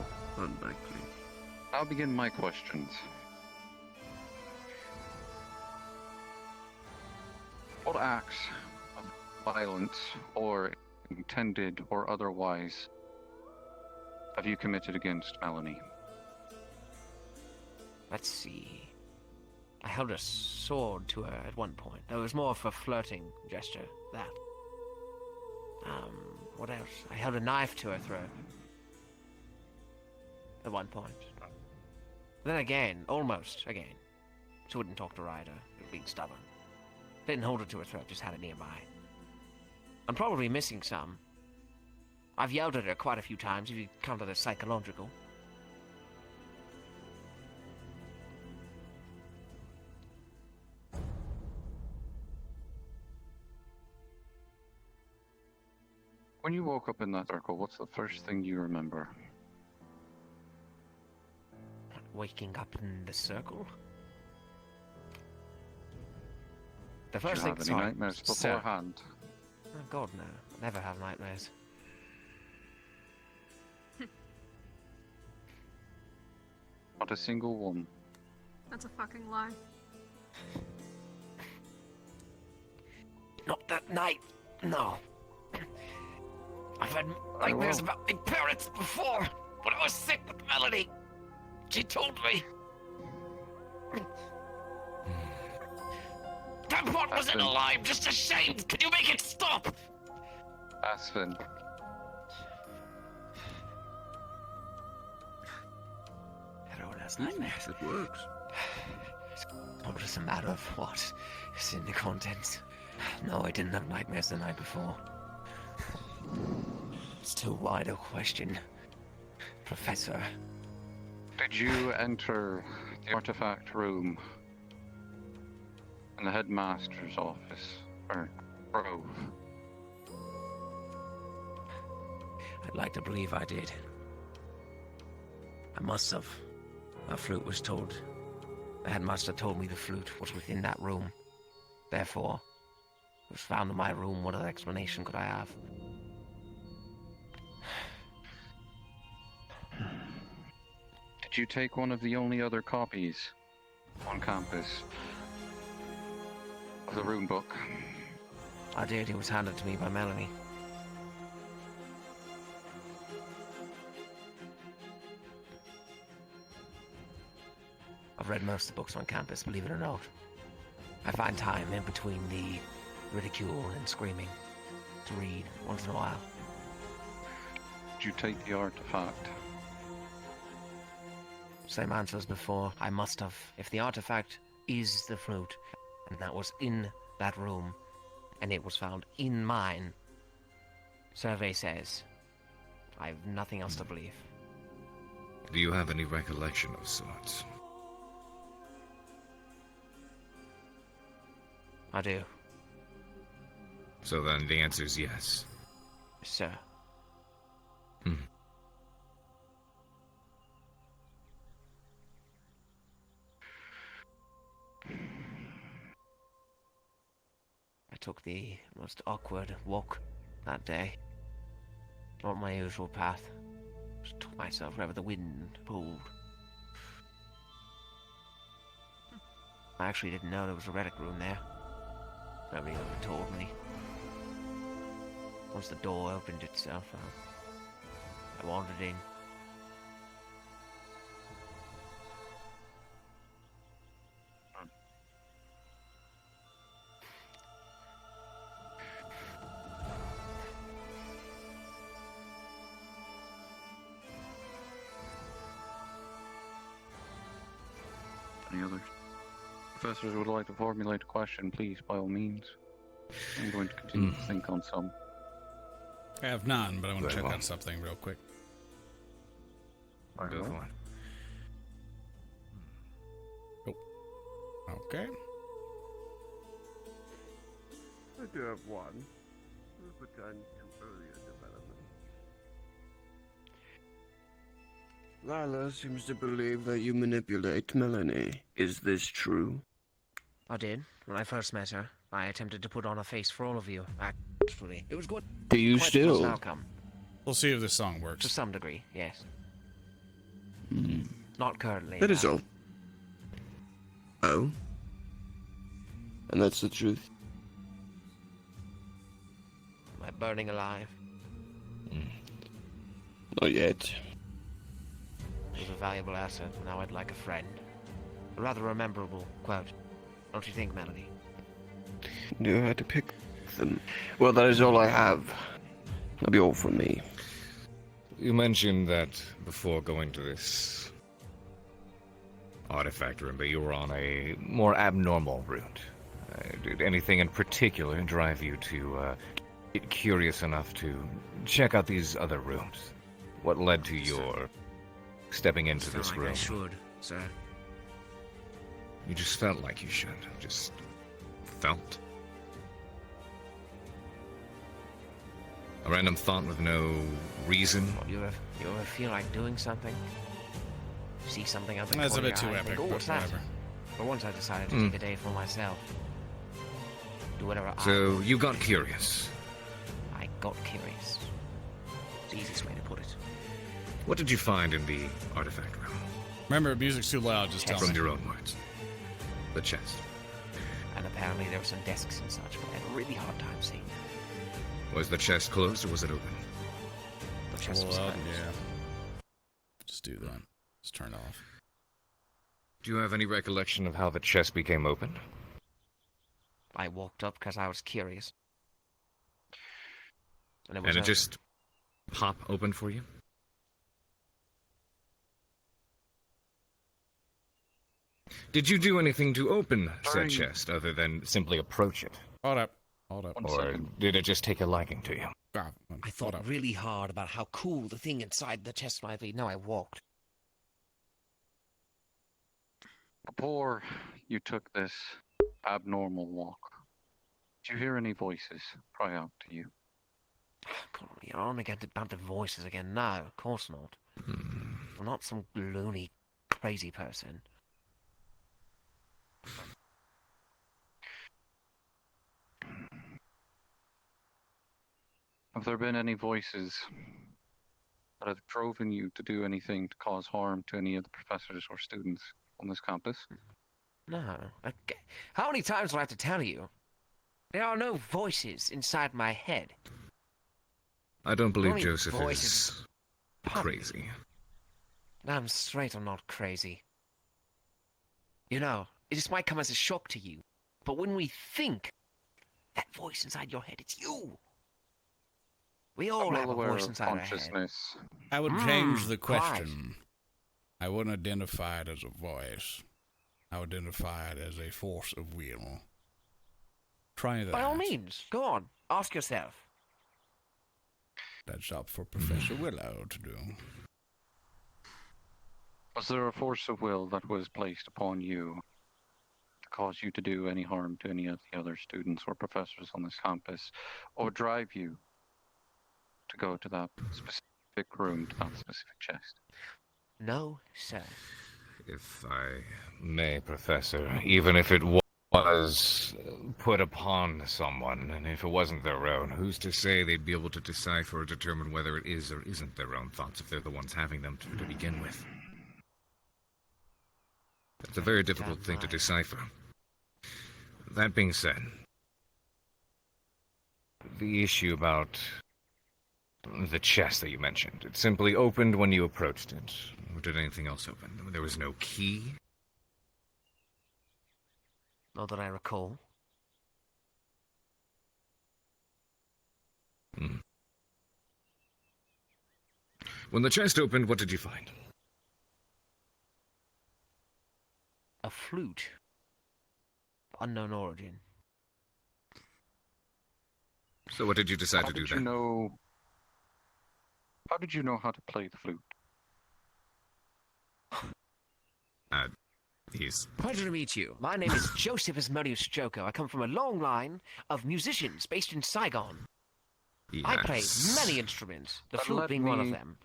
I'll begin my questions. What acts of violence, or intended or otherwise, have you committed against Melanie?
Let's see. I held a sword to her at one point. That was more of a flirting gesture, that. What else? I held a knife to her throat. At one point. Then again, almost again. She wouldn't talk to Ryder, being stubborn. Didn't hold her to her throat, just had it nearby. I'm probably missing some. I've yelled at her quite a few times, if you count it as psychological.
When you woke up in that circle, what's the first thing you remember?
Waking up in the circle? The
Did
first
you
thing...
have any nightmares beforehand?
Oh god, no. I never have nightmares.
Not a single one.
That's a fucking lie.
Not that night, no. I've had nightmares about my parents before, when I was sick with Melanie. She told me. That part wasn't a lie, I'm just ashamed. Can you make it stop?
Aspen.
Everyone has nightmares.
It works.
It's not just a matter of what is in the contents. No, I didn't have nightmares the night before. It's too wide a question, Professor.
Did you enter the artifact room in the headmaster's office, or grove?
I'd like to believe I did. I must have. My flute was told. The headmaster told me the flute was within that room. Therefore, it was found in my room. What other explanation could I have?
Did you take one of the only other copies on campus of the rune book?
I did. It was handed to me by Melanie. I've read most of the books on campus, believe it or not. I find time in between the ridicule and screaming to read once in a while.
Did you take the artifact?
Same answer as before. I must have. If the artifact is the flute, and that was in that room, and it was found in mine, survey says I have nothing else to believe.
Do you have any recollection of sorts?
I do.
So then the answer is yes.
Sir. I took the most awkward walk that day. Not my usual path. Just took myself wherever the wind pulled. I actually didn't know there was a relic room there. Nobody ever told me. Once the door opened itself, I wandered in.
Any other professors would like to formulate a question, please, by all means. I'm going to continue to think on some.
I have none, but I want to
Very
check
well.
on something real quick.
Go for it.
Okay.
I do have one. We'll return to earlier development. Lila seems to believe that you manipulate Melanie. Is this true?
I did. When I first met her, I attempted to put on a face for all of you. Actually, it was good.
Do you
Quite a pleasant
still?
outcome.
We'll see if this song works.
To some degree, yes.
Hmm.
Not currently.
That is
no.
all. Oh? And that's the truth?
Am I burning alive?
Not yet.
It was a valuable asset, now I'd like a friend. A rather memorable quote. Don't you think, Melody?
Knew how to pick them. Well, that is all I have. That'll be all from me.
You mentioned that before going to this artifact room, that you were on a more abnormal route. Did anything in particular drive you to get curious enough to check out these other rooms? What led to your stepping into this room?
I should, sir.
You just felt like you should. Just felt. A random thought with no reason.
You ever feel like doing something? See something out the
That's a
corner
bit
of your
too
eye,
epic,
think, oh,
but
what's that?
whatever.
But once I decided to take a day for myself. Do whatever
So you got curious.
I got curious. It's the easiest way to put it.
What did you find in the artifact room?
Remember, music's too loud. Just tell
From
me.
your own words. The chest.
And apparently there were some desks and such, but I had a really hard time seeing them.
Was the chest closed or was it open?
The chest was
Well,
closed.
yeah. Just do that. Just turn it off.
Do you have any recollection of how the chest became open?
I walked up because I was curious. And it was
And it
open.
just pop open for you? Did you do anything to open said chest other than simply approach it?
Hold up. Hold up.
Or did it just take a liking to you?
I thought really hard about how cool the thing inside the chest might be. No, I walked.
Before you took this abnormal walk, did you hear any voices cry out to you?
God, you're on again about the voices again. No, of course not. I'm not some loony, crazy person.
Have there been any voices that have driven you to do anything to cause harm to any of the professors or students on this campus?
No. How many times do I have to tell you? There are no voices inside my head.
I don't believe
Only
Joseph
voices
is crazy.
I'm straight, I'm not crazy. You know, it just might come as a shock to you, but when we think, that voice inside your head, it's you. We all have a voice inside our head.
I would change the
quite.
question. I wouldn't identify it as a voice. I would identify it as a force of will. Try that.
By all means, go on, ask yourself.
That's up for Professor Willow to do.
Was there a force of will that was placed upon you to cause you to do any harm to any of the other students or professors on this campus, or drive you to go to that specific room, to that specific chest?
No, sir.
If I may, Professor, even if it was put upon someone, and if it wasn't their own, who's to say they'd be able to decipher or determine whether it is or isn't their own thoughts if they're the ones having them to begin with? It's a very difficult thing to decipher. That being said, the issue about the chest that you mentioned, it simply opened when you approached it. Or did anything else open? There was no key?
Not that I recall.
When the chest opened, what did you find?
A flute. Unknown origin.
So what did you decide to do then?
How did you know how to play the flute?
Yes.
Pleasure to meet you. My name is Joseph Asmodeus Joko. I come from a long line of musicians based in Saigon.
Yes.
I play many instruments, the
But
flute
let
being one of
me-
them.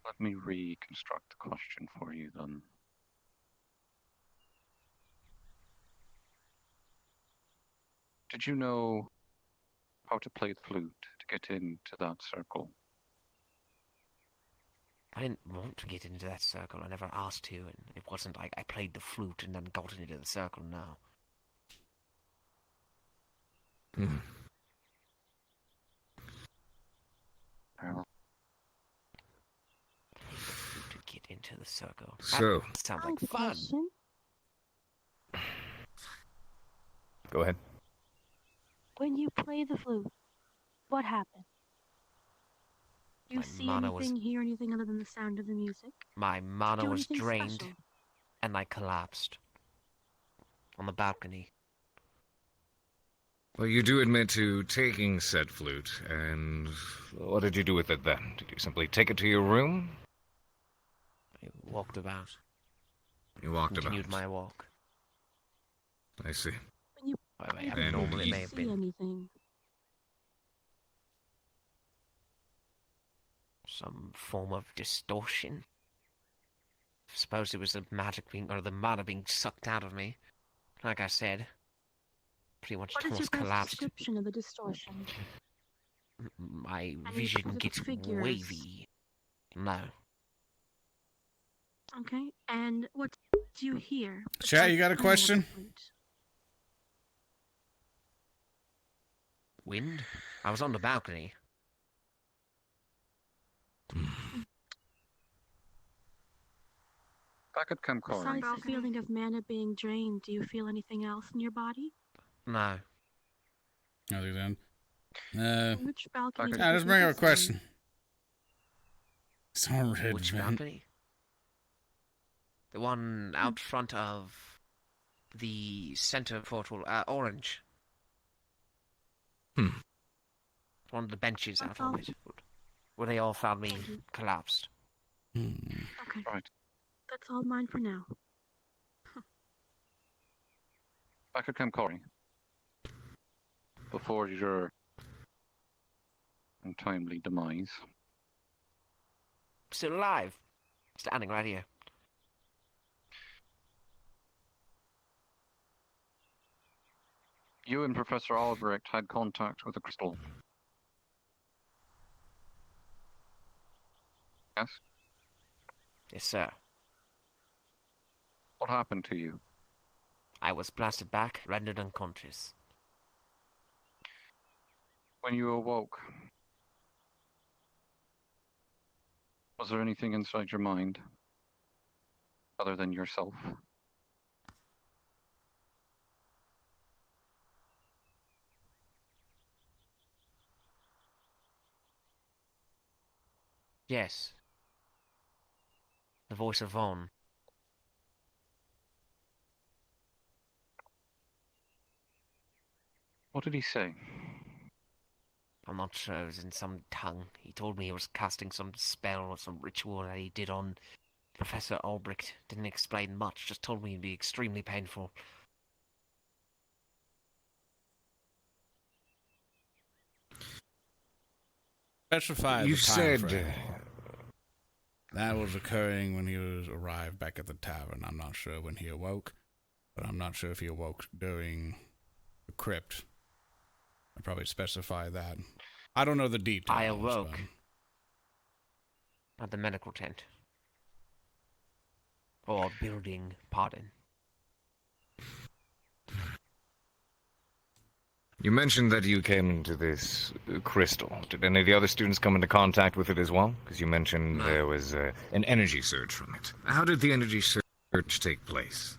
Let me reconstruct the question for you then. Did you know how to play the flute to get into that circle?
I didn't want to get into that circle. I never asked to, and it wasn't like I played the flute and then got into the circle, no.
Hmm.
To get into the circle.
So-
That sounds
I
like
have a
fun.
question.
Go ahead.
When you play the flute, what happens? Do you
My
see
mana was-
anything, hear anything other than the sound of the music?
My mana
Do
was
anything
drained,
special?
and I collapsed. On the balcony.
Well, you do admit to taking said flute, and what did you do with it then? Did you simply take it to your room?
I walked about.
You walked
Continued
about.
my walk.
I see.
When you
However
play the
abnormal
flute,
it
do
may
you
have
see
been.
anything?
Some form of distortion. Suppose it was the magic being, or the mana being sucked out of me. Like I said, pretty much
What is your
almost
best
collapsed.
description of the distortion?
My
Any
vision
specific
gets
figures?
wavy. No.
Okay, and what do you hear?
Chat, you got a
besides the playing of the
question?
flute?
Wind? I was on the balcony.
Back at Camp Corey.
Besides the feeling of mana being drained, do you feel anything else in your body?
No.
Other than.
Which balcony?
Yeah, just bring up a question. Some red
Which
vent.
balcony? The one out front of the center portal, orange. One of the benches out on it. Where they all found me collapsed.
Okay.
Right.
That's all mine for now.
Back at Camp Corey. Before your untimely demise.
Still alive. Standing right here.
You and Professor Albrecht had contact with the crystal. Yes?
Yes, sir.
What happened to you?
I was blasted back, rendered unconscious.
When you awoke, was there anything inside your mind other than yourself?
Yes. The voice of Vaughn.
What did he say?
I'm not sure, it was in some tongue. He told me he was casting some spell or some ritual that he did on Professor Albrecht. Didn't explain much, just told me it'd be extremely painful.
Specify
You
the time
said,
frame. That was occurring when he was arrived back at the tavern. I'm not sure when he awoke, but I'm not sure if he awoke during the crypt. I'd probably specify that. I don't know the details.
I awoke at the medical tent. Or building, pardon.
You mentioned that you came into this crystal. Did any of the other students come into contact with it as well? Because you mentioned there was an energy surge from it. How did the energy surge take place?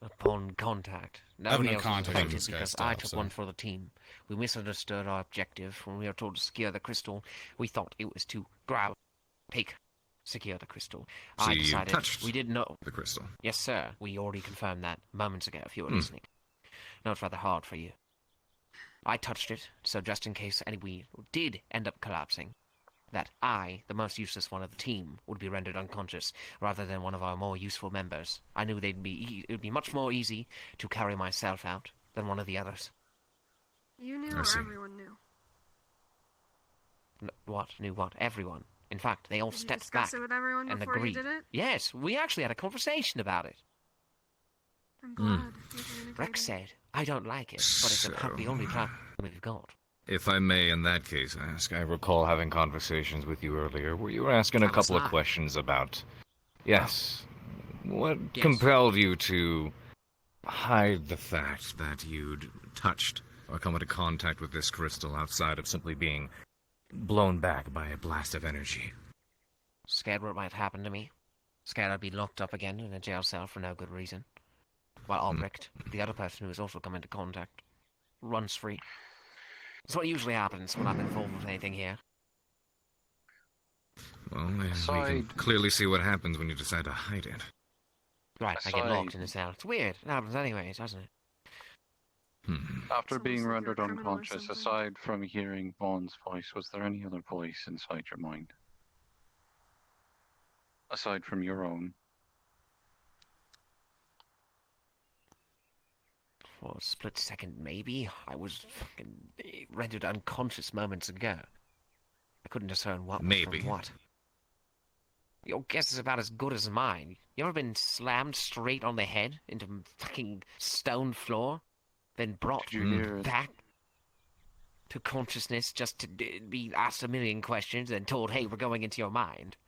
Upon contact.
I've
Nobody
no
else was
contact with
affected
this guy
because
still,
I took
so-
one for the team. We misunderstood our objective. When we were told to secure the crystal, we thought it was to grab, take, secure the crystal.
So
I
you
decided
touched
we didn't know.
the crystal?
Yes, sir. We already confirmed that moments ago, if you were
Hmm.
listening. No, it's rather hard for you. I touched it, so just in case we did end up collapsing, that I, the most useless one of the team, would be rendered unconscious rather than one of our more useful members. I knew it would be much more easy to carry myself out than one of the others.
You knew
I
or
see.
everyone knew?
What? Knew what? Everyone. In fact, they all
Did you stepped discuss
back
it with everyone
and
before
agreed.
you did it?
Yes, we actually had a conversation about it.
I'm glad you communicated.
Rex said, I don't like it, but it's about the only plan we've got.
If I may, in that case, ask, I recall having conversations with you earlier where you were asking a couple of questions about... Yes. What compelled you to hide the fact that you'd touched or come into contact with this crystal outside of simply being blown back by a blast of energy?
Scared what might happen to me. Scared I'd be locked up again in a jail cell for no good reason. While Albrecht, the other person who has also come into contact, runs free. That's what usually happens when I'm involved with anything here.
Well, we can clearly see what happens when you decide to hide it.
Right, I get locked in a cell. It's weird. It happens anyways, doesn't it?
After being rendered unconscious, aside from hearing Vaughn's voice, was there any other voice inside your mind? Aside from your own?
For a split second, maybe. I was fucking rendered unconscious moments ago. I couldn't discern what was from what. Your guess is about as good as mine. You ever been slammed straight on the head into fucking stone floor, then brought back to consciousness just to be asked a million questions and told, hey, we're going into your mind?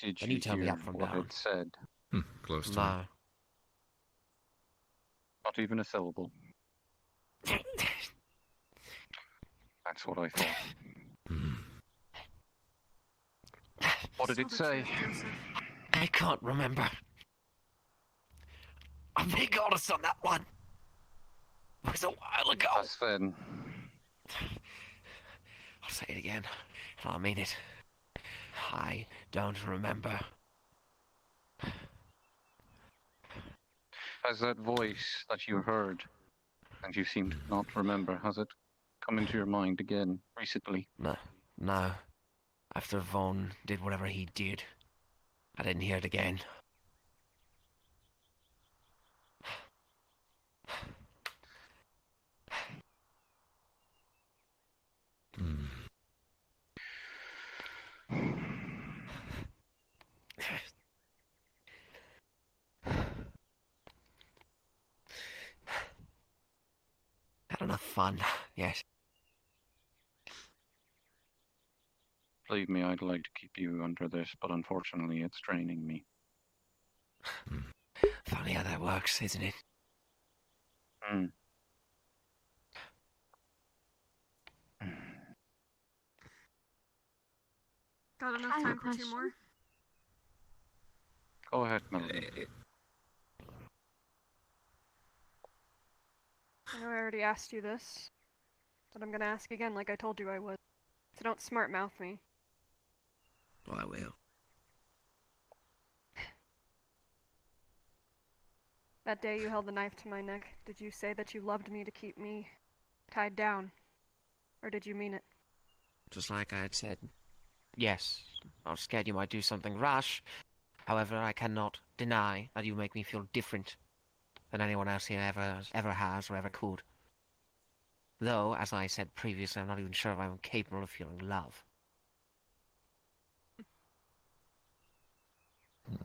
Did
Then you tell me up from
what
down.
it said?
Close to
No.
it.
Not even a syllable. That's what I thought. What did it say?
I can't remember. I'm being honest on that one. It was a while ago.
That's then.
I'll say it again, and I mean it. I don't remember.
Has that voice that you heard, and you seem to not remember, has it come into your mind again recently?
No. After Vaughn did whatever he did, I didn't hear it again. Had enough fun, yes.
Believe me, I'd like to keep you under this, but unfortunately it's draining me.
Funny how that works, isn't it?
Got enough time for 2 more?
Go ahead, Melody.
I know I already asked you this, but I'm gonna ask again like I told you I would. So don't smart mouth me.
I will.
That day you held the knife to my neck, did you say that you loved me to keep me tied down? Or did you mean it?
Just like I had said. Yes, I was scared you might do something rash. However, I cannot deny that you make me feel different than anyone else here ever has or ever could. Though, as I said previously, I'm not even sure if I'm capable of feeling love.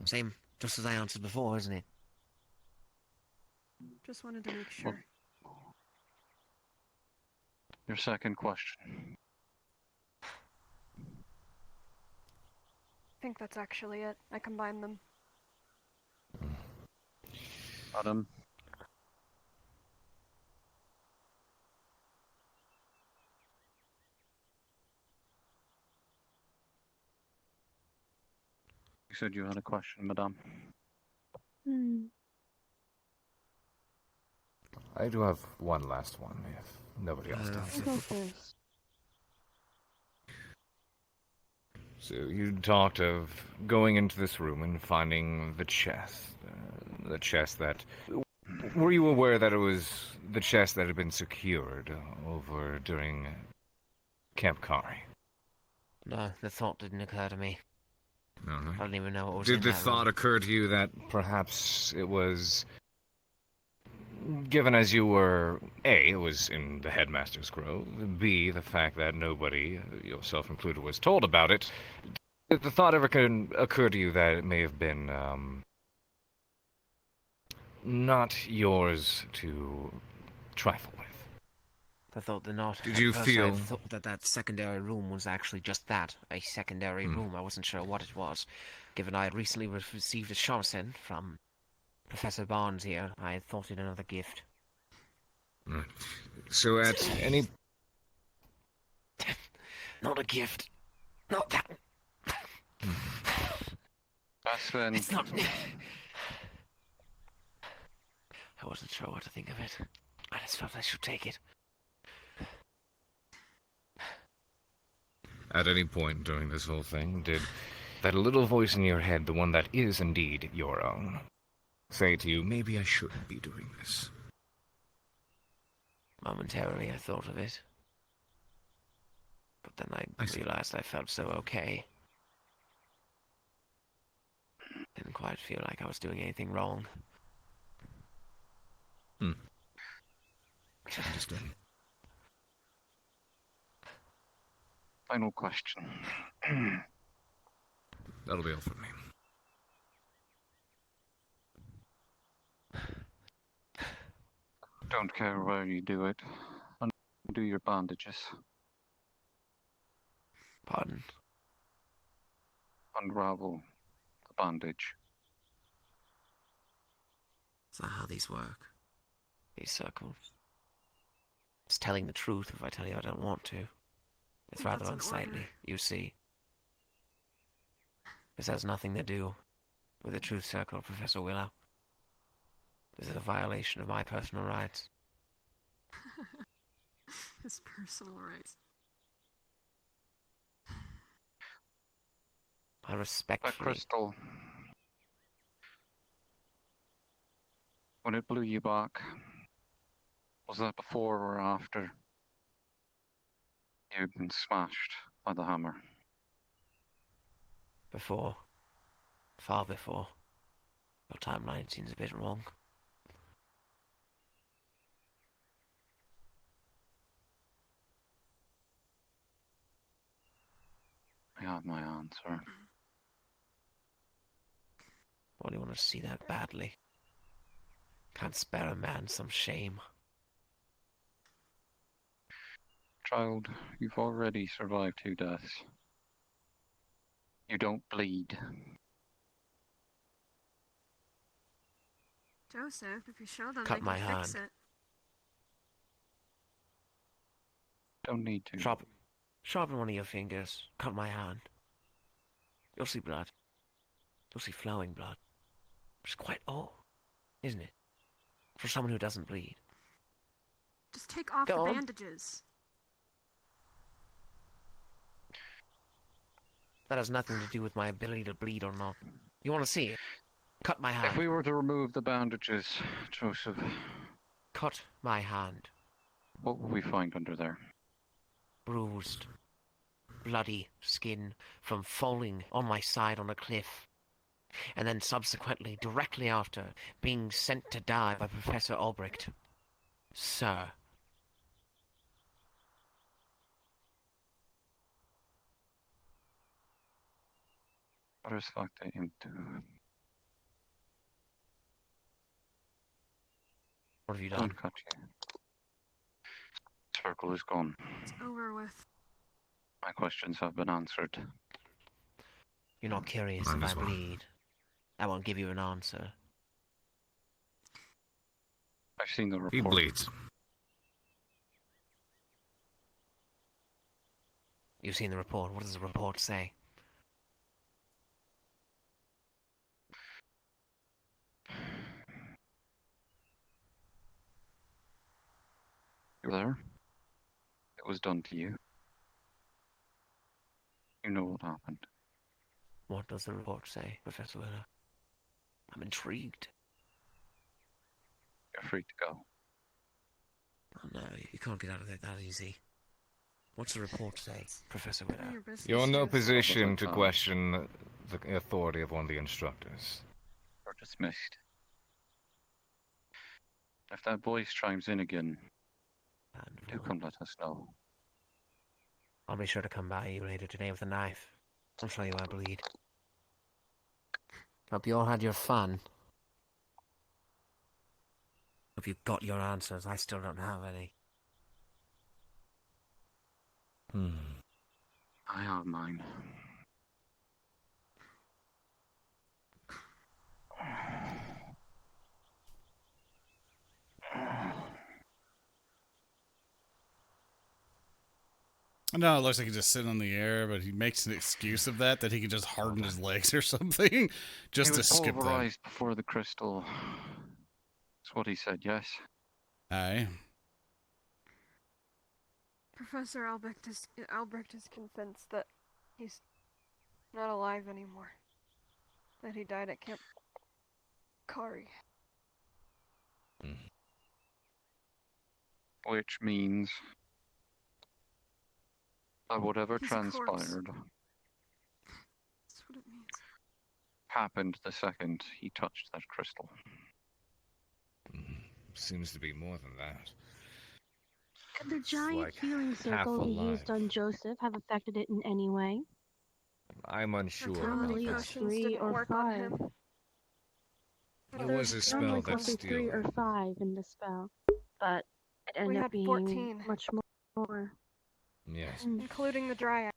Same, just as I answered before, isn't it?
Just wanted to make sure.
Your second question.
I think that's actually it. I combined them.
Adam? You said you had a question, madame.
I do have one last one, if nobody else does.
I'll go first.
So you talked of going into this room and finding the chest that
were you aware that it was the chest that had been secured over during Camp Kari?
No, the thought didn't occur to me.
Uh-huh.
I don't even know what was
Did
in
the
that
thought
room.
occur to you that
Perhaps it was... Given as you were, A, it was in the Headmaster's Grove, B, the fact that nobody, yourself included, was told about it, did the thought ever occur to you that it may have been, not yours to trifle with?
I thought did not.
Did
At
you
first
feel-
I thought that that secondary room was actually just that, a secondary room. I wasn't sure what it was. Given I had recently received a shamisen from Professor Barnes here, I thought it another gift.
Right. So at any...
Not a gift. Not that.
That's when...
It's not... I wasn't sure what to think of it. I just felt I should take it.
At any point during this whole thing, did that little voice in your head, the one that is indeed your own, say to you, maybe I shouldn't be doing this?
Momentarily I thought of it. But then I realized I felt so okay. Didn't quite feel like I was doing anything wrong.
Understood.
Final question.
That'll be all from me.
Don't care where you do it. Undo your bandages.
Pardon?
Unravel the bandage.
Is that how these work? These circles? It's telling the truth if I tell you I don't want to. It's
Well,
rather
that's an order.
unsightly, you see. This has nothing to do with the truth circle, Professor Willow. This is a violation of my personal rights.
His personal rights.
I
That
respectfully...
crystal. When it blew you back, was that before or after you'd been smashed by the hammer?
Before. Far before. Your timeline seems a bit wrong.
I have my answer.
Why do you want to see that badly? Can't spare a man some shame.
Child, you've already survived 2 deaths. You don't bleed.
Joseph, if you show them,
Cut
they
my
can fix
hand.
it.
Don't need to.
Sharpen one of your fingers. Cut my hand. You'll see blood. You'll see flowing blood. It's quite odd, isn't it? For someone who doesn't bleed.
Just take off
Go
the
on.
bandages.
That has nothing to do with my ability to bleed or not. You want to see it? Cut my hand.
If we were to remove the bandages, Joseph,
Cut my hand.
what would we find under there?
Bruised. Bloody skin from falling on my side on a cliff. And then subsequently, directly after, being sent to die by Professor Albrecht. Sir.
Satisfactory into.
What have you done?
Don't cut you. Circle is gone.
It's over with.
My questions have been answered.
You're not curious
Mine
if I
as well.
bleed. I won't give you an answer.
I've seen the report.
He bleeds.
You've seen the report. What does the report say?
You were there. It was done to you. You know what happened.
What does the report say, Professor Willow? I'm intrigued.
You're free to go.
Oh, no, you can't get out of there that easy. What's the report say, Professor Widow?
You're in no position to question the authority of one of the instructors.
You're dismissed. If that voice chimes in again, do come let us know.
I'll be sure to come by you later today with a knife. I'll show you I bleed. Hope you all had your fun. Hope you got your answers. I still don't have any.
I have mine.
No, it looks like he's just sitting on the air, but he makes an excuse of that he can just harden his legs or something, just
He
to
was
skip that.
pulverized before the crystal. That's what he said, yes.
Aye.
Professor Albrecht is convinced that he's not alive anymore. That he died at Camp Kari.
Which means that whatever
He's a corpse.
transpired
That's what it means.
happened the second he touched that crystal.
Seems to be more than that.
Could the giant
like
healing
half
circle he
alive.
used on Joseph have affected it in any way?
I'm unsure
Normally
about
it's
that.
3 or 5.
There was a spell
Normally
that
it's 3 or
still...
5 in the spell, but it
We
ended
had
up being
14.
much more.
Yes.
Including the Dryad.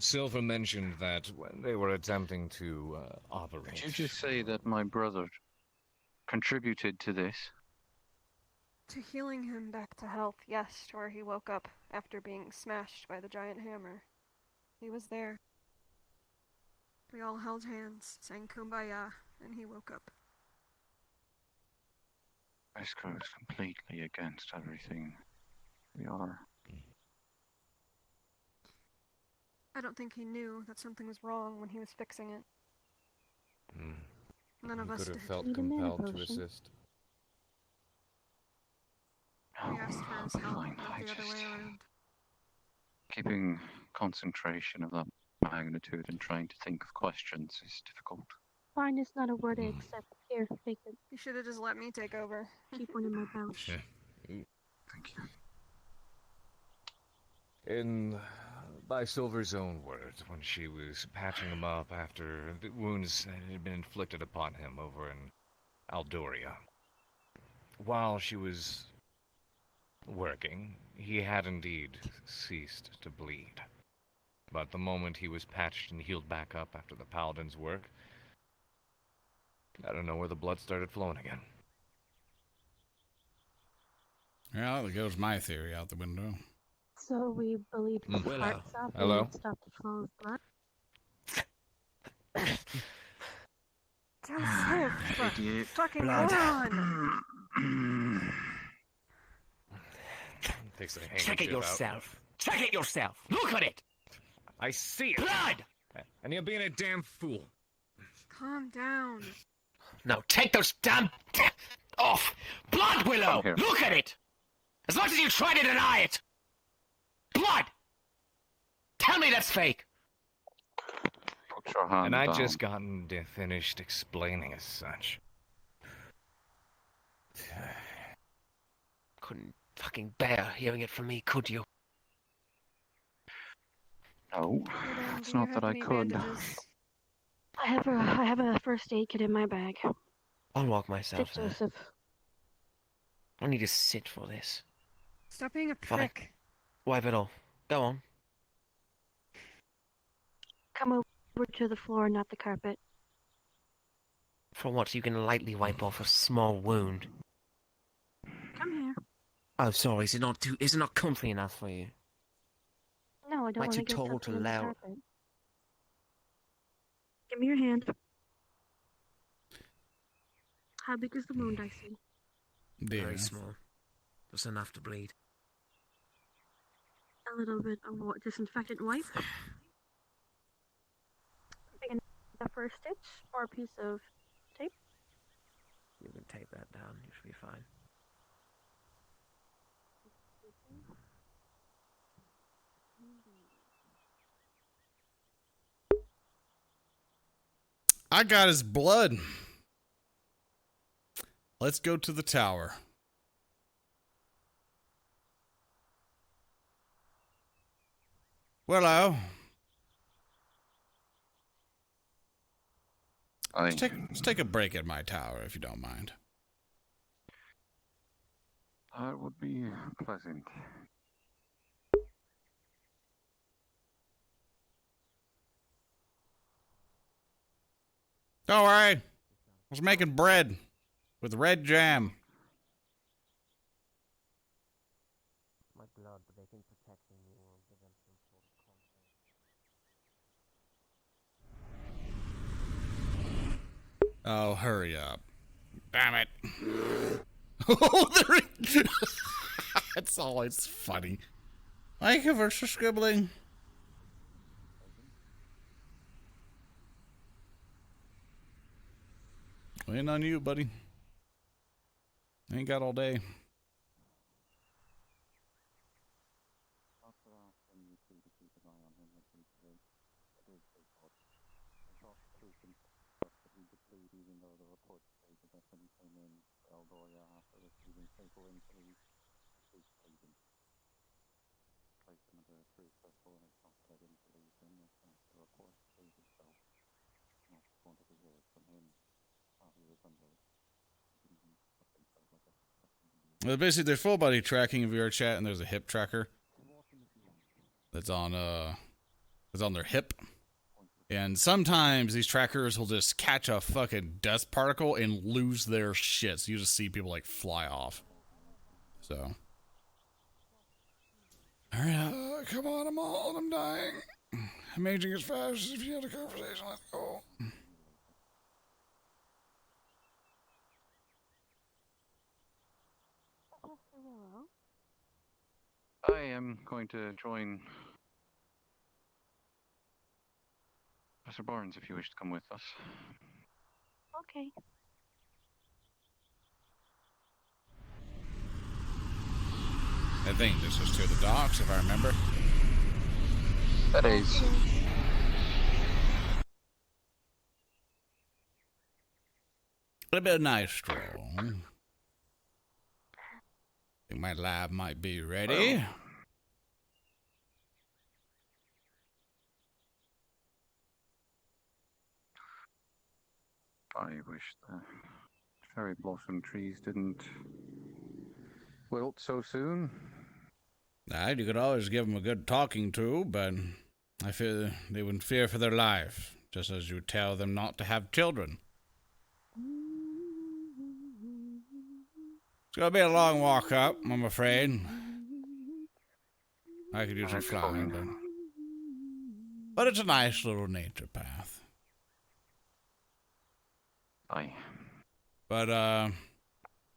Silver mentioned that when they were attempting to operate...
Did you just say that my brother contributed to this?
To healing him back to health, yes, to where he woke up after being smashed by the giant hammer. He was there. We all held hands, sang Kumbaya, and he woke up.
This goes completely against everything we are.
I don't think he knew that something was wrong when he was fixing it. None of
He
us
could
did.
have felt compelled to assist.
We asked for his help,
Fine,
not the other way around.
Keeping concentration of that magnitude and trying to think of questions is difficult.
Fine is not a word I accept. Here, take it.
You should have just let me take over.
Keep one in my pouch.
Thank you.
In by Silver's own words, when she was patching him up after the wounds had been inflicted upon him over in Aldoria. While she was working, he had indeed ceased to bleed. But the moment he was patched and healed back up after the Paladin's work, I don't know where the blood started flowing again.
Well, there goes my theory out the window.
So we believe the
Willow.
heart stopped and
Hello?
it stopped the flow of blood?
Joseph!
Idiot.
Fucking
Blood.
Lorn!
Takes a
Check it
handkerchief out.
yourself. Check it yourself. Look at it.
I see it.
Blood!
And you're being a damn fool.
Calm down.
No, take those damn off. Blood, Willow.
Here.
Look at it. As much as you try to deny it. Blood. Tell me that's fake.
Put your hand
And I
down.
just gotten finished explaining as such.
Couldn't fucking bear hearing it from me, could you?
No, it's not that I could.
I have a first aid kit in my bag.
I'll walk myself.
Sit, Joseph.
I need to sit for this.
Stop being a
Fine.
prick.
Wipe it all. Go on.
Come over to the floor, not the carpet.
For what? You can lightly wipe off a small wound.
Come here.
Oh, sorry. Is it not comfy enough for you?
No, I don't
Am I
want
too
to get
tall
something
to
on the
allow?
carpet. Give me your hand. How big is the wound I see?
Very small. Just enough to bleed.
A little bit of what? Disinfectant wipe? Big enough for a stitch or a piece of tape?
You can tape that down. You should be fine.
I got his blood. Let's go to the tower. Hello. Let's take a break at my tower, if you don't mind.
That would be pleasant.
Don't worry. I was making bread with red jam.
My blood, but they think protecting you will give them some sort of confidence.
Oh, hurry up. Damn it. Oh, there it's always funny. Thank you for scribbling. Waiting on you, buddy. Ain't got all day. Well, basically, there's full body tracking in VRChat, and there's a hip tracker that's on their hip. And sometimes these trackers will just catch a fucking dust particle and lose their shit. So you just see people like fly off. So, all right, come on, I'm dying. I'm aging as fast as if you had a conversation. Let's go.
I am going to join Professor Barnes if you wish to come with us.
Okay.
I think this is to the docks, if I remember.
That is.
A bit of nice stroll. Think my lab might be ready.
I wish the cherry blossom trees didn't wilt so soon.
You could always give them a good talking to, but I fear they would fear for their life, just as you tell them not to have children. It's gonna be a long walk up, I'm afraid. I could use some flying, but it's a nice little nature path.
Aye.
But,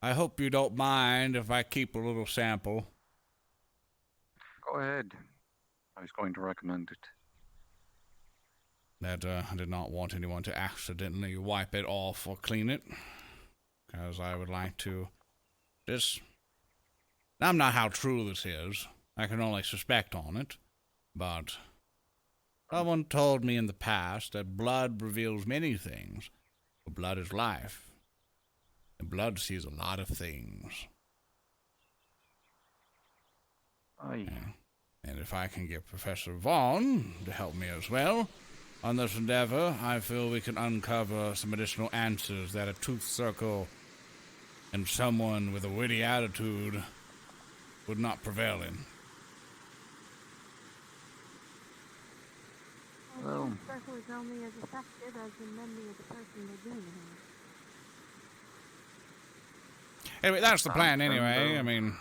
I hope you don't mind if I keep a little sample.
Go ahead. I was going to recommend it.
That, I did not want anyone to accidentally wipe it off or clean it. Because I would like to just... I'm not how true this is. I can only suspect on it. But someone told me in the past that blood reveals many things. But blood is life. And blood sees a lot of things.
Aye.
And if I can get Professor Vaughn to help me as well on this endeavor, I feel we can uncover some additional answers that a truth circle and someone with a witty attitude would not prevail in.
Well, the circle is only as effective as the memory of the person they're doing it on.
Anyway, that's the plan anyway. I mean,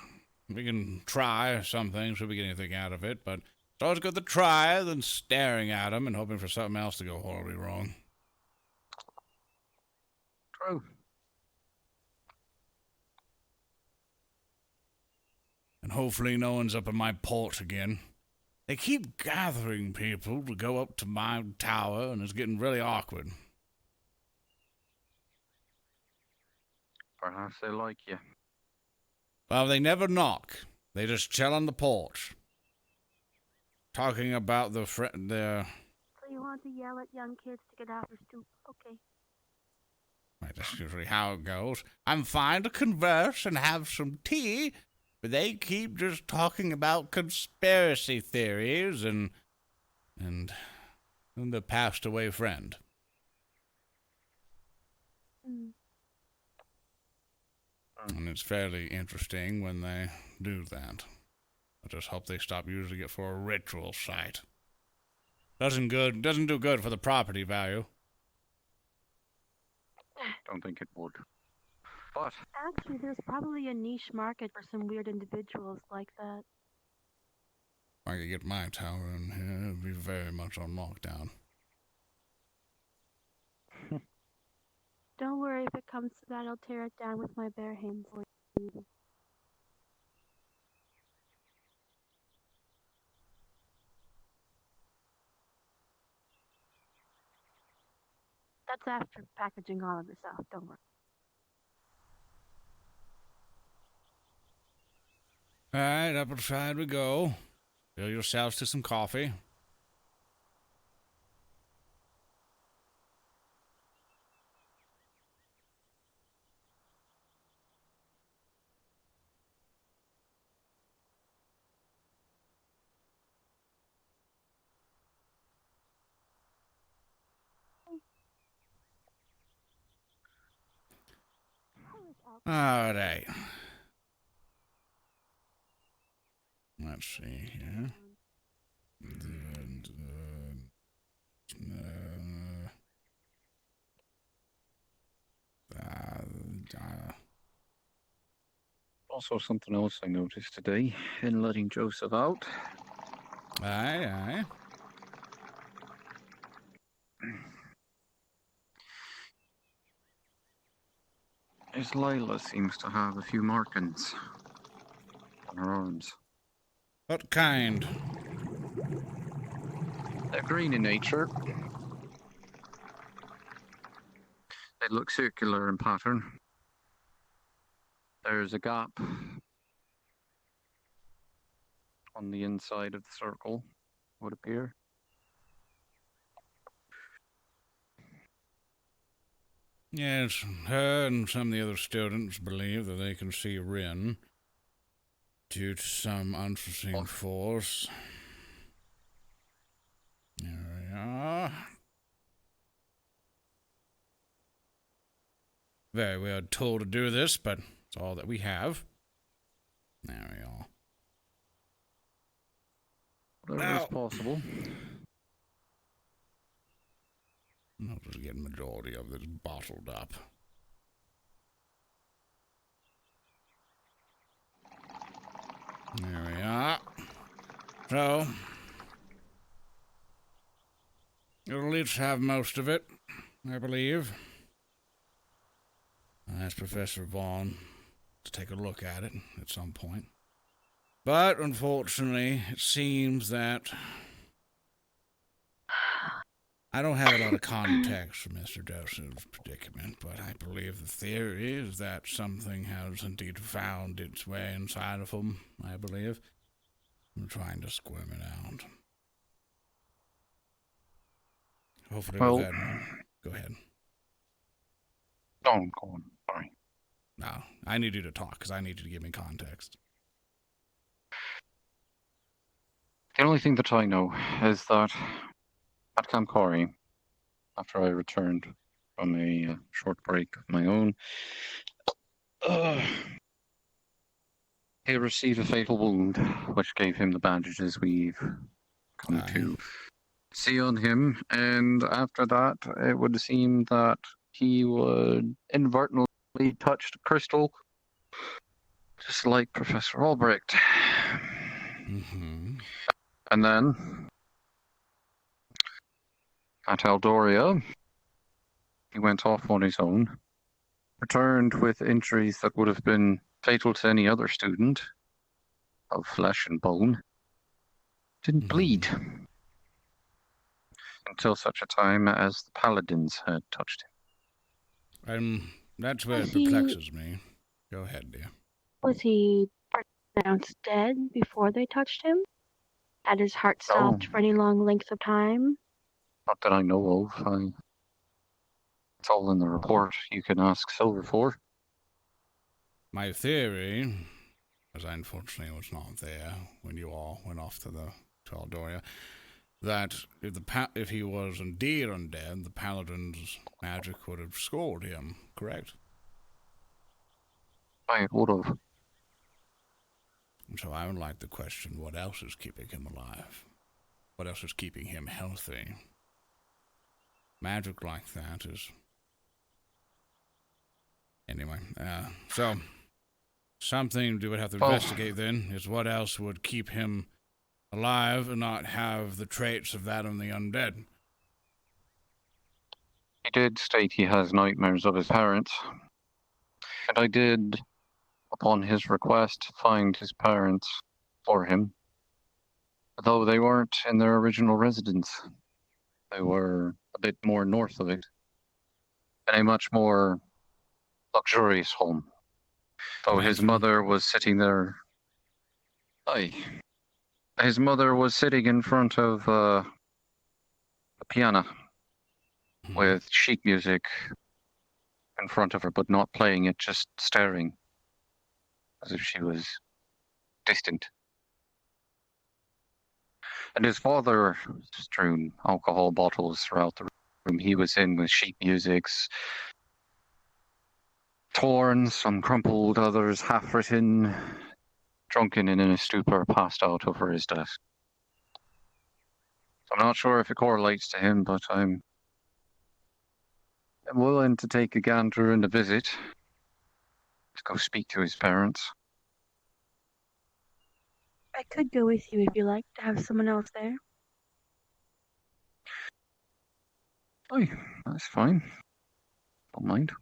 we can try some things if we get anything out of it, but it's always good to try than staring at them and hoping for something else to go horribly wrong.
True.
And hopefully no one's up in my porch again. They keep gathering people to go up to my tower, and it's getting really awkward.
Perhaps they like you.
Well, they never knock. They just chill on the porch. Talking about the
So you want to yell at young kids to get off your stoop? Okay.
That's usually how it goes. I'm fine to converse and have some tea, but they keep just talking about conspiracy theories and the passed away friend. And it's fairly interesting when they do that. I just hope they stop using it for a ritual site. Doesn't do good for the property value.
Don't think it would. But
Actually, there's probably a niche market for some weird individuals like that.
If I could get my tower in here, it'd be very much on lockdown.
Don't worry, if it comes to that, I'll tear it down with my bare hands. That's after packaging all of this out, don't worry.
Alright, up outside we go. Fill yourselves to some coffee. Alright. Let's see here.
also something else I noticed today in letting Joseph out.
Aye.
Is Lila seems to have a few markings on her arms.
What kind?
They're green in nature. They look circular in pattern. There's a gap on the inside of the circle, would appear.
Yes, her and some of the other students believe that they can see Rin due to some unforeseen force. There we are. Very weird tool to do this, but it's all that we have. There we are.
Whatever is possible.
I'll just get a majority of this bottled up. There we are. So, you'll at least have most of it, I believe. I asked Professor Vaughn to take a look at it at some point. But, unfortunately, it seems that I don't have a lot of context for Mr. Joseph's predicament, but I believe the theory is that something has indeed found its way inside of him, I believe. I'm trying to squirm it out. Hopefully
well,
with that... Go ahead.
Don't go on. Sorry.
No, I need you to talk, because I need you to give me context.
The only thing that I know is that at Camp Corey, after I returned from a short break of my own, he received a fatal wound, which gave him the bandages we've come to see on him. And after that, it would seem that he would inadvertently touch the crystal, just like Professor Albrecht.
Mm-hmm.
And then, at Eldoria, he went off on his own, returned with injuries that would have been fatal to any other student of flesh and bone. Didn't bleed until such a time as the paladins had touched him.
That's where
Was
it
he-
perplexes me. Go ahead, dear.
Was he pronounced dead before they touched him? Had his heart stopped for any long length of time?
Not that I know of. It's all in the report. You can ask Silver for.
My theory, as I unfortunately was not there when you all went off to Aldoria, that if he was indeed undead, the paladin's magic would have scored him, correct?
I would have.
So I would like to question what else is keeping him alive. What else is keeping him healthy? Magic like that is... Anyway, so... Something we would have to investigate then is what else would keep him alive and not have the traits of that of the undead.
He did state he has nightmares of his parents. And I did, upon his request, find his parents for him. Though they weren't in their original residence. They were a bit more north of it. In a much more luxurious home. Though his mother was sitting there... His mother was sitting in front of a piano with sheet music in front of her, but not playing it, just staring as if she was distant. And his father strewn alcohol bottles throughout the room he was in with sheet musics, torn, some crumpled, others half-written, drunken and in a stupor, passed out over his desk. So I'm not sure if it correlates to him, but I'm willing to take a gander and a visit to go speak to his parents.
I could go with you if you like to have someone else there.
Oh, that's fine. Don't mind.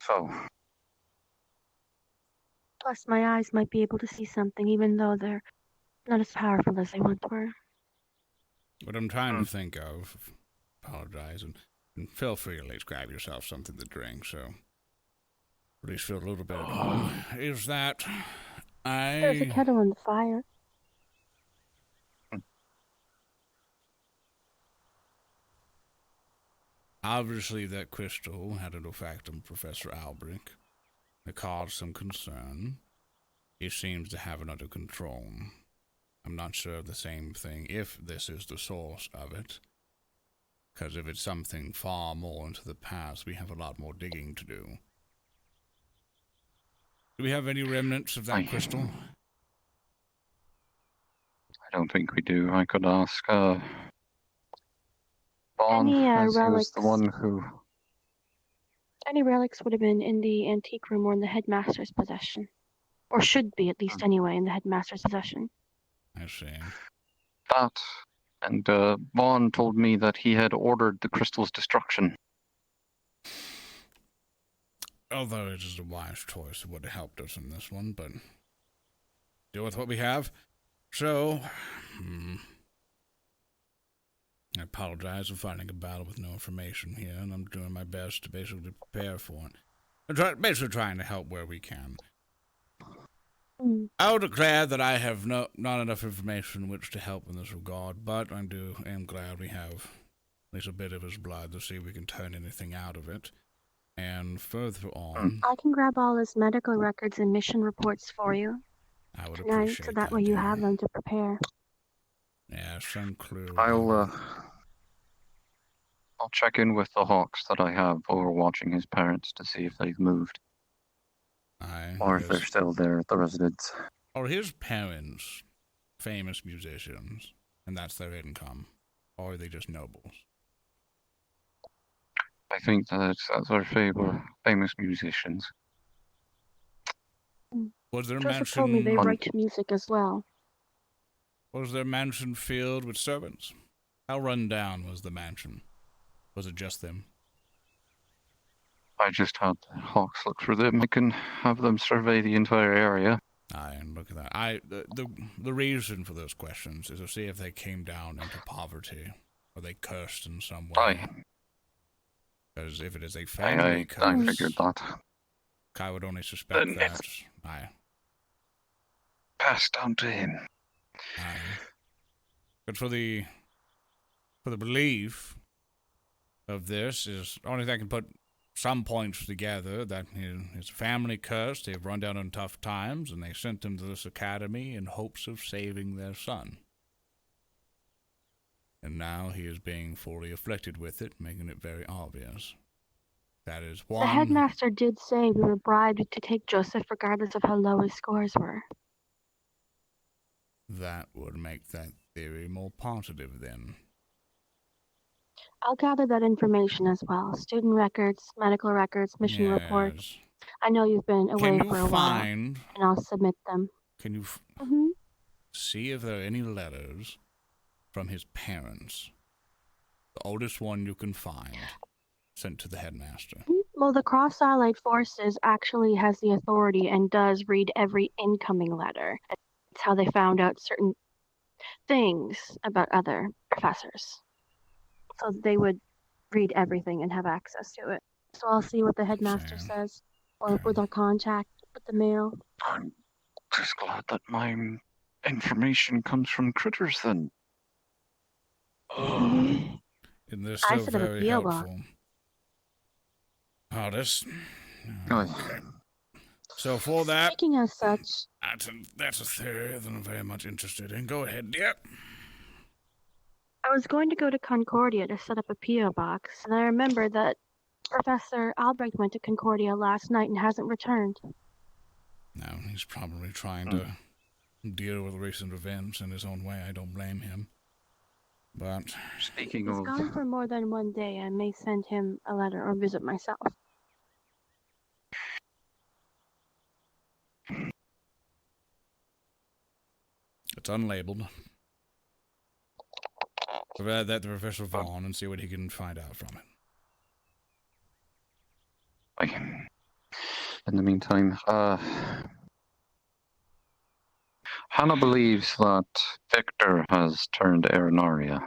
So,
Plus, my eyes might be able to see something, even though they're not as powerful as they once were.
What I'm trying to think of, apologize, and feel free to at least grab yourself something to drink, so at least feel a little bit at home, is that
There's a kettle on the fire.
Obviously, that crystal had an effect on Professor Albrecht that caused some concern. He seems to have it under control. I'm not sure of the same thing, if this is the source of it. Because if it's something far more into the past, we have a lot more digging to do. Do we have any remnants of that crystal?
I don't think we do. I could ask, Vaughn,
Any
as he was
relics?
the one who...
Any relics would have been in the antique room or in the headmaster's possession. Or should be, at least anyway, in the headmaster's possession.
I see.
That, and Vaughn told me that he had ordered the crystal's destruction.
Although it is a wise choice, it would have helped us in this one, but deal with what we have. So, I apologize for fighting a battle with no information here, and I'm doing my best to basically prepare for it. I'm basically trying to help where we can. I will declare that I have not enough information which to help in this regard, but I am glad we have at least a bit of his blood to see if we can turn anything out of it. And further on,
I can grab all his medical records and mission reports for you
I would
tonight,
appreciate
so that way you have them to prepare.
Yeah, some clue.
I'll check in with the Hawks that I have overwatching his parents to see if they've moved. Or if they're still there at the residence.
Are his parents famous musicians, and that's their income? Or are they just nobles?
I think that's our famous musicians.
Was their
Joseph told me they
mansion...
write music as well.
Was their mansion filled with servants? How run down was the mansion? Was it just them?
I just had the Hawks look through them. I can have them survey the entire area.
Aye, and look at that. The reason for those questions is to see if they came down into poverty, or they cursed in some way.
Aye.
Because if it is a family curse,
I figured that.
I would only suspect
Then
that.
it's
Aye.
Passed down to him.
Aye. But for the belief of this is only thing I can put some points together that his family cursed, they've run down on tough times, and they sent him to this academy in hopes of saving their son. And now he is being fully afflicted with it, making it very obvious. That is one.
The headmaster did say we were bribed to take Joseph regardless of how low his scores were.
That would make that theory more positive then.
I'll gather that information as well. Student records, medical records, mission reports. I know you've been away for a while, and I'll submit them.
Can you see if there are any letters from his parents? The oldest one you can find, sent to the headmaster.
Well, the Cross Allied Forces actually has the authority and does read every incoming letter. It's how they found out certain things about other professors. So they would read everything and have access to it. So I'll see what the headmaster says, or with our contact with the mail.
I'm just glad that my information comes from critters then.
And they're
I
so
set up a
very
PO box.
helpful. Oh, this.
Oh.
Okay. So for that,
Speaking as such,
that's a theory that I'm very much interested in. Go ahead, dear.
I was going to go to Concordia to set up a PO box, and I remember that Professor Albrecht went to Concordia last night and hasn't returned.
No, he's probably trying to deal with recent events in his own way. I don't blame him. But
speaking
He's gone for more than one day. I may send him a letter or visit myself.
it's unlabeled. We'll add that to Professor Vaughn and see what he can find out from it.
In the meantime, Hannah believes that Victor has turned Arenaria.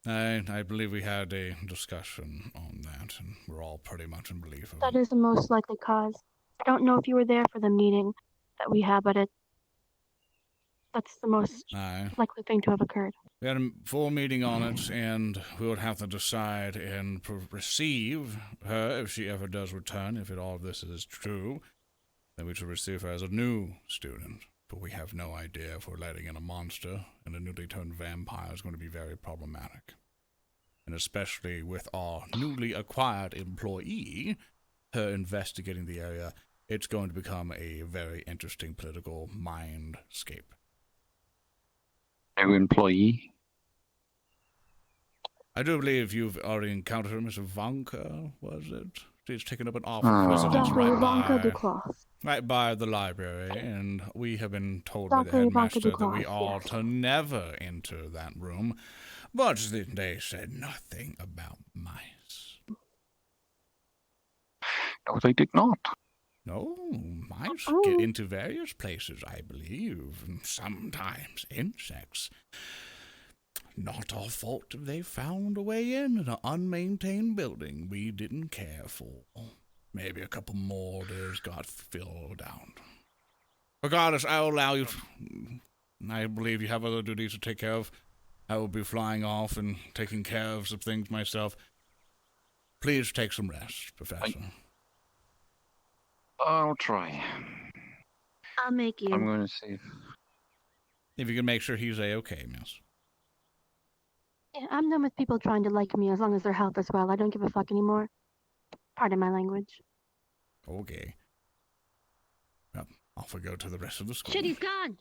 I believe we had a discussion on that, and we're all pretty much in belief of it.
That is the most likely cause. I don't know if you were there for the meeting that we had, but that's the most likely thing to have occurred.
We had a full meeting on it, and we would have to decide and receive her if she ever does return. If all of this is true, then we should receive her as a new student. But we have no idea if we're letting in a monster, and a newly turned vampire is going to be very problematic. And especially with our newly acquired employee, her investigating the area, it's going to become a very interesting political mindscape.
New employee?
I do believe you've already encountered her, Miss Ivanka, was it? She's taken up an office residence right by the library, and we have been told by the headmaster that we are to never enter that room, but they said nothing about mice.
No, they did not.
No, mice get into various places, I believe, and sometimes insects. Not our fault if they found a way in an unmaintained building we didn't care for. Maybe a couple mortars got filled out. Regardless, I'll allow you. I believe you have other duties to take care of. I will be flying off and taking care of some things myself. Please take some rest, Professor.
I'll try.
I'll make you.
I'm going to see
if you can make sure he's A-okay, miss.
Yeah, I'm done with people trying to like me as long as their health is well. I don't give a fuck anymore. Pardon my language.
Okay. Well, off we go to the rest of the school.
Shit, he's gone!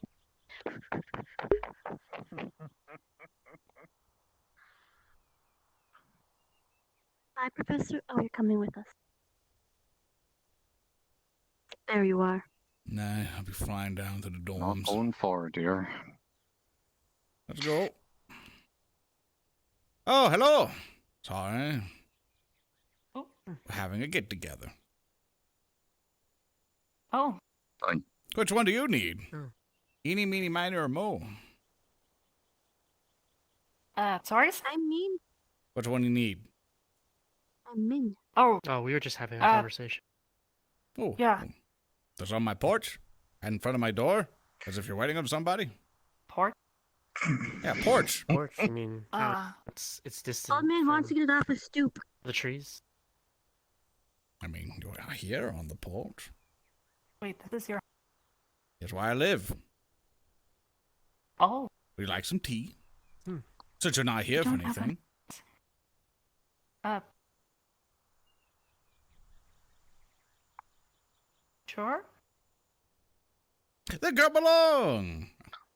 Bye, Professor. Oh, you're coming with us. There you are.
Nah, I'll be flying down to the dorms.
Not going forward, dear.
Let's go. Oh, hello. Sorry.
Oh.
We're having a get-together.
Oh.
Which one do you need? Eeny, meeny, miny, or mo?
Sorry?
I mean...
Which one do you need?
I'm Min.
Oh.
Oh, we were just having a conversation.
Oh.
Yeah.
That's on my porch? And in front of my door? As if you're waiting on somebody?
Porch?
Yeah, porch.
Porch, I mean, it's distant.
Old man wants to get it off a stoop.
The trees?
I mean, you're here on the porch.
Wait, this is your...
Here's where I live.
Oh.
Would you like some tea?
Hmm.
Since you're not here for
don't have
anything.
Sure?
Then come along.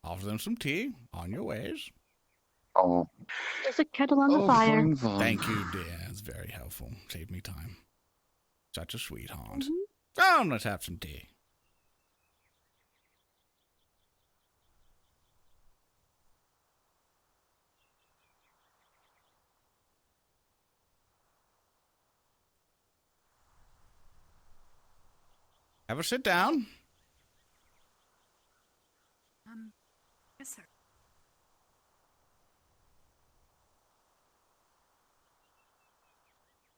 Offer them some tea on your ways.
Oh.
There's a kettle on the fire.
Thank you, dear. It's very helpful. Saved me time. Such a sweetheart.
Mm-hmm.
Oh, let's have some tea. Have a sit down.
Yes, sir.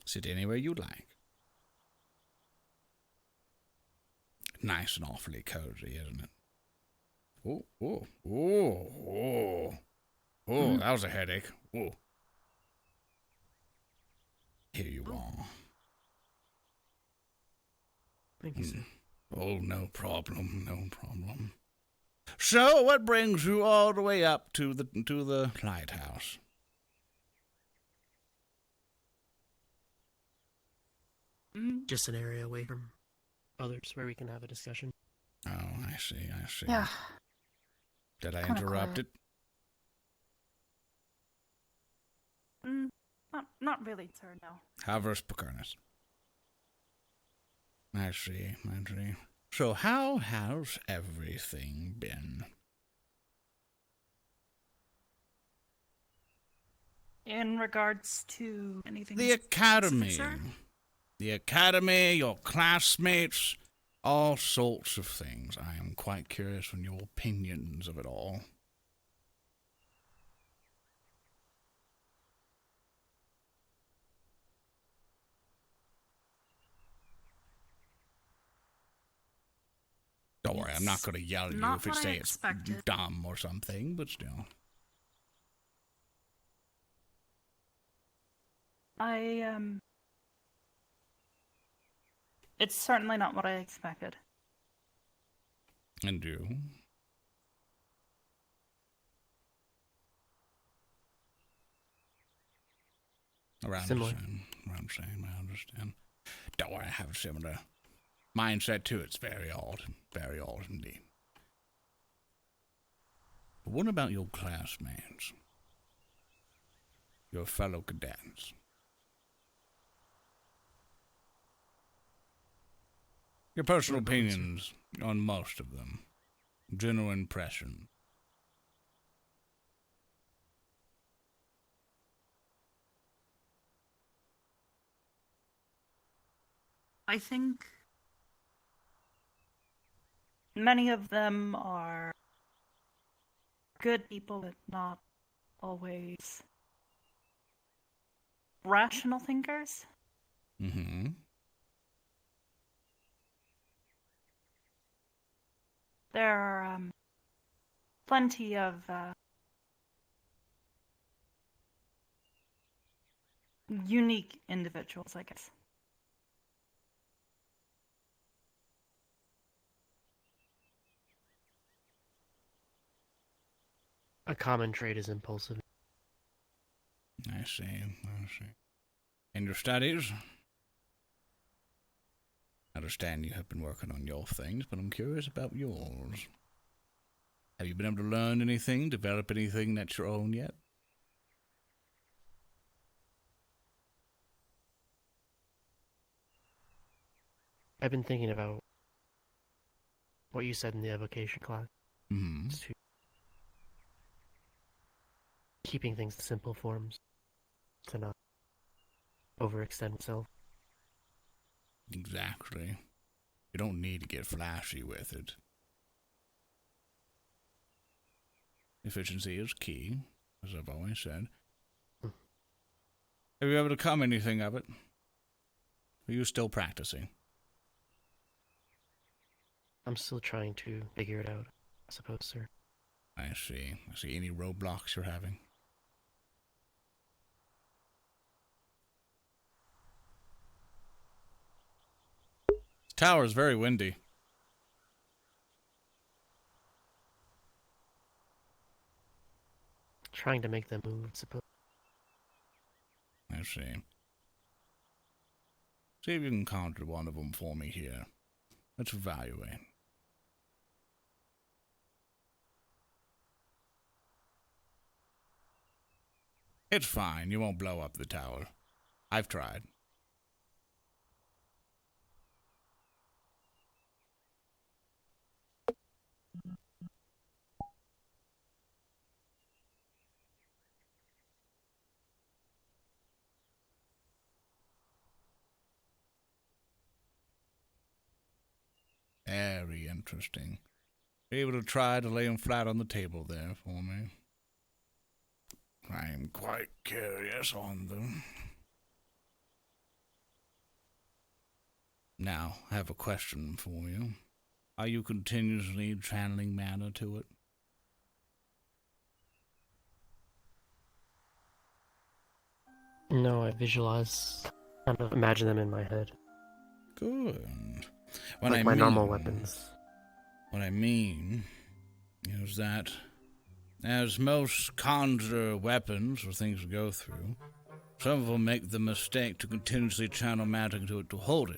Sit anywhere you like. Nice and awfully cozy, isn't it? Oh, oh, oh, oh. Oh, that was a headache. Oh. Here you are.
Thank you, sir.
Oh, no problem, no problem. So, what brings you all the way up to the lighthouse?
Just an area away from others where we can have a discussion.
Oh, I see, I see.
Yeah.
Did I
Kinda
interrupt
quiet.
it?
Not really, sir, no.
Havers Pocurnus. I see, I see. So how has everything been?
In regards to anything...
The academy.
specific, sir?
The academy, your classmates, all sorts of things. I am quite curious on your opinions of it all. Don't worry, I'm not going to yell at you
not
if you
what I
say it's
expected.
dumb or something, but still.
It's certainly not what I expected.
And you? Around
Similar.
the same. Around the same, I understand. Don't worry, I have a similar mindset too. It's very odd indeed. But what about your classmates? Your fellow cadets? Your personal opinions on most of them. General impression.
I think many of them are good people, but not always rational thinkers.
Mm-hmm.
There are plenty of unique individuals, I guess.
A common trait is impulsive.
I see, I see. In your studies? I understand you have been working on your things, but I'm curious about yours. Have you been able to learn anything, develop anything that's your own yet?
I've been thinking about what you said in the evocation class.
Mm-hmm.
Keeping things in simple forms to not overextend itself.
Exactly. You don't need to get flashy with it. Efficiency is key, as I've always said. Have you ever become anything of it? Are you still practicing?
I'm still trying to figure it out, I suppose, sir.
I see. I see. Any roadblocks you're having? This tower is very windy.
Trying to make them move, I suppose.
I see. See if you can conjure one of them for me here. Let's evaluate. It's fine. You won't blow up the tower. I've tried. Very interesting. Be able to try to lay them flat on the table there for me. I am quite curious on them. Now, I have a question for you. Are you continuously channeling mana to it?
No, I visualize, kind of imagine them in my head.
Good.
Like my normal weapons.
What I mean is that, as most conjure weapons or things we go through, some of them make the mistake to continuously channel magic to it to hold it.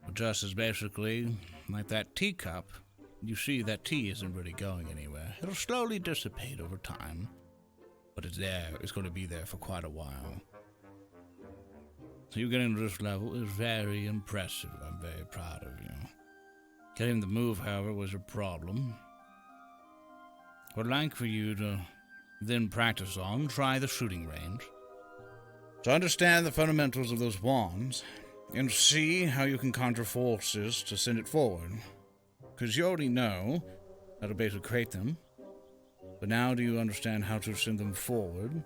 But just as basically, like that teacup, you see that tea isn't really going anywhere. It'll slowly dissipate over time, but it's there. It's going to be there for quite a while. So you getting to this level is very impressive. I'm very proud of you. Getting the move, however, was a problem. What I'd like for you to then practice on, try the shooting range. To understand the fundamentals of those wands, and see how you can conjure forces to send it forward. Because you already know how to basically create them, but now do you understand how to send them forward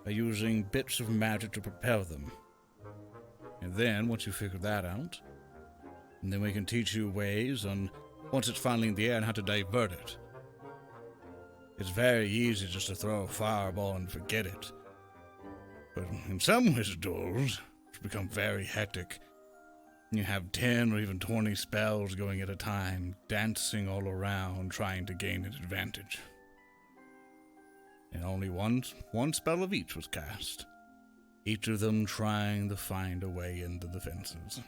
by using bits of magic to propel them. And then, once you figure that out, and then we can teach you ways on, once it's finally in the air, and how to divert it. It's very easy just to throw a fireball and forget it. But in some wizards, it's become very hectic. You have 10 or even 20 spells going at a time, dancing all around, trying to gain an advantage. And only one spell of each was cast. Each of them trying to find a way into the fences.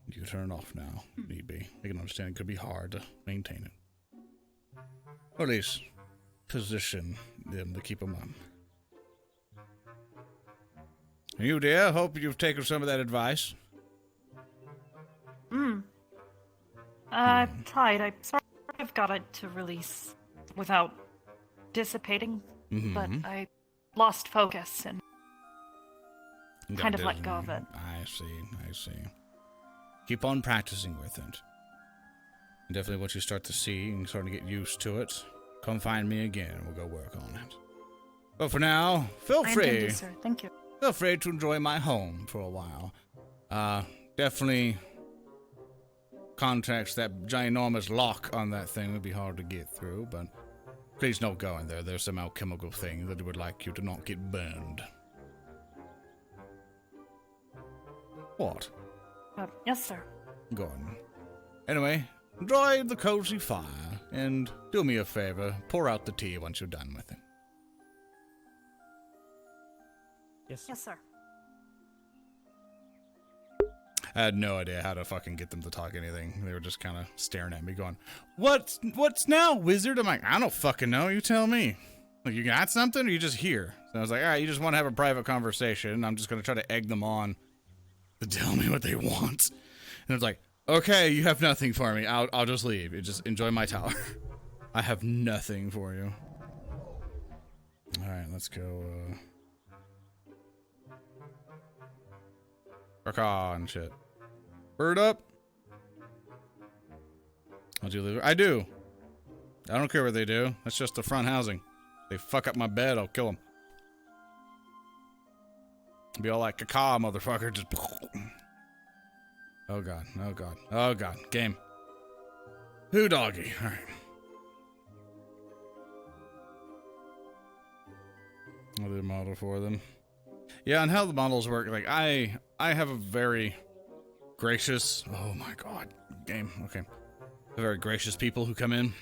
You can turn it off now, need be. I can understand it could be hard to maintain it. Or at least position them to keep them on. And you, dear, hope you've taken some of that advice.
I've tried. I sort of got it to release without dissipating, but I lost focus and kind of let go of it.
I see. Keep on practicing with it. And definitely once you start to see and start to get used to it, come find me again and we'll go work on it. But for now, feel free.
I intend to, sir. Thank you.
Feel free to enjoy my home for a while. Definitely context that ginormous lock on that thing would be hard to get through, but please don't go in there. There's some alchemical thing that would like you to not get burned. What?
Yes, sir.
Go on. Anyway, enjoy the cozy fire, and do me a favor, pour out the tea once you're done with it.
Yes.
Yes, sir.
I had no idea how to fucking get them to talk anything. They were just kind of staring at me going, What's now, wizard? I'm like, I don't fucking know. You tell me. Like, you got something or you just here? So I was like, all right, you just want to have a private conversation. I'm just going to try to egg them on to tell me what they want. And it's like, okay, you have nothing for me. I'll just leave. You just enjoy my tower. I have nothing for you. All right, let's go. And shit. Bird up. I'll you leave it? I do. I don't care what they do. That's just the front housing. They fuck up my bed, I'll kill them. Be all like, caca, motherfucker. Just. Oh god. Oh god. Oh god. Game. Who doggy? All right. I'll do a model for them. Yeah, and how the models work, like I have a very gracious, oh my god, game, okay. Very gracious people who come in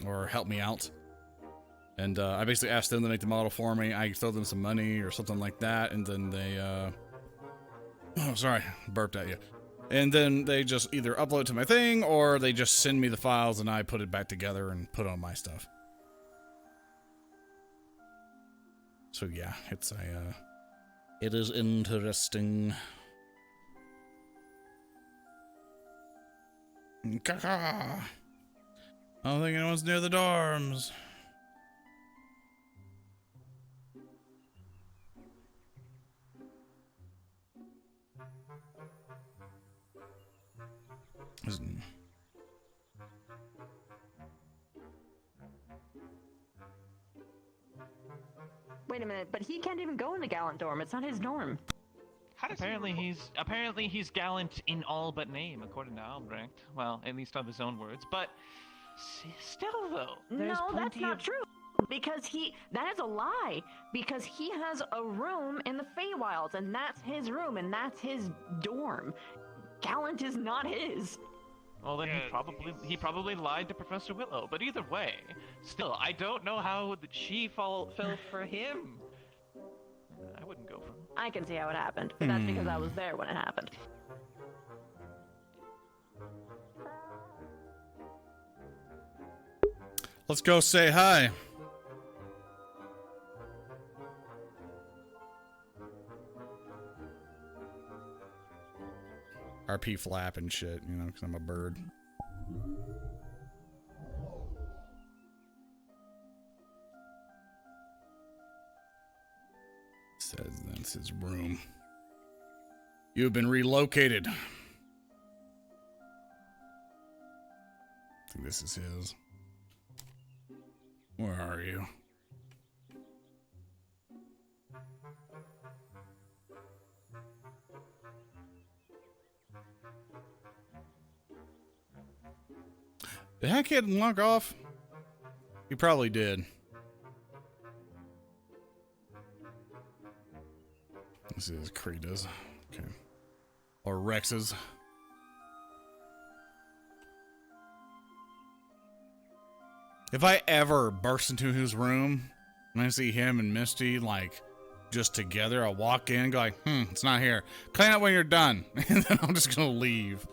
or help me out. And I basically ask them to make the model for me. I throw them some money or something like that, and then they oh sorry, burped at you. And then they just either upload it to my thing or they just send me the files and I put it back together and put on my stuff. So yeah, it's a it is interesting. Caca. I don't think anyone's near the dorms.
Wait a minute, but he can't even go in the gallant dorm. It's not his dorm.
Apparently he's gallant in all but name, according to Albrecht. Well, at least of his own words. But still, though, there's
No, that's
plenty
not
of...
true. Because that is a lie. Because he has a room in the Feywilds, and that's his room, and that's his dorm. Gallant is not his.
Well, then he probably lied to Professor Willow. But either way, still, I don't know how she fell for him. I wouldn't go for him.
I can see how it happened, but that's because I was there when it happened.
Let's go say hi. RP flap and shit, you know, because I'm a bird. Says that's his room. You have been relocated. I think this is his. Where are you? Did that kid log off? He probably did. This is Krita's. Okay. Or Rex's. If I ever burst into his room and I see him and Misty like just together, I'll walk in and go like, it's not here. Clean up when you're done. And then I'm just gonna leave.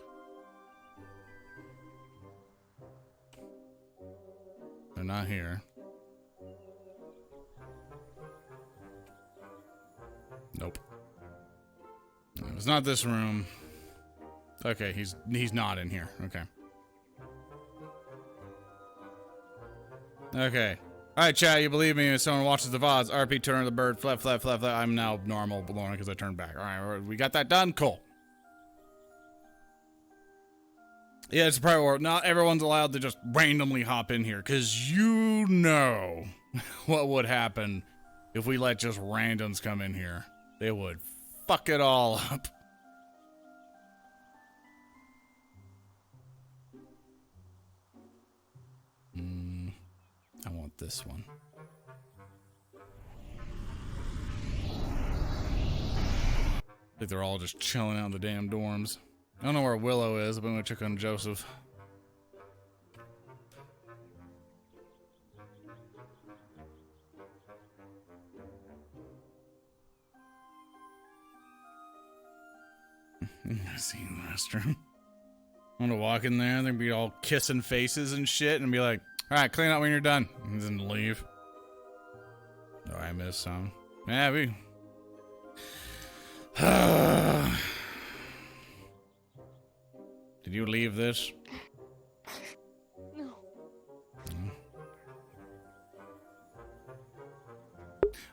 They're not here. Nope. No, it's not this room. Okay, he's not in here. Okay. Okay. Alright, chat, you believe me if someone watches the VODs. RP turn of the bird, flap, flap, flap, flap. I'm now normal, Lorn, because I turned back. Alright, we got that done? Cool. Yeah, it's a private world. Not everyone's allowed to just randomly hop in here, because you know what would happen if we let just randoms come in here. They would fuck it all up. I want this one. I think they're all just chilling out in the damn dorms. I don't know where Willow is, but I'm gonna check on Joseph. I see in the restroom. I'm gonna walk in there, they're gonna be all kissing faces and shit, and be like, alright, clean up when you're done. And then leave. Oh, I missed some. Yeah, we... Did you leave this?
No.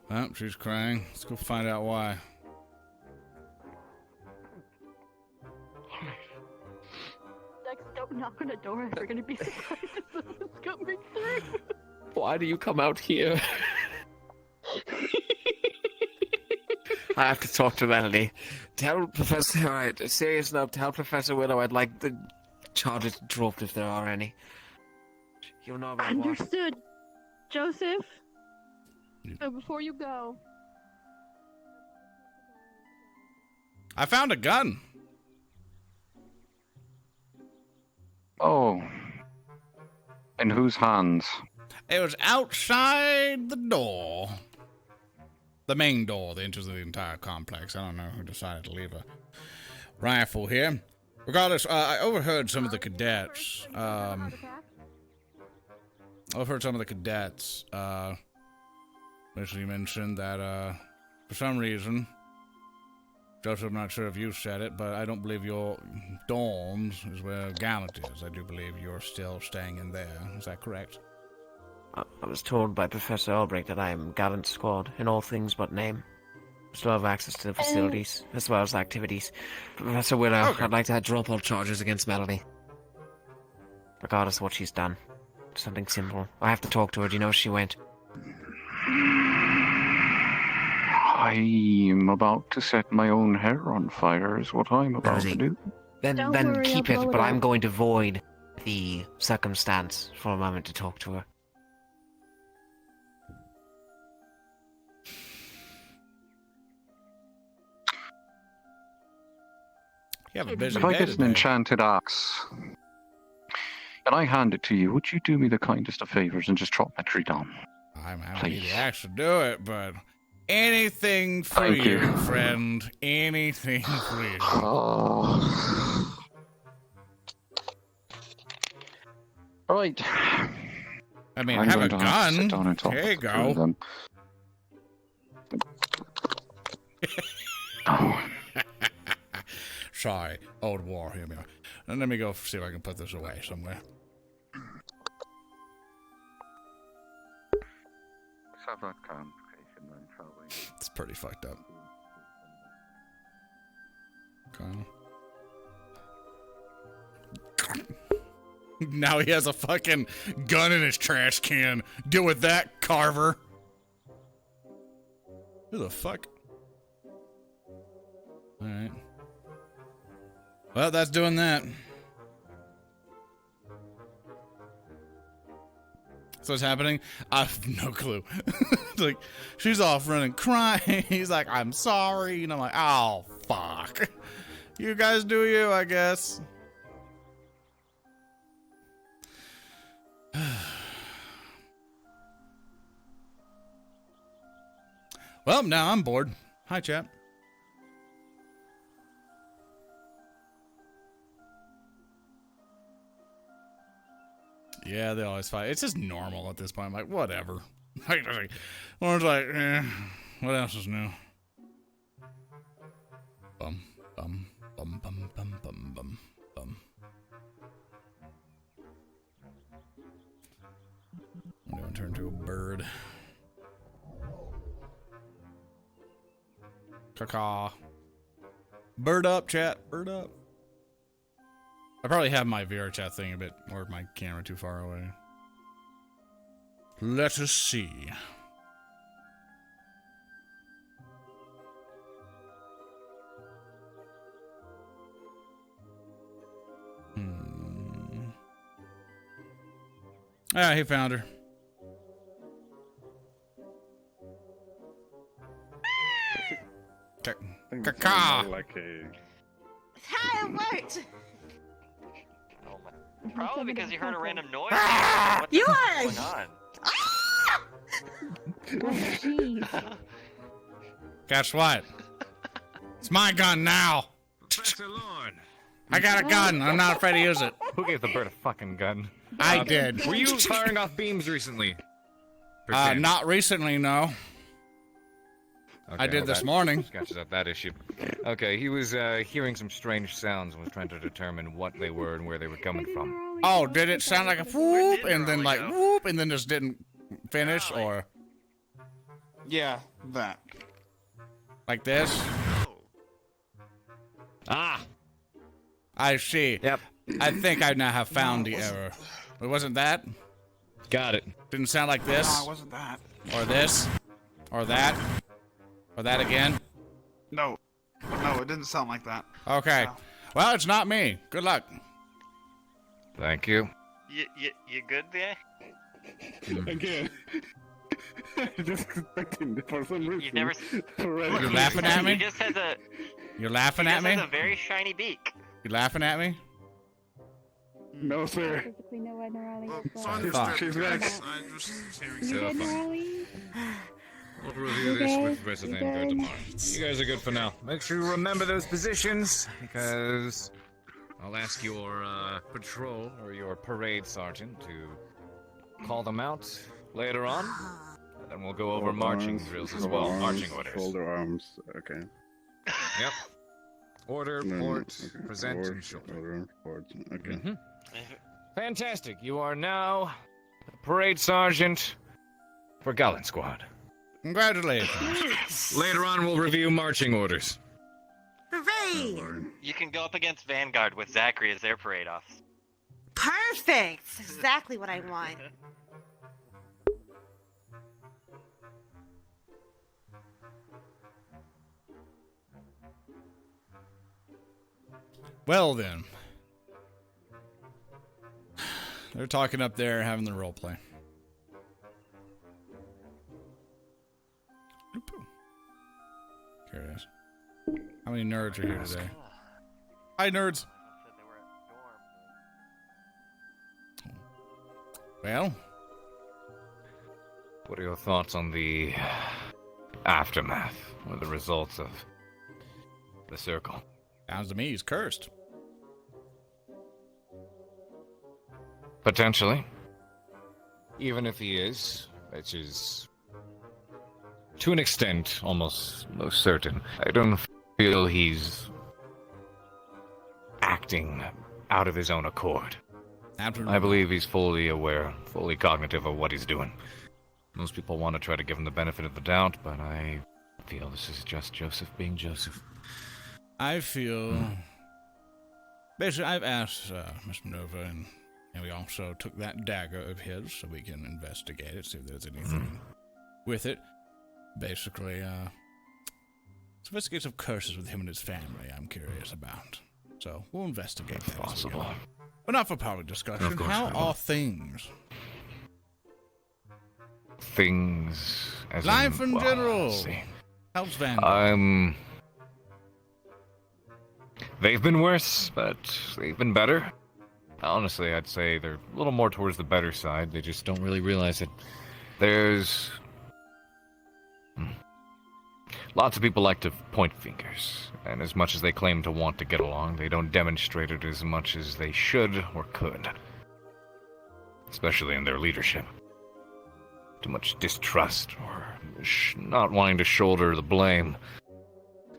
Well, she's crying. Let's go find out why.
Dex, don't knock on the door. We're gonna be surprised if someone's coming through.
Why do you come out here?
I have to talk to Melanie. Tell Professor... Alright, serious note, tell Professor Willow I'd like the charges dropped if there are any. You'll know about what.
Understood. Joseph, before you go.
I found a gun.
Oh. In whose hands?
It was outside the door. The main door that enters the entire complex. I don't know who decided to leave a rifle here. Regardless, I overheard some of the cadets. Basically mentioned that, for some reason, Joseph, I'm not sure if you said it, but I don't believe your dorms is where Gallant is. I do believe you're still staying in there. Is that correct?
I was told by Professor Albrecht that I am Gallant's squad in all things but name. Still have access to the facilities, as well as activities. Professor Willow, I'd like to drop all charges against Melanie. Regardless of what she's done. Something simple. I have to talk to her. Do you know where she went?
I'm about to set my own hair on fire is what I'm about to do.
Then keep it, but I'm going to void the circumstance for a moment to talk to her.
You have a busy
If I
day
get an
today.
enchanted axe and I hand it to you, would you do me the kindest of favors and just chop my tree down?
I'm happy to actually do it, but anything for
Thank you.
friend. Anything for you.
Oh. Right.
I mean,
I'm
have a
going to have to sit down
gun.
and talk
There you
through
go.
them. Oh.
Sorry, old war. Here we are. And let me go see if I can put this away somewhere.
Let's have that conversation then, shall we?
It's pretty fucked up. Okay. Now he has a fucking gun in his trash can. Deal with that, Carver. Who the fuck? Alright. Well, that's doing that. So what's happening? I have no clue. Like, she's off running, crying. He's like, I'm sorry. And I'm like, oh, fuck. You guys do you, I guess. Well, now I'm bored. Hi, chap. Yeah, they always fight. It's just normal at this point. I'm like, whatever. One's like, what else is new? Bum, bum, bum, bum, bum, bum, bum, bum. I'm gonna turn to a bird. Caw. Bird up, chat. Bird up. I probably have my VRChat thing a bit, or my camera too far away. Let us see. Ah, he found her. Caca.
Like a...
How it worked!
Probably because you heard a random noise. What
You
the
are-
fuck's going on?
Guess what? It's my gun now.
Professor Lorn.
I got a gun. I'm not afraid to use it.
Who gave the bird a fucking gun?
I did.
Were you firing off beams recently?
Not recently, no. I did this morning.
Scratches out that issue. Okay, he was hearing some strange sounds and was trying to determine what they were and where they were coming from.
Oh, did it sound like a whoop and then like whoop and then just didn't finish, or?
Yeah, that.
Like this?
Ah!
I see.
Yep.
I think I now have found the error. It wasn't that?
Got it.
Didn't sound like this?
No, it wasn't that.
Or this? Or that? Or that again?
No, it didn't sound like that.
Okay. Well, it's not me. Good luck.
Thank you.
You good there?
Again. Just expecting for some reason.
You've never.
You're laughing at me?
He just has a.
You're laughing
he
at
just
me?
has a very shiny beak.
You laughing at me?
No, sir.
Physically know what Norali is.
Fuck.
She's Rex.
You good, Norali?
We'll review this with the rest of Vanguard tomorrow. You guys are good for now. Make sure you remember those positions, because I'll ask your patrol or your parade sergeant to call them out later on. And then we'll go over marching drills as well. Marching orders.
Shoulder arms. Okay.
Yep. Order,
No,
port,
okay.
present,
Order,
and shoulder.
Order, port. Okay.
Mhm. Fantastic. You are now the parade sergeant for Gallant Squad.
Congratulations.
Later on, we'll review marching orders.
Hooray!
You can go up against Vanguard with Zachary as their parade officer.
Perfect! Exactly what I want.
Well then. They're talking up there, having the role play. Here it is. How many nerds are here today? Hi, nerds. Well,
What are your thoughts on the aftermath or the results of the circle?
sounds to me he's cursed.
Potentially. Even if he is, which is to an extent almost most certain. I don't feel he's acting out of his own accord.
Absolutely.
I believe he's fully aware, fully cognitive of what he's doing. Most people want to try to give him the benefit of the doubt, but I feel this is just Joseph being Joseph.
I feel... Basically, I've asked Miss Nova, and we also took that dagger of his so we can investigate it, see if there's anything with it. Basically, investigate some curses with him and his family I'm curious about. So, we'll investigate that.
Possible.
But not for public discussion.
Of course
How
I will.
are things?
Things as
Life in
well,
general.
let's see.
How's Vanguard?
They've been worse, but they've been better. Honestly, I'd say they're a little more towards the better side. They just don't really realize it. There's... Lots of people like to point fingers, and as much as they claim to want to get along, they don't demonstrate it as much as they should or could. Especially in their leadership. Too much distrust, or not wanting to shoulder the blame.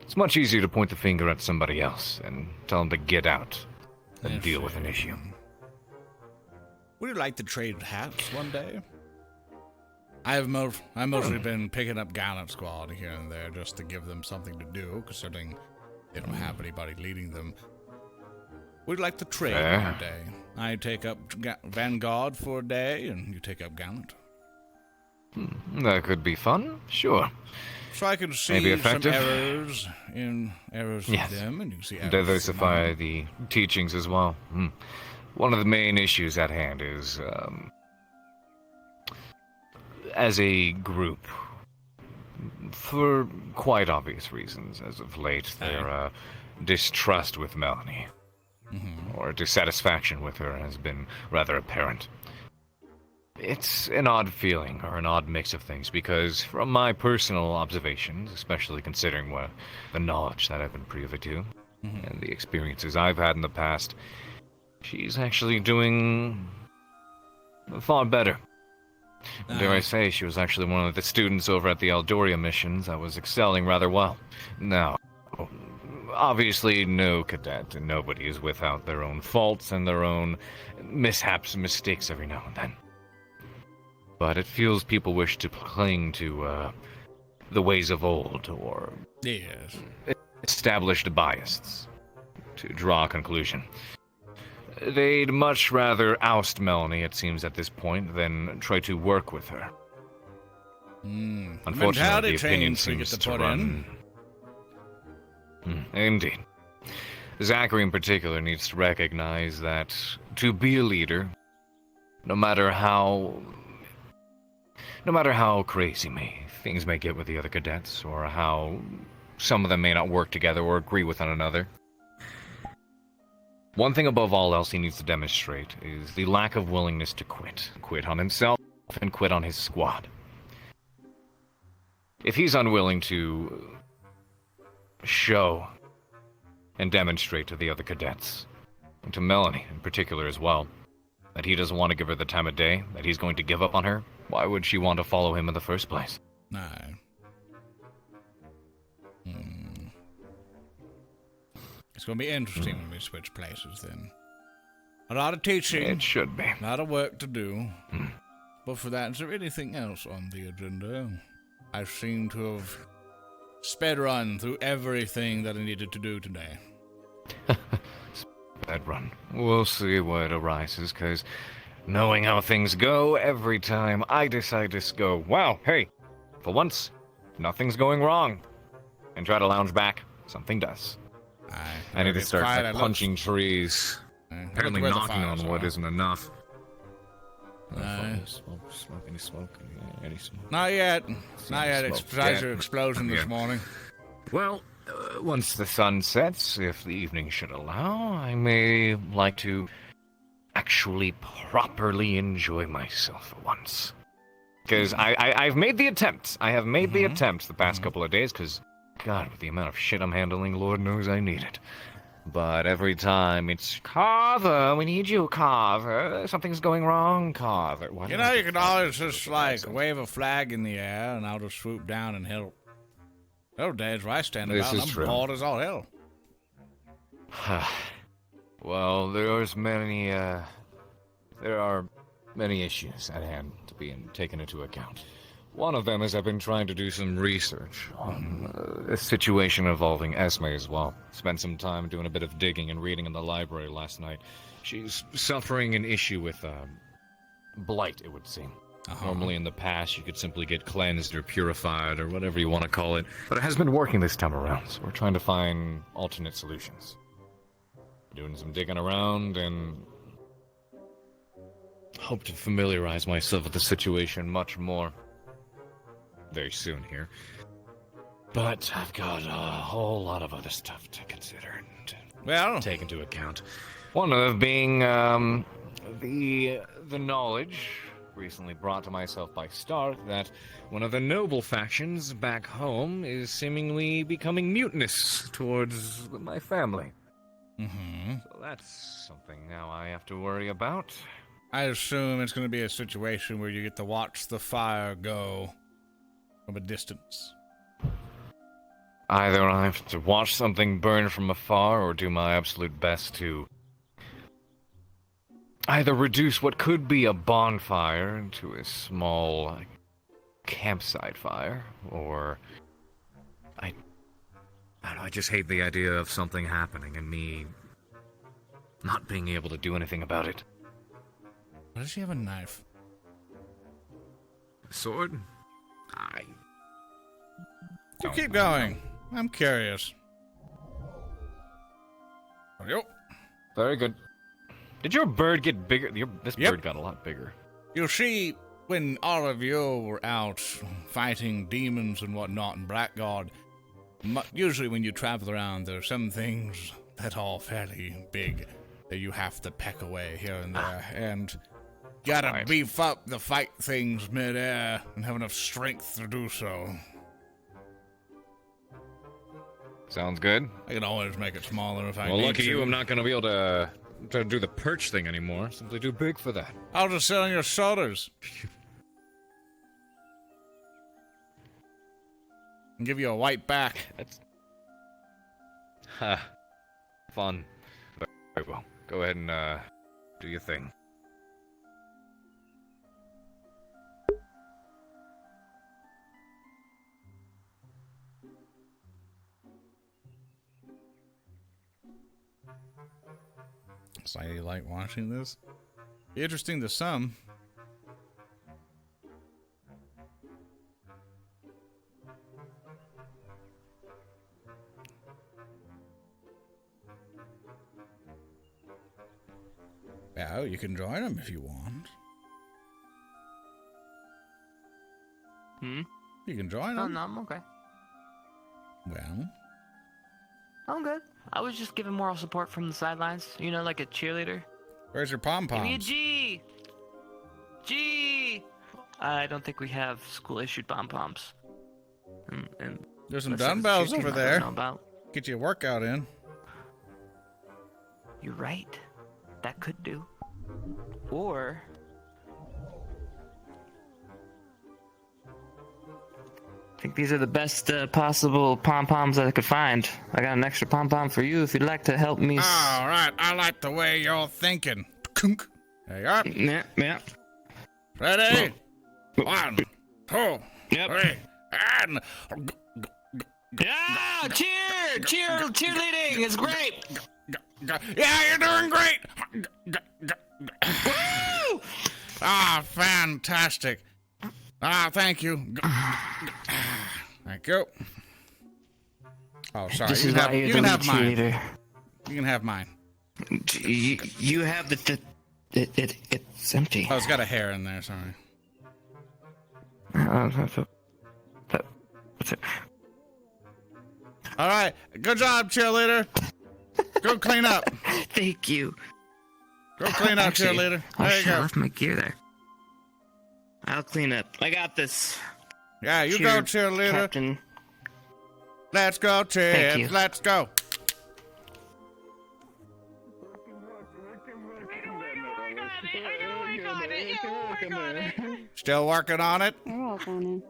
It's much easier to point the finger at somebody else and tell them to get out than deal with an issue.
Would you like to trade hats one day? I've mostly been picking up Gallant Squad here and there just to give them something to do, considering they don't have anybody leading them. Would you like to trade one day? I take up Vanguard for a day, and you take up Gallant.
That could be fun, sure.
So I can see
Maybe
some
effective.
errors
Yes.
with them, and you can see errors
Diversify the teachings as well. One of the main issues at hand is, as a group, for quite obvious reasons, as of late, their distrust with Melanie, or dissatisfaction with her, has been rather apparent. It's an odd feeling, or an odd mix of things, because from my personal observations, especially considering the knowledge that I've been privy to, and the experiences I've had in the past, she's actually doing far better. And dare I say, she was actually one of the students over at the Eldoria missions that was excelling rather well. Now, obviously no cadet and nobody is without their own faults and their own mishaps and mistakes every now and then. But it feels people wish to cling to the ways of old, or established biases, to draw a conclusion. They'd much rather oust Melanie, it seems at this point, than try to work with her. Unfortunately, the opinion seems to run... Indeed. Zachary in particular needs to recognize that to be a leader, no matter how crazy things may get with the other cadets, or how some of them may not work together or agree with one another, one thing above all else he needs to demonstrate is the lack of willingness to quit. Quit on himself and quit on his squad. If he's unwilling to show and demonstrate to the other cadets, and to Melanie in particular as well, that he doesn't want to give her the time of day, that he's going to give up on her, why would she want to follow him in the first place?
No. It's going to be interesting when we switch places then. A lot of teaching.
It should be.
A lot of work to do. But for that, is there anything else on the agenda? I seem to have sped run through everything that I needed to do today.
Sped run. We'll see what arises, because knowing how things go, every time I decide to go, wow, hey, for once, nothing's going wrong, and try to lounge back, something does. I need to start punching trees. Apparently knocking on wood isn't enough. Any smoke?
Not yet. Not yet. Explosive explosion this morning.
Well, once the sun sets, if the evening should allow, I may like to actually properly enjoy myself for once. Because I've made the attempt. I have made the attempt the past couple of days, because, God, with the amount of shit I'm handling, Lord knows I need it. But every time it's, Carver, we need you, Carver. Something's going wrong, Carver.
You know, you could always just, wave a flag in the air, and I'll just swoop down and help. Oh, days where I stand about, I'm bored as all hell.
Well, there are many issues at hand to be taken into account. One of them is I've been trying to do some research on a situation involving Esme as well. Spent some time doing a bit of digging and reading in the library last night. She's suffering an issue with blight, it would seem. Normally in the past, you could simply get cleansed or purified or whatever you want to call it. But it has been working this time around, so we're trying to find alternate solutions. Doing some digging around and hope to familiarize myself with the situation much more very soon here. But I've got a whole lot of other stuff to consider and take into account. One of them being the knowledge recently brought to myself by Stark that one of the noble factions back home is seemingly becoming mutinous towards my family. So that's something now I have to worry about.
I assume it's going to be a situation where you get to watch the fire go from a distance.
Either I have to watch something burn from afar or do my absolute best to either reduce what could be a bonfire into a small campsite fire, or I don't know, I just hate the idea of something happening and me not being able to do anything about it.
Why does she have a knife?
A sword?
You keep going. I'm curious. Yep.
Very good. Did your bird get bigger? This bird got a lot bigger.
You see, when all of you were out fighting demons and whatnot in Blackguard, usually when you travel around, there are some things that are fairly big that you have to peck away here and there, and gotta beef up the fight things mid-air and have enough strength to do so.
Sounds good.
I can always make it smaller if I need to.
Well, lucky you, I'm not going to be able to do the perch thing anymore. Simply too big for that.
I'll just sit on your shoulders. And give you a white back.
That's... fun. Very well. Go ahead and, do your thing.
So I like watching this. Interesting to some. Yeah, you can join them if you want.
Hmm?
You can join
Oh,
them.
no, I'm okay.
Well,
I'm good. I was just giving moral support from the sidelines, you know, like a cheerleader.
where's your
Give me a
pom-poms?
G! G! I don't think we have school-issued pom-poms. And
There's some
unless it was
dumbbells
cheer team
over
I don't
there.
know about.
Get you a workout in.
You're right. That could do. Or... I think these are the best possible pom-poms that I could find. I got an extra pom-pom for you if you'd like to help me.
All right, I like the way you're thinking. Kunk. There you are.
Yeah, yeah.
Ready? 1, 2, 3, and...
Yeah! Cheerleading is great!
Yeah, you're doing great! Ah, fantastic. Ah, thank you. Thank you. Oh, sorry.
This
You
is
can
why
have,
you're
you
the
can
lead
have mine.
cheerleader.
You can have mine.
You have it's empty.
Oh, it's got a hair in there, sorry. All right, good job, cheerleader. Go clean up.
Thank you.
Go clean up,
Actually,
cheerleader.
Oh
There you
shit, I
go.
left my gear there. I'll clean up. I got this.
Yeah, you go, cheerleader.
Captain.
Let's go,
Thank you.
cheers. Let's go. Still working on it?
We're all on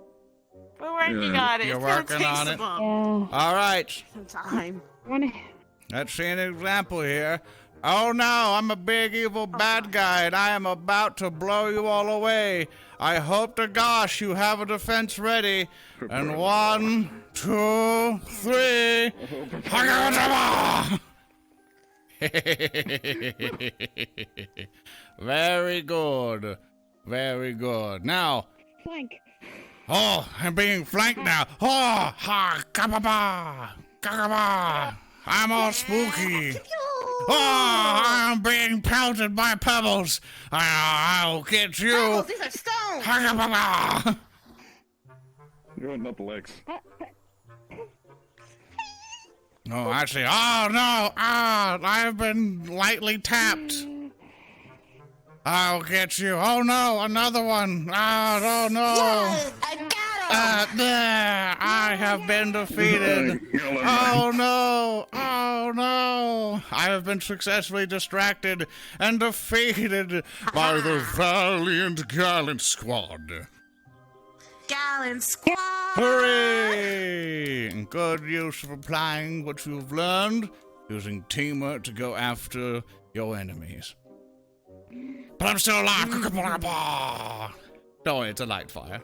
We're working on it.
You're
It's gonna
working
take
on
some
it?
time.
All right.
Some time.
Let's see an example here. Oh no, I'm a big evil bad guy and I am about to blow you all away. I hope to gosh you have a defense ready. And 1, 2, 3. Very good. Very good. Now.
Flank.
Oh, I'm being flanked now. Oh, ha, kababa, kababa. I'm all spooky. Oh, I'm being pelted by pebbles. I'll get you.
Pebbles, these are stones.
Kababa.
You're not the legs.
Oh, actually, oh no, I've been lightly tapped. I'll get you. Oh no, another one. Oh no.
Yes, I got him.
There, I have been defeated. Oh no, oh no. I have been successfully distracted and defeated by the valiant gallant squad.
Gallant squad.
Hooray! Good use of applying what you've learned, using teamwork to go after your enemies. But I'm still alive! Don't worry, it's a light fire.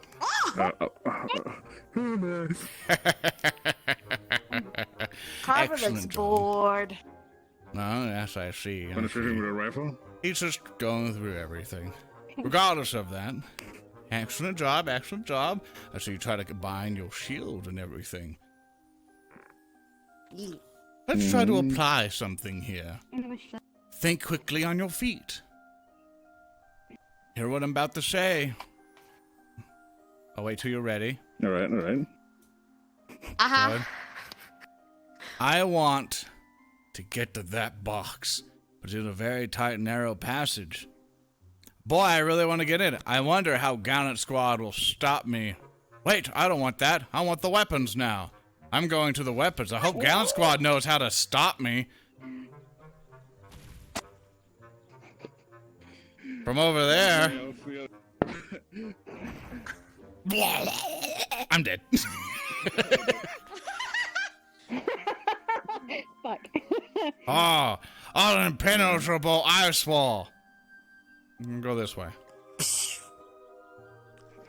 Carver looks
Excellent job.
bored.
No, yes, I see.
Want to shoot him with a rifle?
He's just going through everything. Regardless of that. Excellent job, excellent job. I see you try to combine your shield and everything. Let's try to apply something here. Think quickly on your feet. Hear what I'm about to say. I'll wait till you're ready.
All right, all right.
Good. I want to get to that box, but it's in a very tight, narrow passage. Boy, I really want to get in it. I wonder how Gallant Squad will stop me. Wait, I don't want that. I want the weapons now. I'm going to the weapons. I hope Gallant Squad knows how to stop me. From over there. I'm dead.
Fuck.
Oh, an impenetrable ice wall. I'm gonna go this way.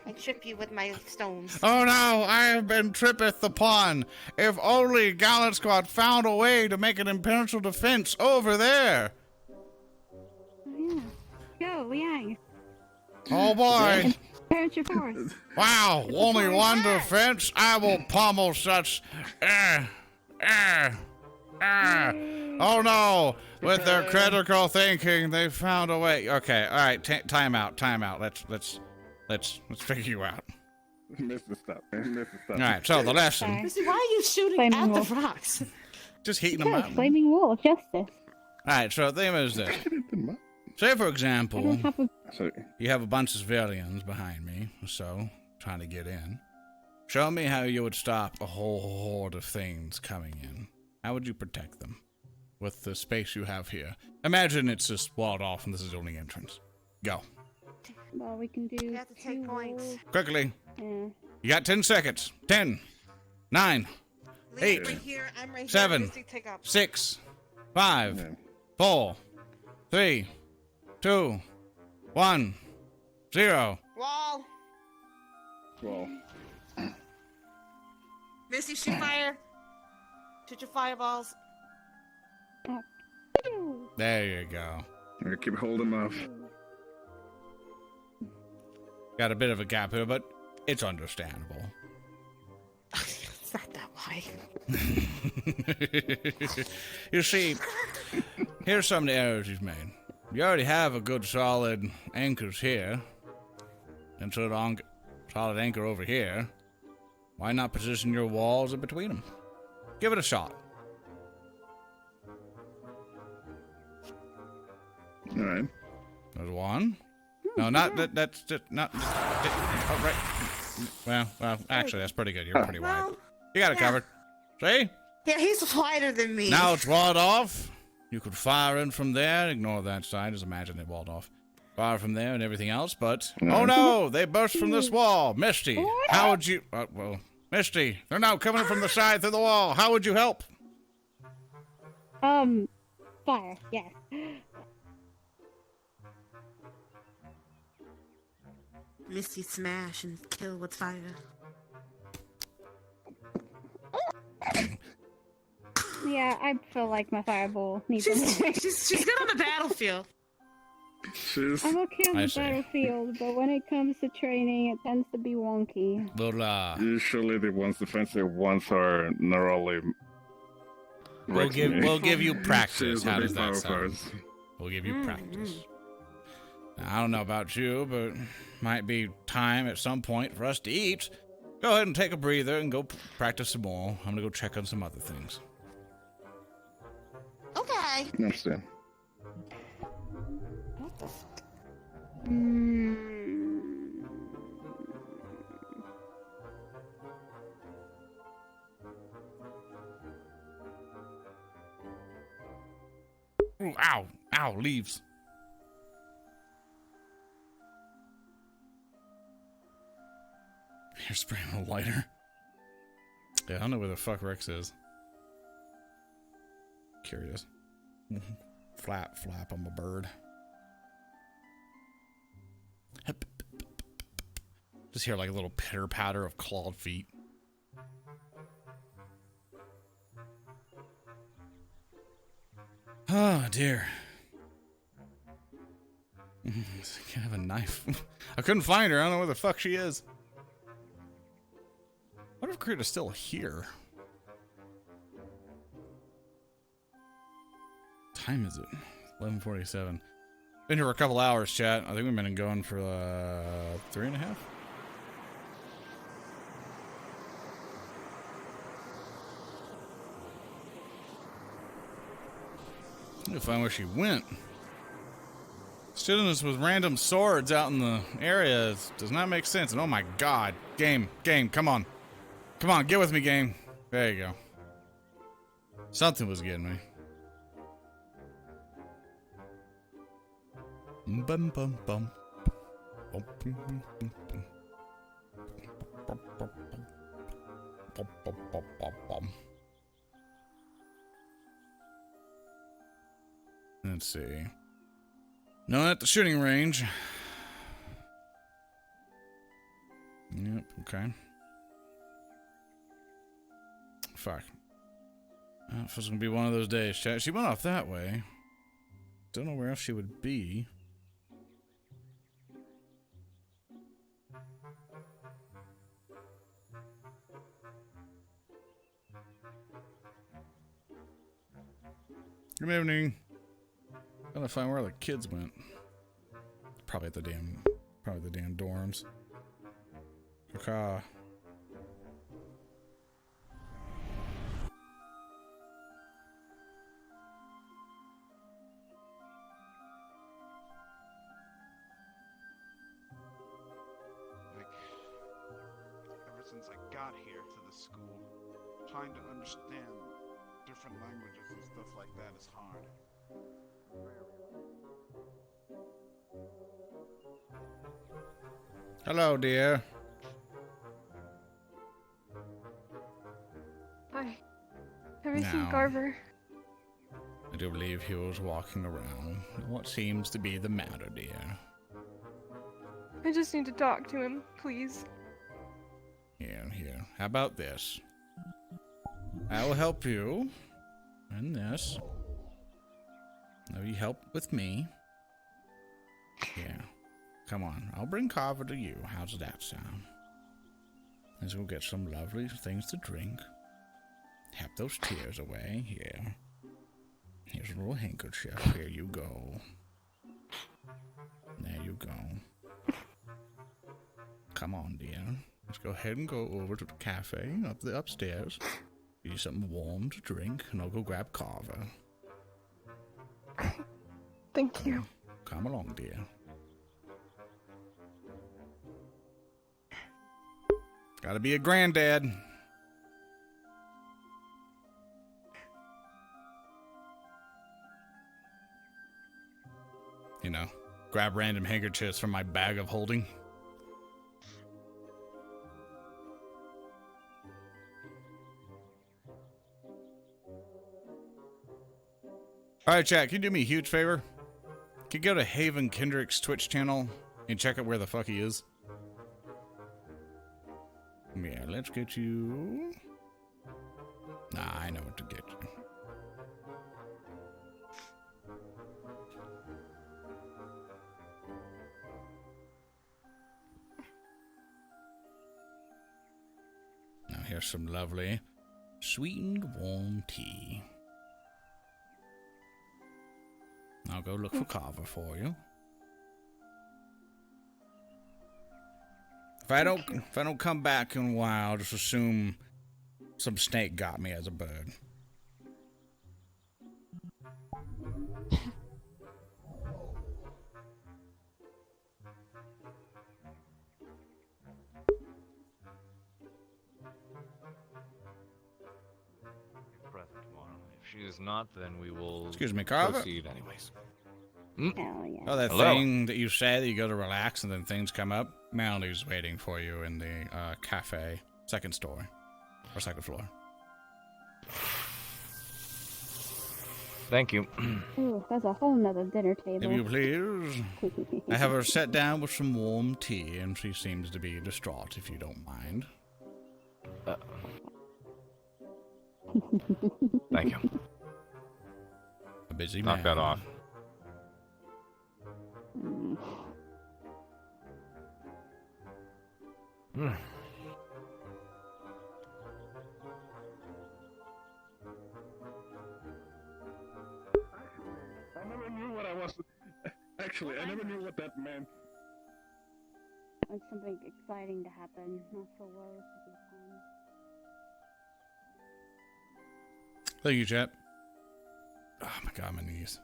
I trip you with my stones.
Oh no, I have been trippeth upon. If only Gallant Squad found a way to make an impenetrable defense over there.
Go, Liang.
Oh boy.
Parent your force.
Wow, only one defense? I will pummel such. Oh no! With their critical thinking, they found a way. Okay, all right. Time out. Let's figure you out.
Mr. Stop. Mr. Stop.
All right. So the lesson.
Missy, why are you shooting at the rocks?
Just heating them
Yeah,
up.
flaming wall of justice.
All right. So the thing is this. Say for example, you have a bunch of civilians behind me, so trying to get in. Show me how you would stop a whole horde of things coming in. How would you protect them with the space you have here? Imagine it's just walled off and this is the only entrance. Go.
Well, we can do.
You have to take points.
Quickly.
Yeah.
You got 10 seconds. 10, 9, 8,
Right here. I'm right
7,
here. Missy, take up.
6, 5, 4, 3, 2, 1, 0.
Wall.
Well.
Missy, shoot fire. Shoot your fireballs.
There you go.
I keep holding off.
Got a bit of a gap here, but it's understandable.
It's not that wide.
You see, here's some of the errors he's made. You already have a good solid anchors here, and solid anchor over here. Why not position your walls in between them? Give it a shot.
All right.
There's one. No, not that. That's just not. Oh, right. Well, actually, that's pretty good. You're pretty wide. You got it covered. See?
Yeah, he's wider than me.
Now it's walled off. You could fire in from there. Ignore that side. Just imagine it walled off. Fire from there and everything else, but... Oh no! They burst from this wall! Misty, how would you... Misty, they're now coming from the side through the wall. How would you help?
Fire, yes.
Misty, smash and kill with fire.
Yeah, I feel like my fireball needs
She's good on the battlefield.
I'm okay on the battlefield, but when it comes to training, it tends to be wonky.
Usually the ones defensive ones are narrowly.
We'll give you practice. How does that sound?
Powers.
We'll give you practice. Now, I don't know about you, but might be time at some point for us to eat. Go ahead and take a breather and go practice some more. I'm gonna go check on some other things.
Okay.
Understand.
What the f...
Ooh, ow! Ow! Leaves. You're spraying a lighter. Yeah, I don't know where the fuck Rex is. Curious. Flap, I'm a bird. Just hear like a little pitter patter of clawed feet. Oh dear. I can't have a knife. I couldn't find her. I don't know where the fuck she is. What if Krita's still here? What time is it? 11:47. Been here for a couple hours, chat. I think we've been going for 3.5. I need to find where she went. Shooting us with random swords out in the area does not make sense. And oh my god. Game, come on. Come on, get with me, game. There you go. Something was getting me. Bum bum bum. Let's see. No, at the shooting range. Yep, okay. Fuck. If it's gonna be one of those days, chat. She went off that way. Don't know where else she would be. Good evening. Trying to find where the kids went. Probably the damn dorms. Caca.
Ever since I got here to the school, trying to understand different languages and stuff like that is hard.
Hello, dear.
Hi. Have you seen
Now.
Garver?
I do believe he was walking around. What seems to be the matter, dear?
I just need to talk to him, please.
Here. How about this? I will help you in this. Now you help with me. Yeah. Come on. I'll bring Carver to you. How's that sound? Let's go get some lovely things to drink. Have those tears away. Here. Here's a little handkerchief. Here you go. There you go. Come on, dear. Let's go ahead and go over to the cafe up the upstairs. Get you something warm to drink, and I'll go grab Carver.
Thank you.
Come along, dear. Gotta be a granddad. You know, grab random handkerchiefs from my bag of holding. Alright, chat, can you do me a huge favor? Can you go to Haven Kendrick's Twitch channel and check out where the fuck he is? Yeah, let's get you... Nah, I know what to get you. Now here's some lovely sweetened warm tea. I'll go look for Carver for you. If I don't come back in a while, just assume some snake got me as a bird.
Present tomorrow. If she is not, then we will
Excuse me, Carver?
proceed anyways.
Hell yeah.
Oh, that
Hello.
thing that you say that you go to relax and then things come up? Melody's waiting for you in the cafe, second story, or second floor.
Thank you.
Ooh, that's a whole nother dinner table.
If you please. I have her set down with some warm tea, and she seems to be distraught, if you don't mind.
Thank you.
A busy
Knock
man.
that off.
I never knew what I was. Actually, I never knew what that meant.
Like something exciting to happen. Not so well.
Thank you, chat. Oh my god, my knees.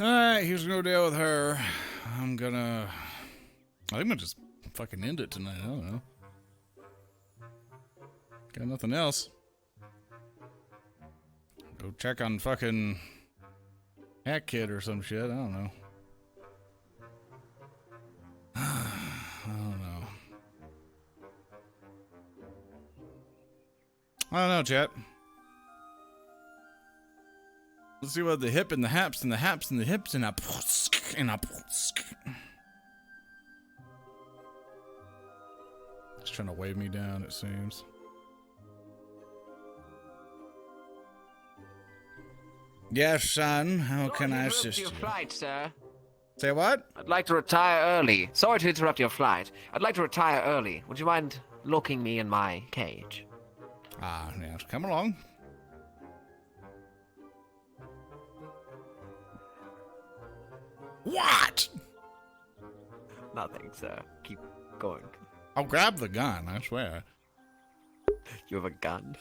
Alright, here's no deal with her. I think I'm gonna just fucking end it tonight. I don't know. Got nothing else. Go check on fucking Hat Kid or some shit. I don't know. I don't know, chat. Let's see what the hip and the haps and the haps and the hips and a It's trying to wave me down, it seems. Yes, son. How can I assist you?
Your flight, sir.
Say what?
I'd like to retire early. Sorry to interrupt your flight. I'd like to retire early. Would you mind locking me in my cage?
Yeah, come along. What?
Nothing, sir. Keep going.
I'll grab the gun, I swear.
You have a gun?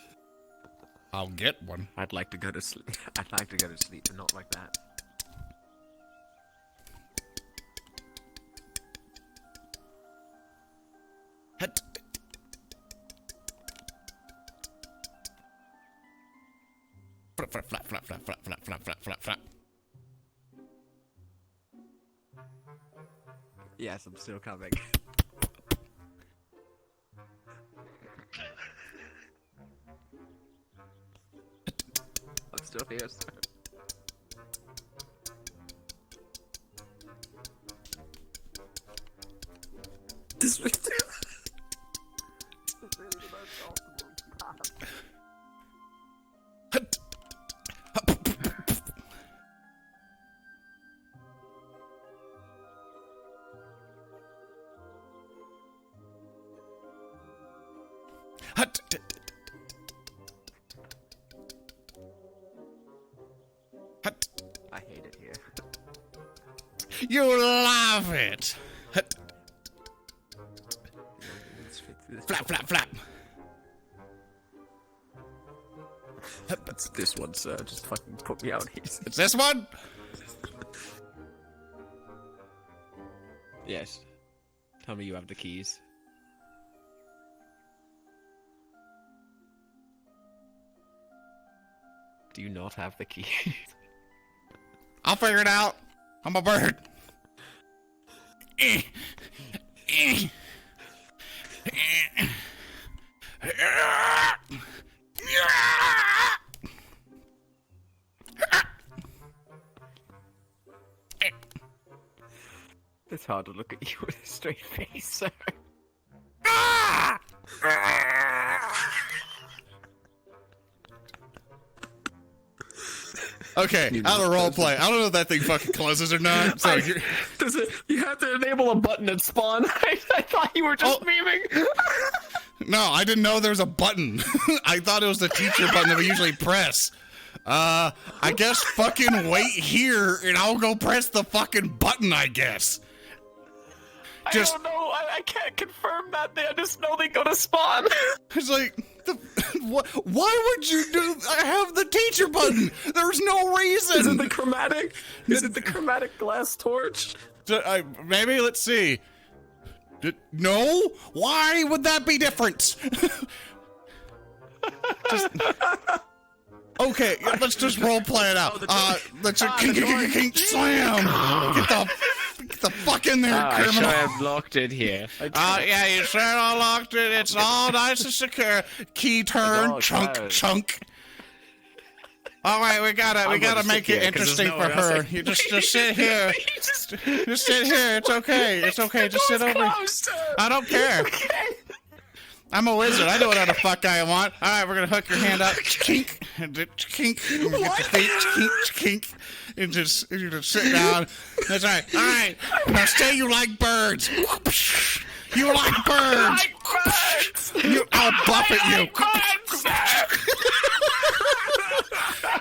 I'll get one.
I'd like to go to sleep. I'd like to go to sleep, but not like that.
Flap, flap, flap, flap, flap, flap, flap, flap, flap, flap, flap.
Yes, I'm still coming. I'm still here, sir. This is I hate it here.
You love it. Flap, flap, flap.
It's this one, sir. Just fucking put me out here.
It's this one?
Yes. Tell me you have the keys. Do you not have the keys?
I'll figure it out. I'm a bird.
It's hard to look at you with a straight face, sir.
Okay, out of roleplay. I don't know if that thing fucking closes or not. So
Does it? You have to enable a button at spawn. I thought you were just memeing.
No, I didn't know there was a button. I thought it was the teacher button that we usually press. I guess fucking wait here and I'll go press the fucking button, I guess.
I don't know. I can't confirm that. I just know they go to spawn.
It's like, why would you have the teacher button? There's no reason.
Is it the chromatic? Is it the chromatic glass torch?
Maybe, let's see. No? Why would that be different? Okay, let's just role play it out. Let's just slam. Get the fuck in there, criminal.
I have locked it here.
Yeah, you sure all locked it. It's all nice and secure. Key turn, chunk. All right, we gotta make it interesting for her. You just sit here. Just sit here. It's okay. It's okay. Just sit over. I don't care. I'm a wizard. I know what the fuck I want. All right, we're gonna hook your hand up. Kink, kink. Get your feet. Kink. And just sit down. That's right. All right. Now say you like birds. You like birds. I'll buff at you.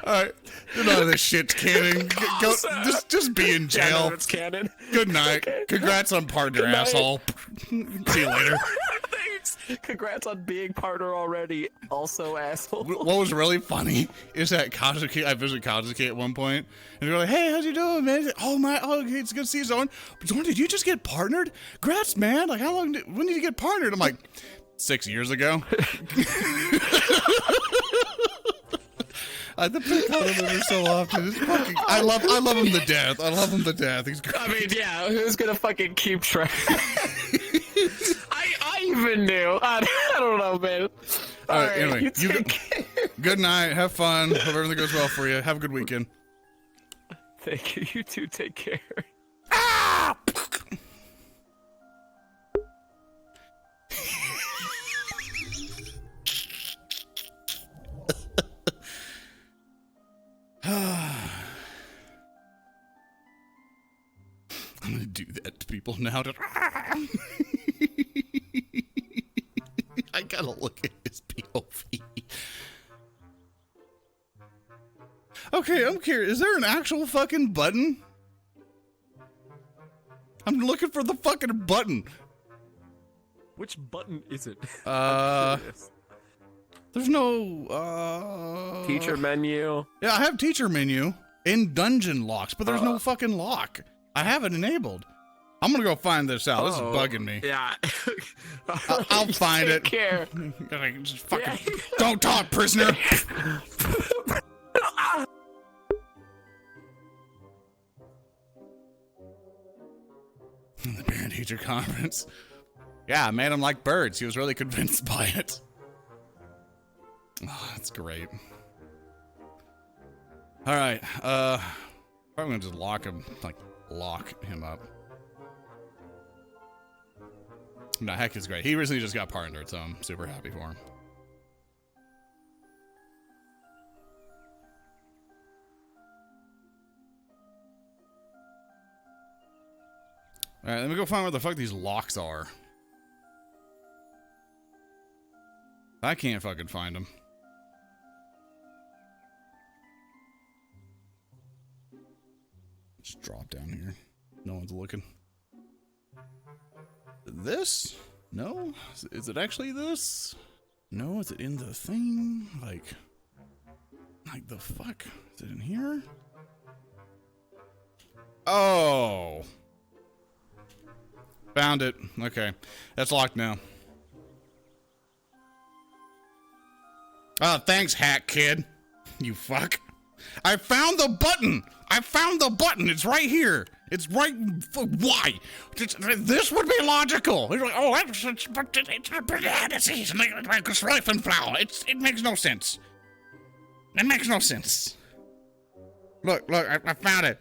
All right. None of this shit's canon. Go. Just be in jail.
It's canon.
Good night. Okay. Congrats on partner, asshole. See you later.
Thanks. Congrats on being partner already. Also, asshole.
What was really funny is that Kazuki, I visited Kazuki at one point, and they're like, "Hey, how's you doing, man?" Like, oh, it's good to see you, Zoran. Zoran, did you just get partnered? Congrats, man. Like, when did you get partnered? I'm like, 6 years ago. I pick on him so often. It's fucking, I love him to death. I love him to death. He's great.
I mean, yeah, who's gonna fucking keep track? I even knew. I don't know, man.
All right, anyway, good night. Have fun. Hope everything goes well for you. Have a good weekend.
Thank you. You too. Take care.
Ah! I'm gonna do that to people now. I gotta look at his POV. Okay, I'm curious. Is there an actual fucking button? I'm looking for the fucking button.
Which button is it?
There's no,
Teacher menu.
Yeah, I have teacher menu in dungeon locks, but there's no fucking lock. I have it enabled. I'm gonna go find this out. This is bugging me.
Yeah.
I'll find it.
Care.
Just fucking don't talk, prisoner. The parent teacher conference. Yeah, I made him like birds. He was really convinced by it. Oh, that's great. All right. I'm gonna just lock him up. No, heck is great. He recently just got partnered, so I'm super happy for him. All right, let me go find where the fuck these locks are. I can't fucking find them. Just drop down here. No one's looking. This? No? Is it actually this? No, is it in the thing? Like the fuck? Is it in here? Oh. Found it. Okay. That's locked now. Oh, thanks, hack kid. You fuck. I found the button. I found the button. It's right here. It's right. Why? This would be logical. It's like, oh, it's bananas. Like a slife flour. It makes no sense. It makes no sense. Look, I found it.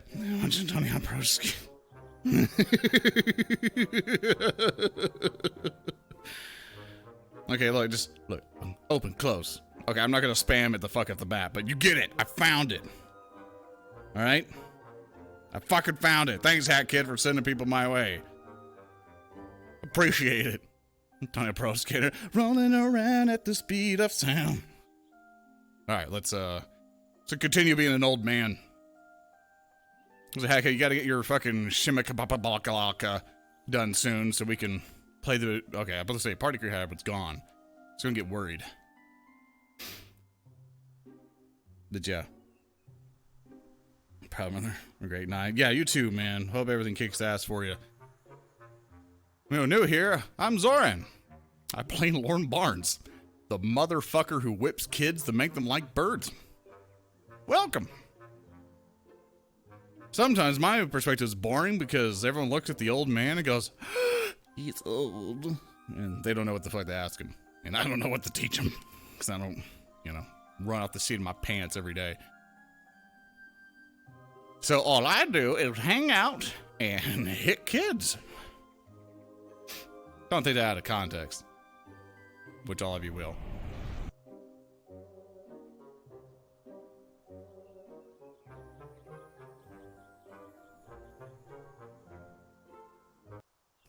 Tony Broski. Okay, look, just look. Open, close. Okay, I'm not gonna spam it the fuck off the bat, but you get it. I found it. All right? I fucking found it. Thanks, Hat Kid, for sending people my way. Appreciate it. Tony Pro Skater rolling around at the speed of sound. All right, let's continue being an old man. Hat Kid, you gotta get your fucking shimmick done soon so we can play the. Okay, I'm about to say party crew had, but it's gone. It's gonna get worried. Did ya? Proud mother. A great night. Yeah, you too, man. Hope everything kicks ass for you. New here. I'm Zoran. I play Lorn Barnes, the motherfucker who whips kids to make them like birds. Welcome. Sometimes my perspective is boring because everyone looks at the old man and goes, he's old. And they don't know what the fuck to ask him. And I don't know what to teach him. Because I don't, run off the seat of my pants every day. So all I do is hang out and hit kids. Don't take that out of context. Which all of you will. I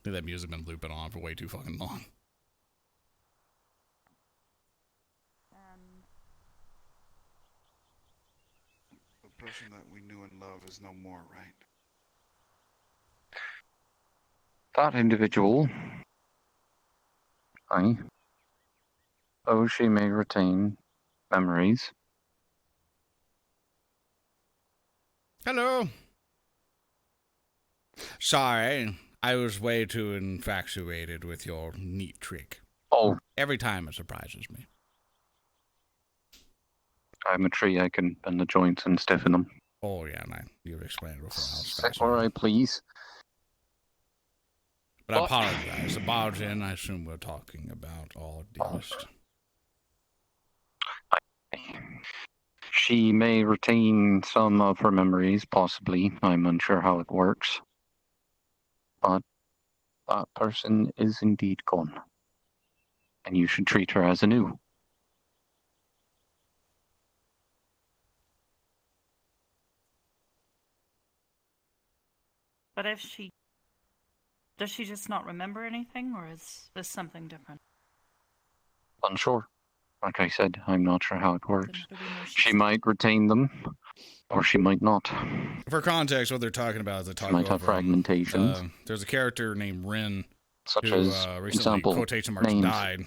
think that music has been looping on for way too fucking long.
The person that we knew and loved is no more, right?
That individual, though she may retain memories.
Hello. Sorry, I was way too infatuated with your neat trick.
Oh.
Every time it surprises me.
I'm a tree, I can bend the joints and stiffen them.
Oh, yeah, man. You've explained it before.
Sit where I please.
But I apologize. The Bargain, I assume we're talking about our dearest.
She may retain some of her memories, possibly. I'm unsure how it works. But that person is indeed gone. And you should treat her as a new.
But if she... Does she just not remember anything, or is this something different?
Unsure. Like I said, I'm not sure how it works. She might retain them, or she might not.
For context, what they're talking about is they talk
Might
over
have fragmentations.
there's a character named Rin
Such
who
as,
recently,
example,
quotation marks,
names.
died.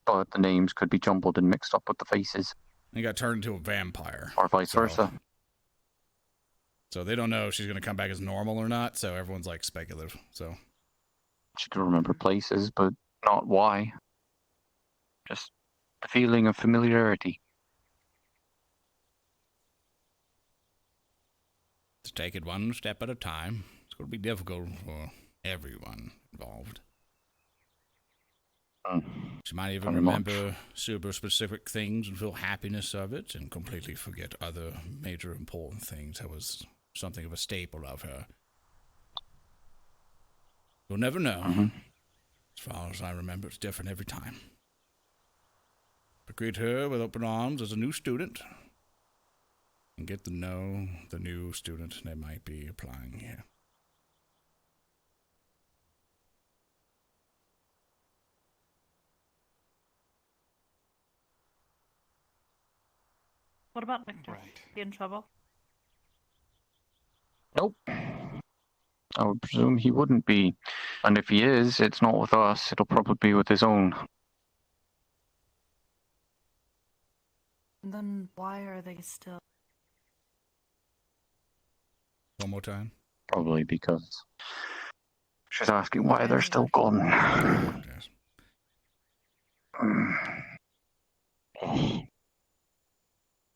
But the names could be jumbled and mixed up with the faces.
He got turned into a vampire.
Or vice versa.
So they don't know if she's going to come back as normal or not, so everyone's like speculative. So
She could remember places, but not why. Just the feeling of familiarity.
to take it one step at a time. It's going to be difficult for everyone involved. She might even remember super specific things and feel happiness of it and completely forget other major important things. That was something of a staple of her. You'll never know. As far as I remember, it's different every time. But greet her with open arms as a new student and get to know the new student they might be applying here.
What about Victor? He in trouble?
Nope. I would presume he wouldn't be. And if he is, it's not with us. It'll probably be with his own.
And then why are they still...
One more time.
Probably because she's asking why they're still gone.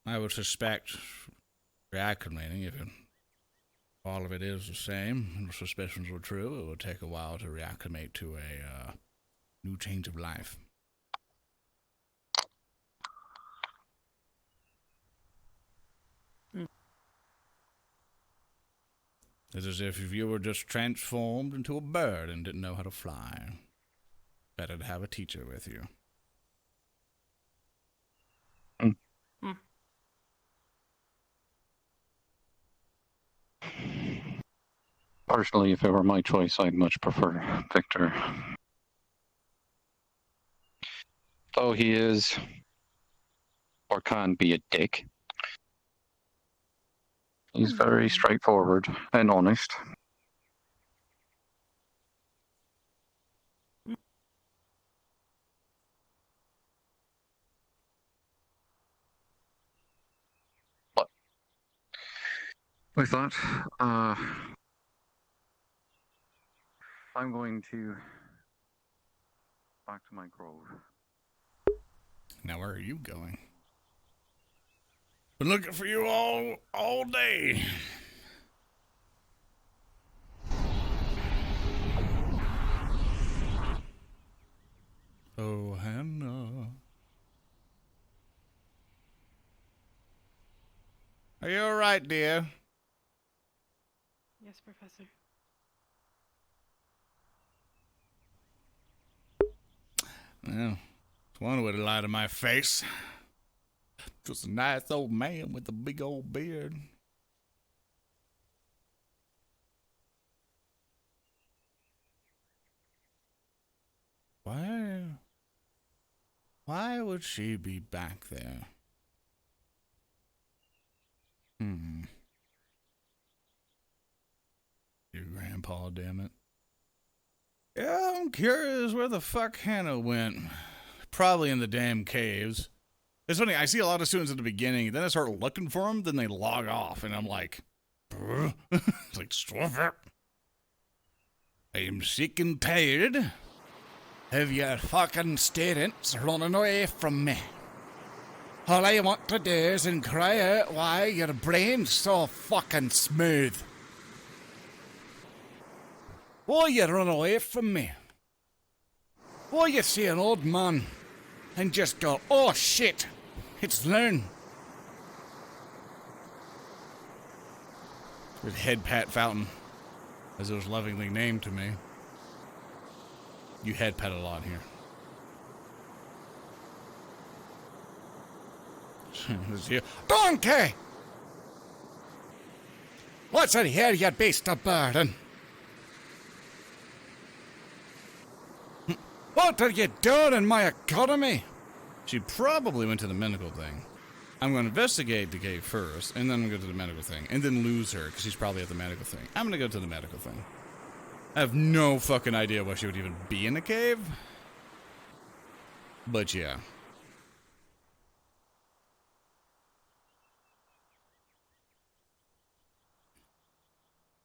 I would suspect reacclimating, if all of it is the same, and the suspicions were true, it would take a while to reacclimate to a new change of life. It's as if you were just transformed into a bird and didn't know how to fly. Better to have a teacher with you.
Personally, if it were my choice, I'd much prefer Victor. Though he is, or can be, a dick. He's very straightforward and honest. But with that, I'm going to back to my grove.
Now, where are you going? Been looking for you all day. Oh, Hannah. Are you all right, dear?
Yes, Professor.
Well, one would have lied to my face. Just a nice old man with a big old beard. Why would she be back there? Your grandpa, damn it. Yeah, I'm curious where the fuck Hannah went. Probably in the damn caves. It's funny, I see a lot of students at the beginning, then I start looking for them, then they log off, and I'm like, it's like, stop it. I am sick and tired of your fucking students running away from me. All I want to do is inquire why your brain's so fucking smooth. Why you run away from me? Why you see an old man and just go, oh shit, it's Lorn. With head pat Fountain, as it was lovingly named to me. You head pat a lot here. Donkey! What's in here, you beast of burden? What are you doing in my economy? She probably went to the medical thing. I'm going to investigate the cave first, and then I'm going to go to the medical thing, and then lose her, because she's probably at the medical thing. I'm going to go to the medical thing. I have no fucking idea why she would even be in the cave. But yeah.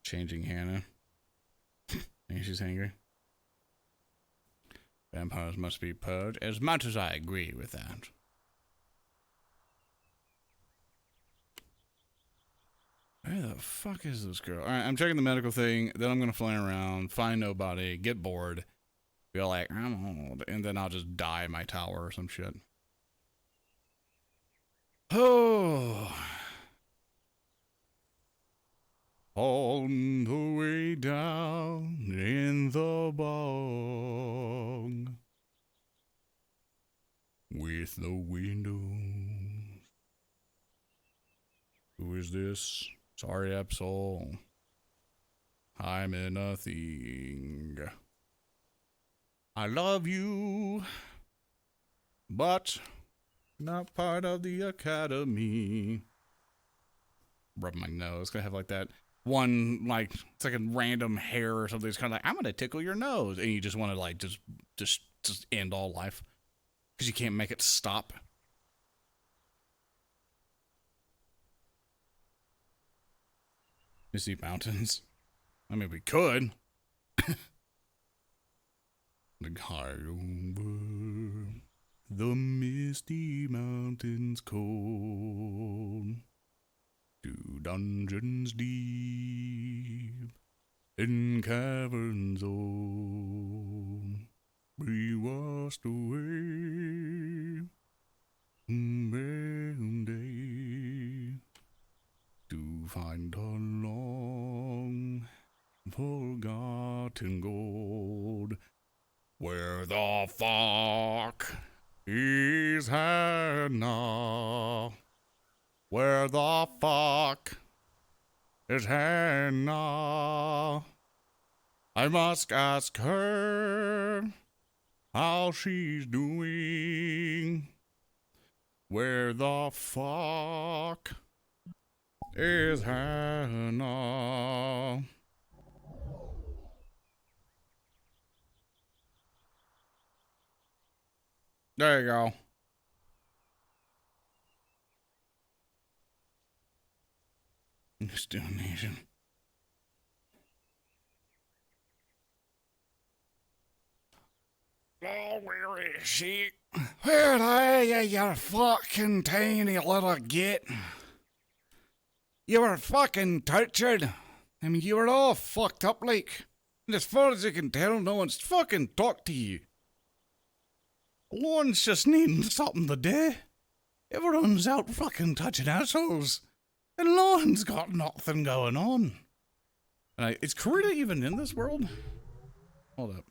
Changing Hannah. Think she's angry. Vampires must be purged, as much as I agree with that. Where the fuck is this girl? Alright, I'm checking the medical thing, then I'm gonna fly around, find nobody, get bored, be like, I'm old, and then I'll just die in my tower or some shit. Oh. On the way down in the bog, with no windows. Who is this? Sorry, Absol. I'm in nothing. I love you, but not part of the academy. Rub my nose. Gonna have like that one, like, it's like a random hair or something. It's kind of like, I'm gonna tickle your nose, and you just want to like just end all life because you can't make it stop. You see mountains? I mean, we could. The high over the misty mountains cold, to dungeons deep in caverns old, we washed away one day to find a long forgotten gold. Where the fuck is Hannah? Where the fuck is Hannah? I must ask her how she's doing. Where the fuck is Hannah? There you go. Still nation. Oh, where is she? Where are you fucking tiny little git? You were fucking tortured. I mean, you were all fucked up, like. And as far as you can tell, no one's fucking talked to you. Lorn's just needing something to do. Everyone's out fucking touching assholes. And Lorn's got nothing going on. And is Karita even in this world? Hold up.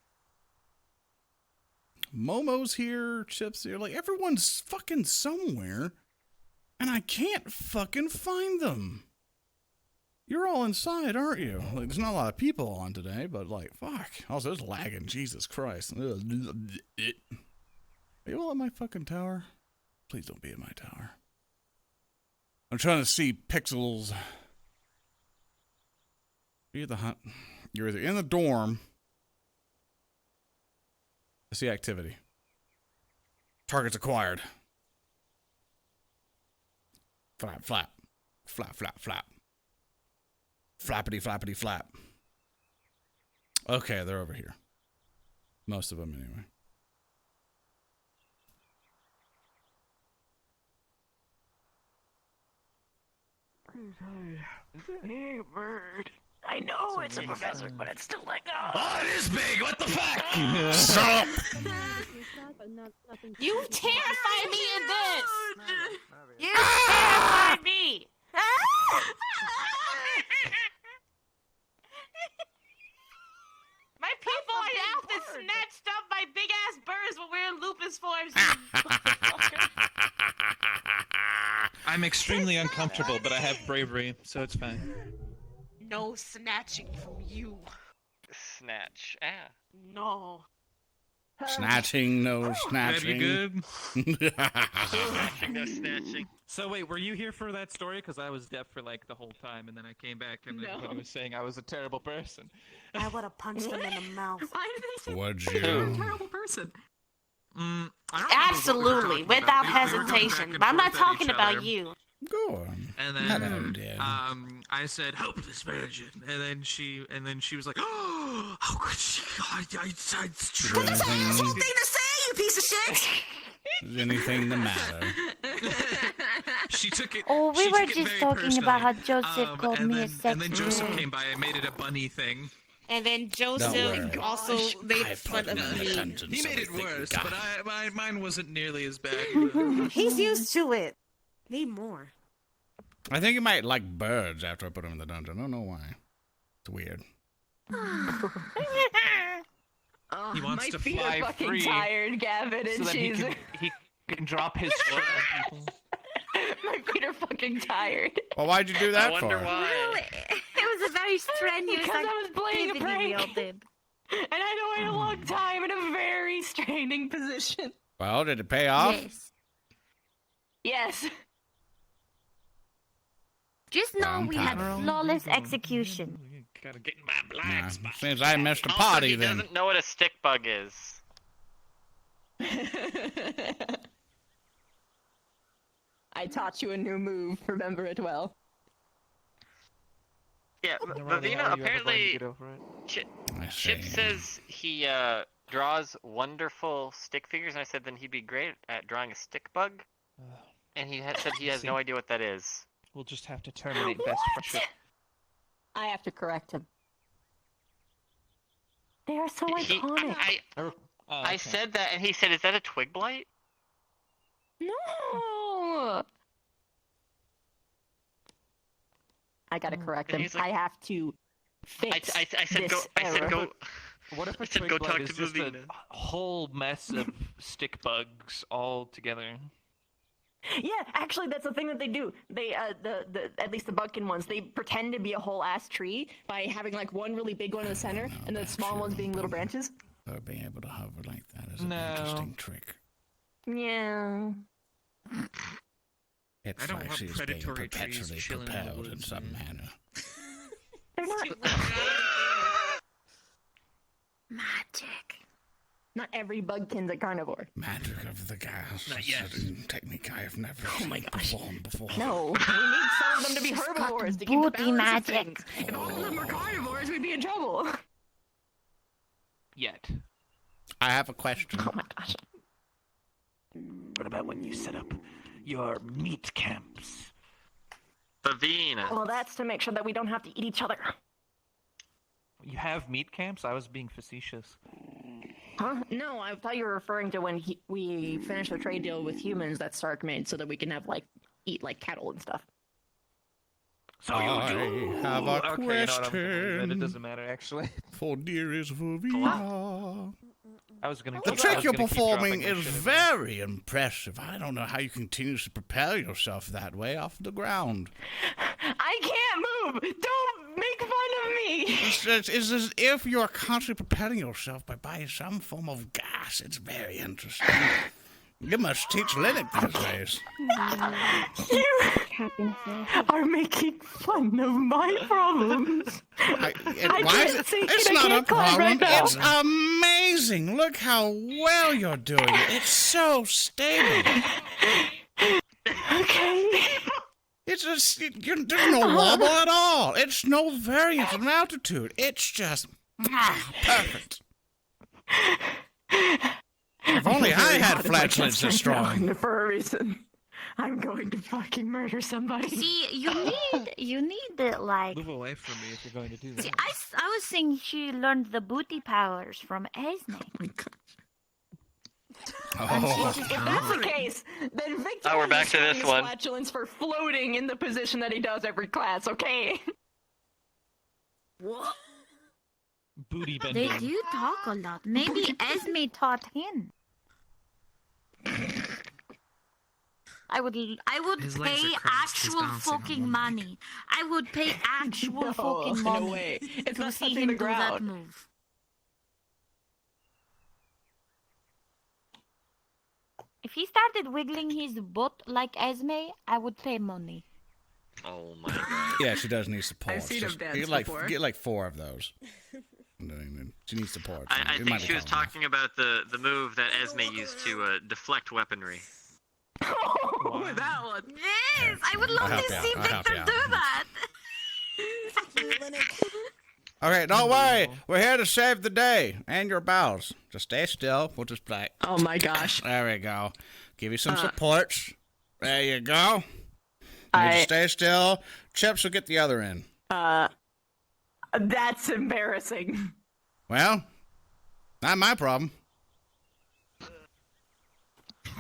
Momo's here, Chip's here. Like, everyone's fucking somewhere. And I can't fucking find them. You're all inside, aren't you? Like, there's not a lot of people on today, but like, fuck. Also, it's lagging. Jesus Christ. Are you all at my fucking tower? Please don't be in my tower. I'm trying to see pixels. You're at the hunt. You're either in the dorm. I see activity. Targets acquired. Flap, flap. Flap, flap, flap. Flappity, flappity, flap. Okay, they're over here. Most of them, anyway.
Hey, bird. I know it's a professor, but it's still like,
Oh, it is big! What the fuck?
Stop!
You terrify me in this! You
terrify
me!
My people are out that snatched up my big ass birds when we're in lupus forms.
I'm extremely uncomfortable, but I have bravery, so it's fine.
No snatching from you.
Snatch. Ah.
No.
Snatching, no snatching.
You good?
No snatching.
So wait, were you here for that story? Because I was deaf for like the whole time, and then I came back and everybody was saying I was a terrible person.
I would have punched him in the mouth.
Why did they say
What'd
you're a
you?
terrible person?
Absolutely, without hesitation. But I'm not talking about you.
Go on.
And then I said hopeless virgin, and then she was like, oh, how could she? It's true.
That's an asshole thing to say, you piece of shit.
Is anything the matter?
She took it.
Oh, we
she
were
took it
just
very
talking about how
personally.
Joseph called me a sex
And then Joseph
boy.
came by and made it a bunny thing.
And then Joseph also made fun of me.
He made it worse, but mine wasn't nearly as bad.
He's used to it. Need more.
I think he might like birds after I put him in the dungeon. I don't know why. It's weird.
He wants
my
to
feet
fly
are fucking
free
tired, Gavin, and
so that
she's.
he can drop his foot on people.
My feet are fucking tired.
Well, why'd you do that for?
Really? It was a very strenuous
Because I was playing a
activity we all
prank.
did.
And I know I had a long time in a very straining position.
Well, did it pay off?
Yes.
Yes.
Just know we had flawless execution.
Gotta get in my blind spot.
Since I missed a
Also,
party,
he
then.
doesn't know what a stick bug is.
I taught you a new move. Remember it well.
Yeah, Vavina, apparently, Chip says he draws wonderful stick figures, and I said then he'd be great at drawing a stick bug. And he said he has no idea what that is.
We'll just have to terminate best friendship.
I have to correct him. They are so
He-
iconic.
I said that, and he said, "Is that a twig blight?"
No. I gotta correct
And
him.
he's like-
I have to fix
I said
this
go. I said
error.
go.
What if a
I said
twig
go
blight
talk
is
to
just a
Vavina.
whole mess of stick bugs all together?
Yeah, actually, that's the thing that they do. They, the at least the Buckin ones, they pretend to be a whole ass tree by having like one really big one in the center, and the small ones being little branches.
So being able to hover like that is an
No.
interesting trick.
Yeah.
It's
I don't
like
want
she's being
predatory trees
perpetually
chilling in the
propelled in
woods,
some
man.
manner.
They're not
Magic.
Not every bugkin's a carnivore.
Magic of the gas.
Not
It's
yet.
a technique I have never seen performed before.
No, we need some of them to be
She's got
herbivores to keep the
booty
balance of
magic.
things. If all of them were carnivores, we'd be in trouble.
Yet.
I have a question.
Oh my gosh.
What about when you set up your meat camps?
Vavina.
Well, that's to make sure that we don't have to eat each other.
You have meat camps? I was being facetious.
Huh? No, I thought you were referring to when we finished the trade deal with humans that Stark made so that we can have, like, eat, like, cattle and stuff.
So
I have a
okay, you know what, I'm gonna leave it.
question.
It doesn't matter, actually.
For dearest Vavina.
I was gonna.
The
I
trick
was
you're
gonna keep
performing
dropping
is
this shit
very impressive. I don't know how you continuously propel yourself that way off the ground.
I can't move! Don't make fun of me!
It's as if you're constantly propelling yourself by some form of gas. It's very interesting. You must teach Linux these days.
You are making fun of my problems.
Why is
can't
it?
see
It's
it, I
not a
can't climb
problem.
right now.
It's amazing. Look how well you're doing it. It's so stable.
Okay.
It's just there's no wobble at all. It's no variance in altitude. It's just perfect. If only I had flatulence this strong.
For a reason. I'm going to fucking murder somebody.
See, you need the, like...
Move away from me if you're going to do that.
See, I was saying she learned the booty powers from Esme.
Oh my god.
Oh.
If that's the case, then Victor
we're back to this one.
flatulence for floating in the position that he does every class, okay?
What?
Booty
They
bending.
do talk a lot. Maybe Esme taught him. I would
His legs
pay
are crossed, he's
actual
bouncing on
fucking
one leg.
money. I would pay actual
No,
fucking
no
money
way. It's
to
not
see
touching
him
the
do that
ground.
move. If he started wiggling his butt like Esme, I would pay money.
Oh my god.
Yeah, she does need support.
I've seen him
Just
dance before.
Get like 4 of those. She needs support.
I think she was talking about the move that Esme used to deflect weaponry.
Oh, that one.
Yes, I would love to see Victor do that.
Okay, don't worry. We're here to save the day and your bowels. Just stay still. We'll just play.
Oh my gosh.
There we go. Give you some supports. There you go. You need to stay still. Chips will get the other end.
That's embarrassing.
Well, not my problem.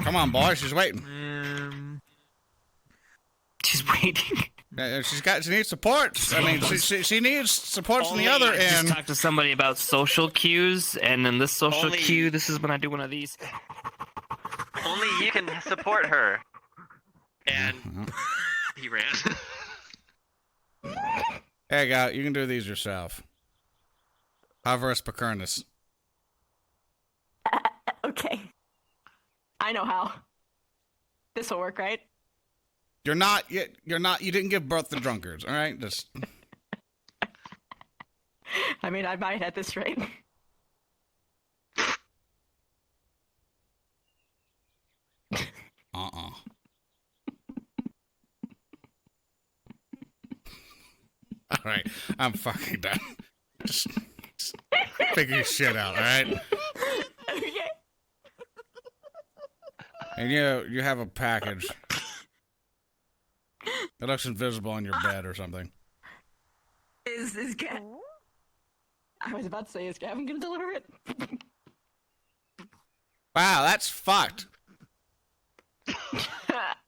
Come on, boy. She's waiting.
She's waiting.
She needs support. I mean, she needs support from the other end.
Just talk to somebody about social cues, and then this social cue. This is when I do one of these.
Only you can support her. And he ran.
There you go. You can do these yourself. Hoverus Pacernus.
Okay. I know how. This will work, right?
You're not. You didn't give birth to drunkards. All right. Just.
I mean, I might at this rate.
All right, I'm fucking done. Just figure your shit out, all right?
Okay.
And you have a package. It looks invisible on your bed or something.
Is I was about to say, is Gavin gonna deliver it?
Wow, that's fucked.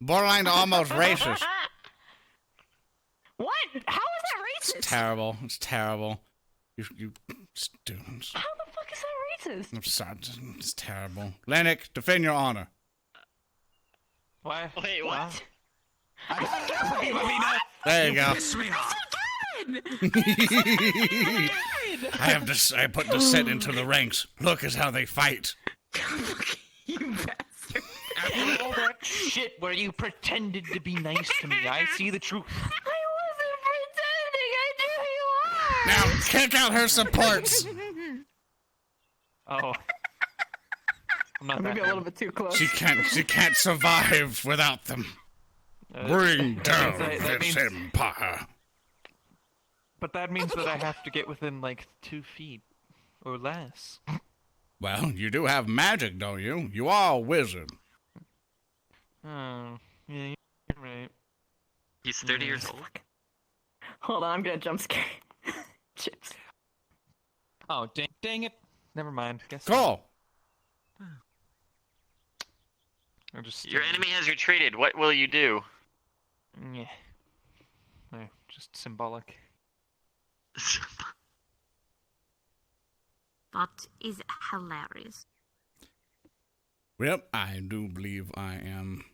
Borderline to almost racist.
What? How is that racist?
It's terrible. It's terrible. You students.
How the fuck is that racist?
I'm sorry. It's terrible. Lennox, defend your honor.
Why?
Wait, what?
There you go.
Piss me off.
I put dissent into the ranks. Look is how they fight.
You bastard.
After all that shit where you pretended to be nice to me, I see the truth.
I wasn't pretending. I knew you are.
Now kick out her supports.
Oh. I'm not
Maybe a little bit too close.
She can't survive without them. Bring down this empire.
But that means that I have to get within like 2 feet or less.
Well, you do have magic, don't you? You are a wizard.
Oh, yeah, you're right.
He's 30 years old.
Hold on, I'm gonna jump scare. Chips.
Oh, dang it. Never mind. Guess
Cool.
Your enemy has retreated. What will you do?
Yeah. No, just symbolic.
That is hilarious.
Well, I do believe I am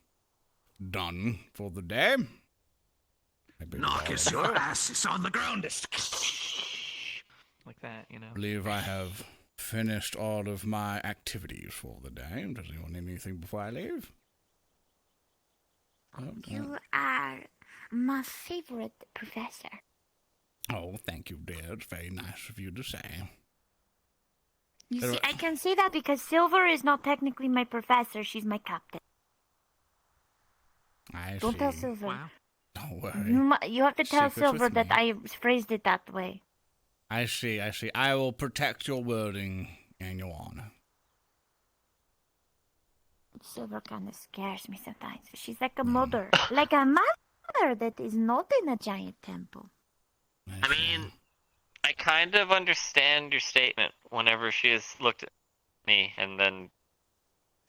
done for the day.
Marcus, your ass is on the ground.
Like that, you know.
I believe I have finished all of my activities for the day. Does anyone need anything before I leave?
You are my favorite professor.
Oh, thank you, dear. It's very nice of you to say.
You see, I can say that because Silver is not technically my professor, she's my captain. Don't tell Silver.
Wow. Don't worry.
You have to tell
Secrets
Silver
with
that
me.
I phrased it that way.
I see. I will protect your wording and your honor.
Silver kind of scares me sometimes. She's like a mother. Like a mother that is not in a giant temple.
I mean, I kind of understand your statement whenever she has looked at me and then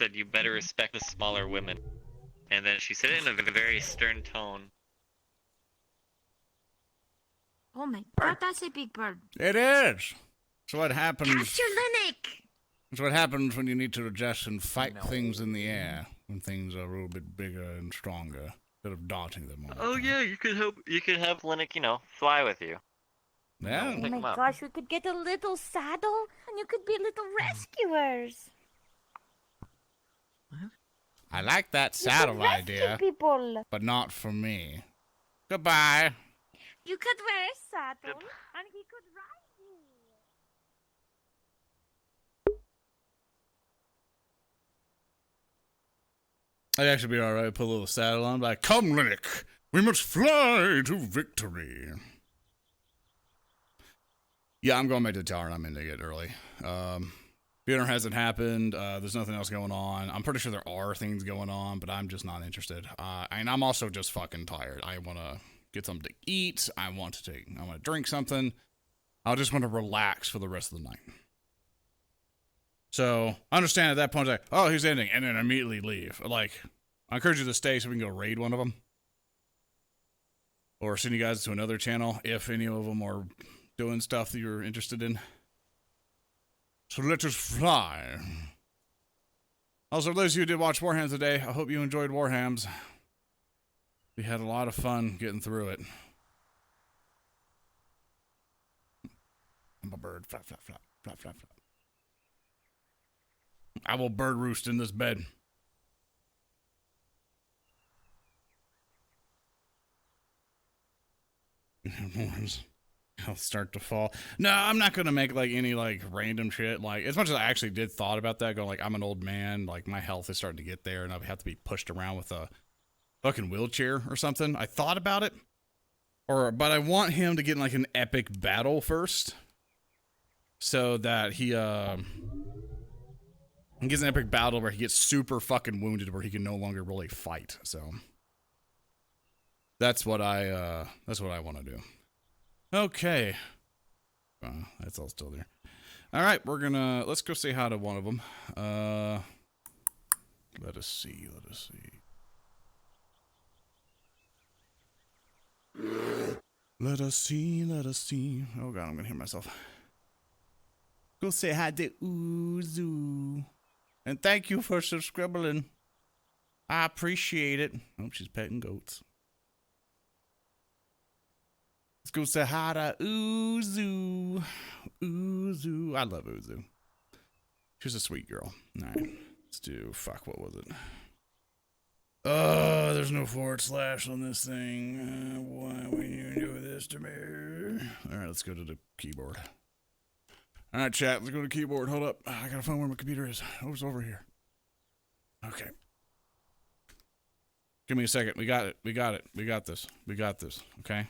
said you better respect the smaller women. And then she said it in a very stern tone.
Oh my god, that's a big bird.
It is. So what happens?
Capture Linux!
It's what happens when you need to adjust and fight things in the air when things are a little bit bigger and stronger instead of darting them all.
Oh yeah, you could have Linux, fly with you.
Yeah.
Oh my gosh, we could get a little saddle and you could be little rescuers.
I like that saddle idea,
people.
but not for me. Goodbye.
You could wear a saddle, and he could ride you.
I'd actually be alright. Put a little saddle on, like, come, Linnick, we must fly to victory. Yeah, I'm going back to the tower, and I'm ending it early. Funeral hasn't happened. There's nothing else going on. I'm pretty sure there are things going on, but I'm just not interested. And I'm also just fucking tired. I want to get something to eat. I want to drink something. I just want to relax for the rest of the night. So, I understand at that point, like, oh, he's ending, and then immediately leave. Like, I encourage you to stay so we can go raid one of them. Or send you guys to another channel if any of them are doing stuff that you're interested in. So let us fly. Also, those of you who did watch Warhams today, I hope you enjoyed Warhams. We had a lot of fun getting through it. I'm a bird. Flap, flap, flap, flap, flap, flap. I will bird roost in this bed. I'll start to fall. No, I'm not gonna make like any like random shit. Like as much as I actually did thought about that, going like I'm an old man, like my health is starting to get there, and I have to be pushed around with a fucking wheelchair or something. I thought about it, but I want him to get in like an epic battle first, so that he gets an epic battle where he gets super fucking wounded, where he can no longer really fight. So that's what I want to do. Okay. That's all still there. All right, let's go say hi to one of them. Let us see. Let us see. Oh god, I'm gonna hear myself. Go say hi to Uzu. And thank you for subscribing. I appreciate it. Oh, she's petting goats. Let's go say hi to Uzu. I love Uzu. She's a sweet girl. All right. Let's do, what was it? Oh, there's no / on this thing. Why would you do this to me? All right, let's go to the keyboard. All right, chat, let's go to the keyboard. Hold up. I gotta find where my computer is. Oh, it's over here. Okay. Give me a second. We got it. We got this. Okay?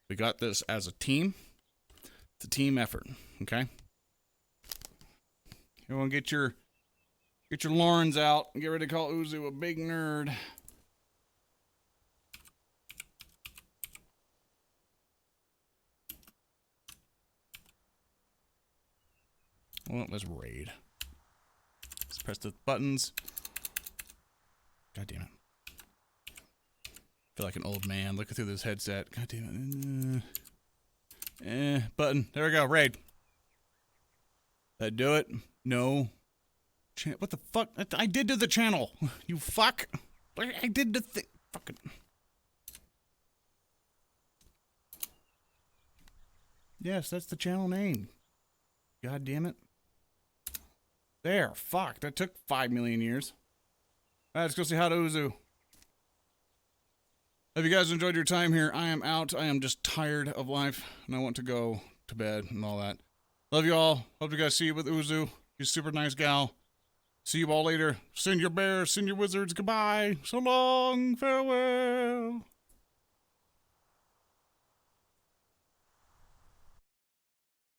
We got this as a team. It's a team effort, okay? Everyone get your Lorns out and get ready to call Uzu a big nerd. Well, let's raid. Let's press the buttons. God damn it. I feel like an old man looking through this headset. God damn it. Button. There we go. Raid. That do it? No. What the fuck? I did to the channel. You fuck. I did the thing. Fucking. Yes, that's the channel name. God damn it. There. Fuck. That took 5 million years. All right, let's go say hi to Uzu. Have you guys enjoyed your time here? I am out. I am just tired of life, and I want to go to bed and all that. Love you all. Hope you guys see you with Uzu. She's a super nice gal. See you all later. Send your bears, send your wizards. Goodbye. So long. Farewell.